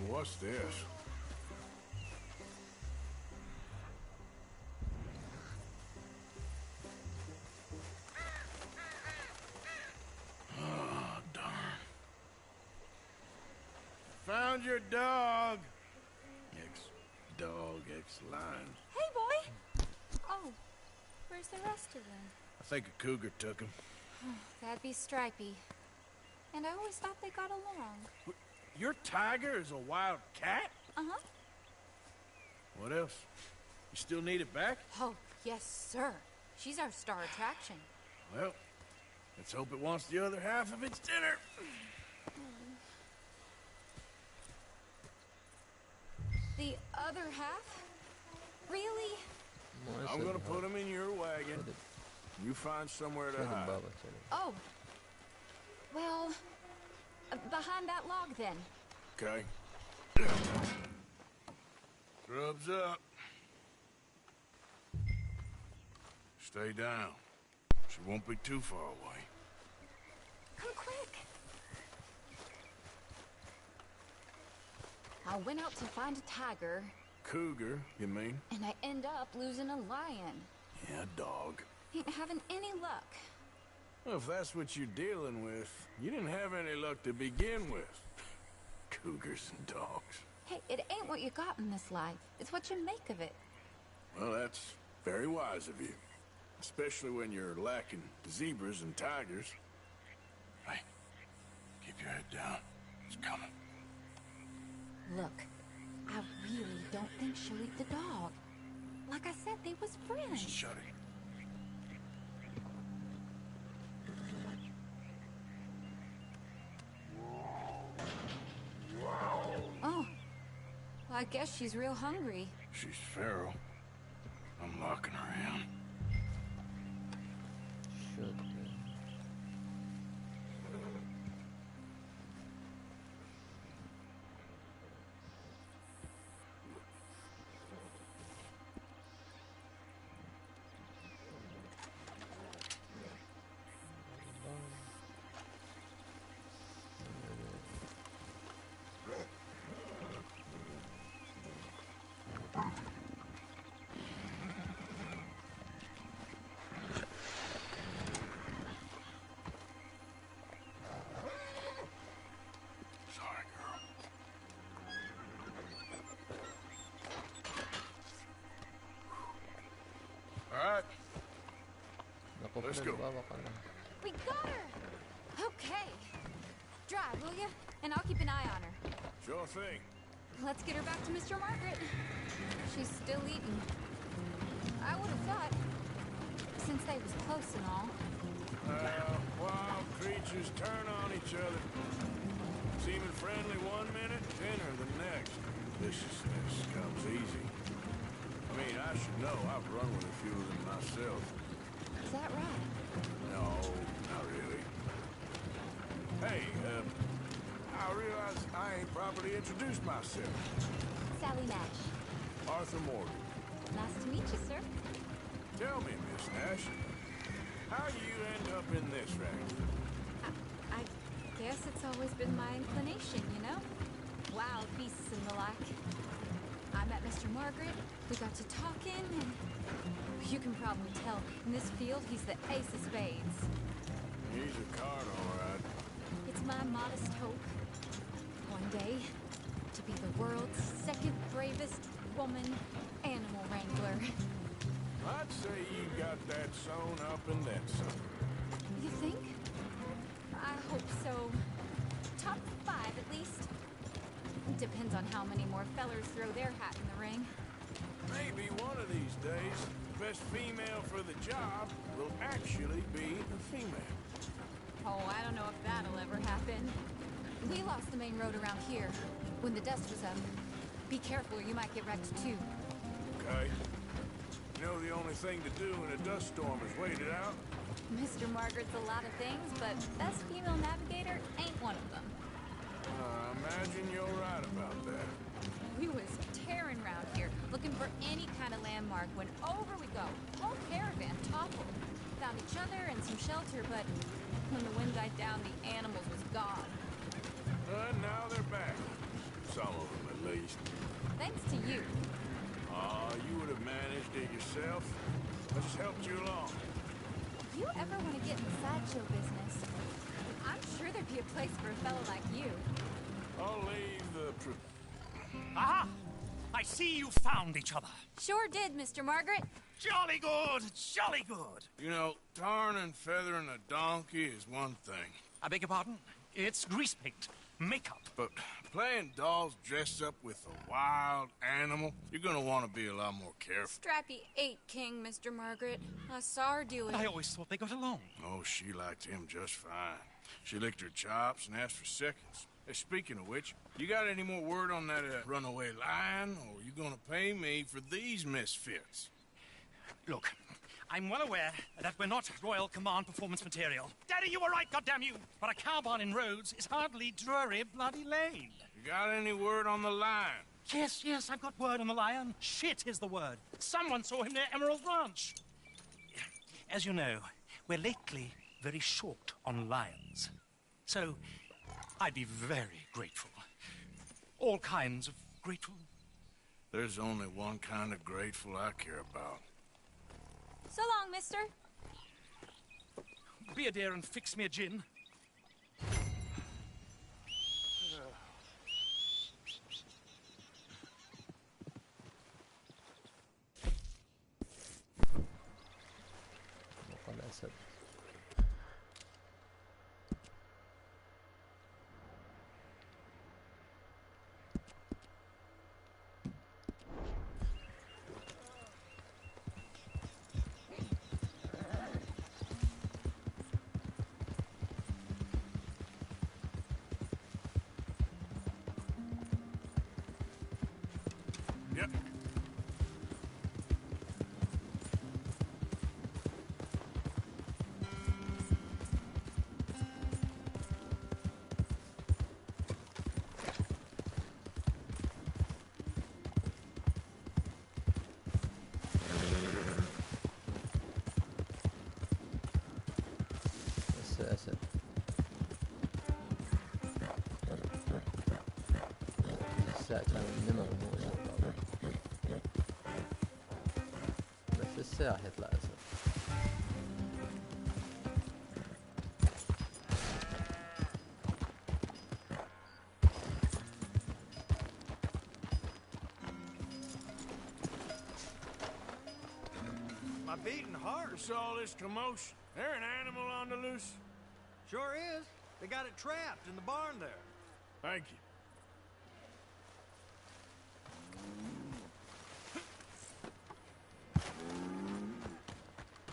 Speaker 2: What's this? Oh, darn. Found your dog. Ex-dog, ex-lion.
Speaker 22: Hey, boy! Oh, where's the rest of them?
Speaker 2: I think a cougar took him.
Speaker 22: That'd be Stripey. And I always thought they got along.
Speaker 2: Your tiger is a wild cat?
Speaker 22: Uh-huh.
Speaker 2: What else? You still need it back?
Speaker 22: Oh, yes, sir. She's our star attraction.
Speaker 2: Well, let's hope it wants the other half of its dinner.
Speaker 22: The other half? Really?
Speaker 2: I'm gonna put him in your wagon. You find somewhere to hide.
Speaker 22: Oh. Well, behind that log, then.
Speaker 2: Okay. Grub's up. Stay down. She won't be too far away.
Speaker 22: Come quick. I went out to find a tiger.
Speaker 2: Cougar, you mean?
Speaker 22: And I end up losing a lion.
Speaker 2: Yeah, dog.
Speaker 22: Ain't having any luck.
Speaker 2: Well, if that's what you're dealing with, you didn't have any luck to begin with. Cougars and dogs.
Speaker 22: Hey, it ain't what you got in this life. It's what you make of it.
Speaker 2: Well, that's very wise of you. Especially when you're lacking zebras and tigers. Hey, keep your head down. It's coming.
Speaker 22: Look, I really don't think she'll eat the dog. Like I said, they was friends.
Speaker 2: Shut it.
Speaker 22: Oh, well, I guess she's real hungry.
Speaker 2: She's feral. I'm locking her in. Let's go.
Speaker 22: We got her! Okay. Drive, will you? And I'll keep an eye on her.
Speaker 2: Sure thing.
Speaker 22: Let's get her back to Mr. Margaret. She's still eating. I would have thought, since they was close and all.
Speaker 2: Wild creatures turn on each other. Seeming friendly one minute, thinner the next. Viciousness comes easy. I mean, I should know. I've run with a few of them myself.
Speaker 22: Is that right?
Speaker 2: No, not really. Hey, I realize I ain't properly introduced myself.
Speaker 22: Sally Nash.
Speaker 2: Arthur Morgan.
Speaker 22: Nice to meet you, sir.
Speaker 2: Tell me, Miss Nash, How you end up in this racket?
Speaker 22: I guess it's always been my inclination, you know? Wild beasts and the like. I met Mr. Margaret, we got to talking, and you can probably tell, in this field, he's the ace of spades.
Speaker 2: He's a card, all right.
Speaker 22: It's my modest hope, one day, to be the world's second bravest woman animal wrangler.
Speaker 2: I'd say you got that sewn up and then some.
Speaker 22: You think? I hope so. Top 5, at least. Depends on how many more fellers throw their hat in the ring.
Speaker 2: Maybe one of these days, the best female for the job will actually be a female.
Speaker 22: Oh, I don't know if that'll ever happen. We lost the main road around here when the dust was up. Be careful or you might get wrecked too.
Speaker 2: Okay. You know the only thing to do in a dust storm is wait it out?
Speaker 22: Mr. Margaret's a lot of things, but best female navigator ain't one of them.
Speaker 2: I imagine you're right about that.
Speaker 22: We was tearing around here, looking for any kind of landmark when over we go. Whole caravan toppled. Found each other and some shelter, but when the wind died down, the animals was gone.
Speaker 2: Now they're back. Some of them, at least.
Speaker 22: Thanks to you.
Speaker 2: You would have managed it yourself. I just helped you along.
Speaker 22: If you ever want to get in the sideshow business, I'm sure there'd be a place for a fellow like you.
Speaker 2: I'll leave the...
Speaker 9: Aha! I see you found each other.
Speaker 22: Sure did, Mr. Margaret.
Speaker 9: Jolly good, jolly good.
Speaker 2: You know, tarring and feathering a donkey is one thing.
Speaker 9: I beg your pardon? It's grease paint, makeup.
Speaker 2: But playing dolls dressed up with a wild animal, you're gonna want to be a lot more careful.
Speaker 22: Strappy ate King, Mr. Margaret. I saw her do it.
Speaker 9: I always thought they got along.
Speaker 2: Oh, she liked him just fine. She licked her chops and asked for seconds. Hey, speaking of which, you got any more word on that runaway lion, or are you gonna pay me for these misfits?
Speaker 9: Look, I'm well aware that we're not Royal Command performance material. Daddy, you were right, goddamn you! But a cow barn in Rhodes is hardly Drury Bloody Lane.
Speaker 2: You got any word on the lion?
Speaker 9: Yes, I've got word on the lion. Shit is the word. Someone saw him near Emerald Ranch. As you know, we're lately very short on lions. So, I'd be very grateful. All kinds of grateful.
Speaker 2: There's only one kind of grateful I care about.
Speaker 22: So long, mister.
Speaker 9: Be a dear and fix me a gin.
Speaker 2: Yep.
Speaker 8: That's it. الساعة كان النمر مو بس الساعة يطلع أسد.
Speaker 16: My beating heart.
Speaker 2: What's all this commotion? There an animal on the loose?
Speaker 16: Sure is. They got it trapped in the barn there.
Speaker 2: Thank you.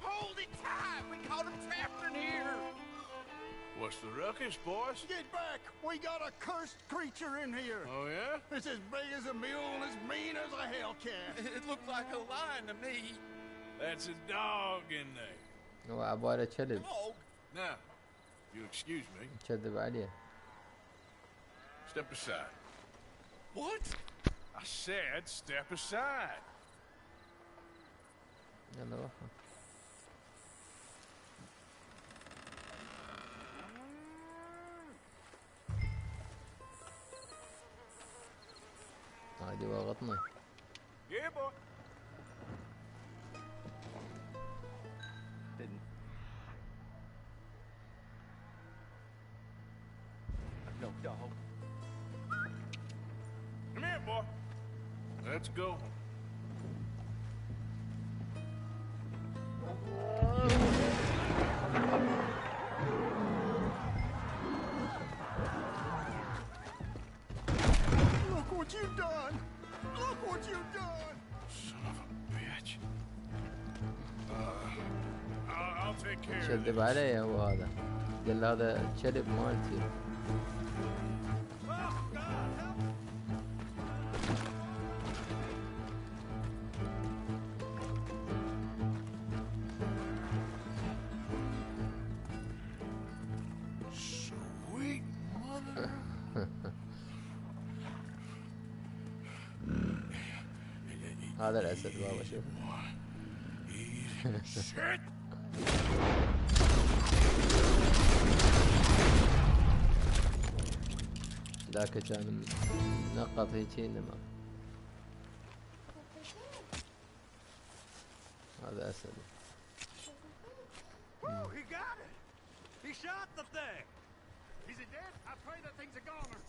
Speaker 4: Hold it tight! We caught him trapped in here!
Speaker 2: What's the ruckus, boys?
Speaker 10: Get back! We got a cursed creature in here!
Speaker 2: Oh, yeah?
Speaker 10: It's as big as a mule and as mean as a hellcat!
Speaker 19: It looks like a lion to me.
Speaker 2: That's a dog in there.
Speaker 8: هو عبارة كلب.
Speaker 2: Now, you'll excuse me.
Speaker 8: كذب عليه.
Speaker 2: Step aside.
Speaker 19: What?
Speaker 2: I said step aside.
Speaker 8: يلا روح. عادي وغطني.
Speaker 2: Yeah, boy.
Speaker 5: Didn't. No dog.
Speaker 2: Come here, boy. Let's go.
Speaker 10: Look what you've done! Look what you've done!
Speaker 2: Son of a bitch. I'll take care of
Speaker 8: شذب علي هو هذا. قال هذا الكلب مالتي.
Speaker 2: Sweet mother.
Speaker 8: هذا الأسد بابا شوف.
Speaker 2: Shit!
Speaker 8: ذاك كان منقط هيك انما هذا أسد.
Speaker 1: Oh, he got it! He shot the thing! Is it dead? I pray that thing's a goner.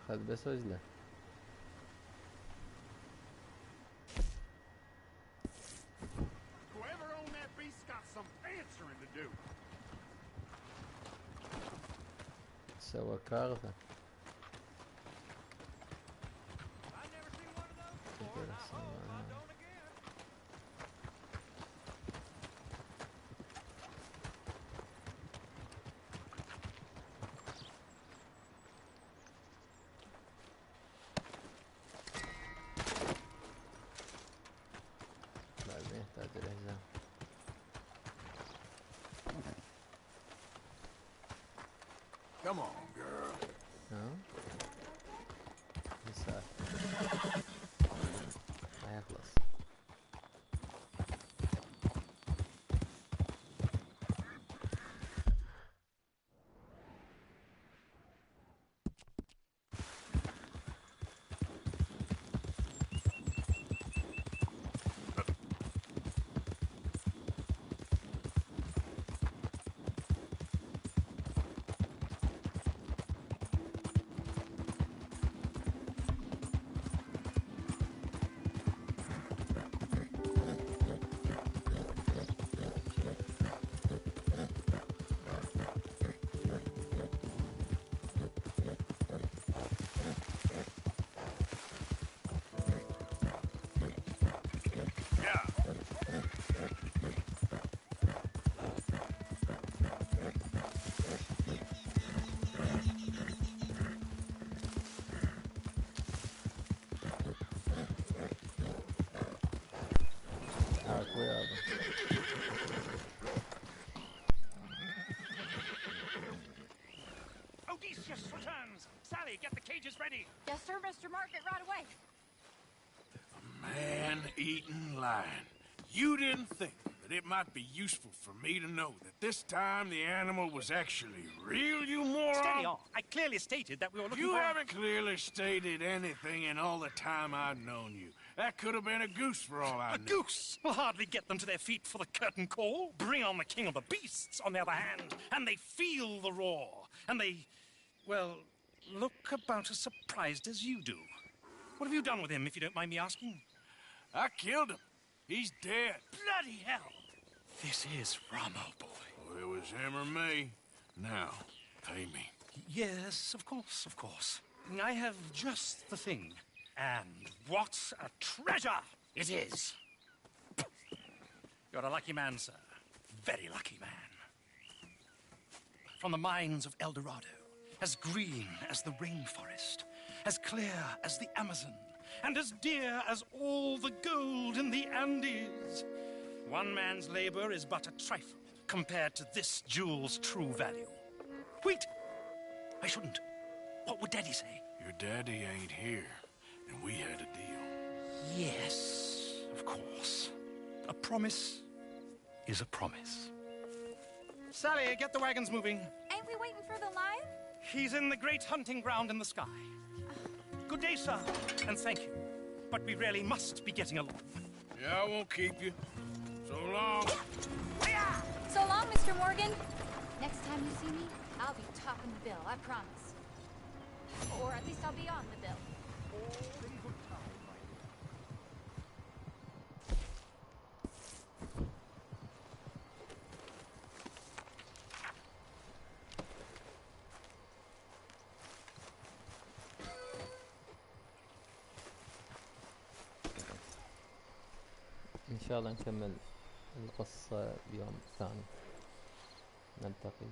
Speaker 8: أخذ بس وجله.
Speaker 1: Whoever owned that beast's got some answering to do.
Speaker 8: سوى كارثة. بعد ما يحتاج الحزام.
Speaker 2: Come on, girl.
Speaker 8: لسه ما يخلص.
Speaker 9: Odysseus returns! Sally, get the cages ready!
Speaker 22: Yes, sir, Mr. Margaret, right away.
Speaker 2: Man-eating lion. You didn't think that it might be useful for me to know that this time the animal was actually real, you moron?
Speaker 9: Steady on. I clearly stated that we were looking
Speaker 2: You
Speaker 9: for...
Speaker 2: haven't clearly stated anything in all the time I've known you. That could have been a goose for all I know.
Speaker 9: A goose will hardly get them to their feet for the curtain call. Bring on the king of the beasts, on the other hand, and they feel the roar. And they, well, look about as surprised as you do. What have you done with him, if you don't mind me asking?
Speaker 2: I killed him. He's dead.
Speaker 9: Bloody hell! This is Ramo, boy.
Speaker 2: Well, it was him or me. Now, pay me.
Speaker 9: Yes, of course, of course. I have just the thing. And what a treasure it is! You're a lucky man, sir. Very lucky man. From the mines of El Dorado, as green as the rainforest, as clear as the Amazon, and as dear as all the gold in the Andes. One man's labor is but a trifle compared to this jewel's true value. Wait! I shouldn't. What would Daddy say?
Speaker 2: Your daddy ain't here, and we had a deal.
Speaker 9: Yes, of course. A promise is a promise. Sally, get the wagons moving.
Speaker 22: Ain't we waiting for the lion?
Speaker 9: He's in the great hunting ground in the sky. Good day, sir, and thank you. But we really must be getting along.
Speaker 2: Yeah, I won't keep you. So long.
Speaker 22: So long, Mr. Morgan. Next time you see me, I'll be topping the bill, I promise. Or at least I'll be on the bill.
Speaker 8: إن شاء الله نكمل القصة بيوم ثاني. نلتقي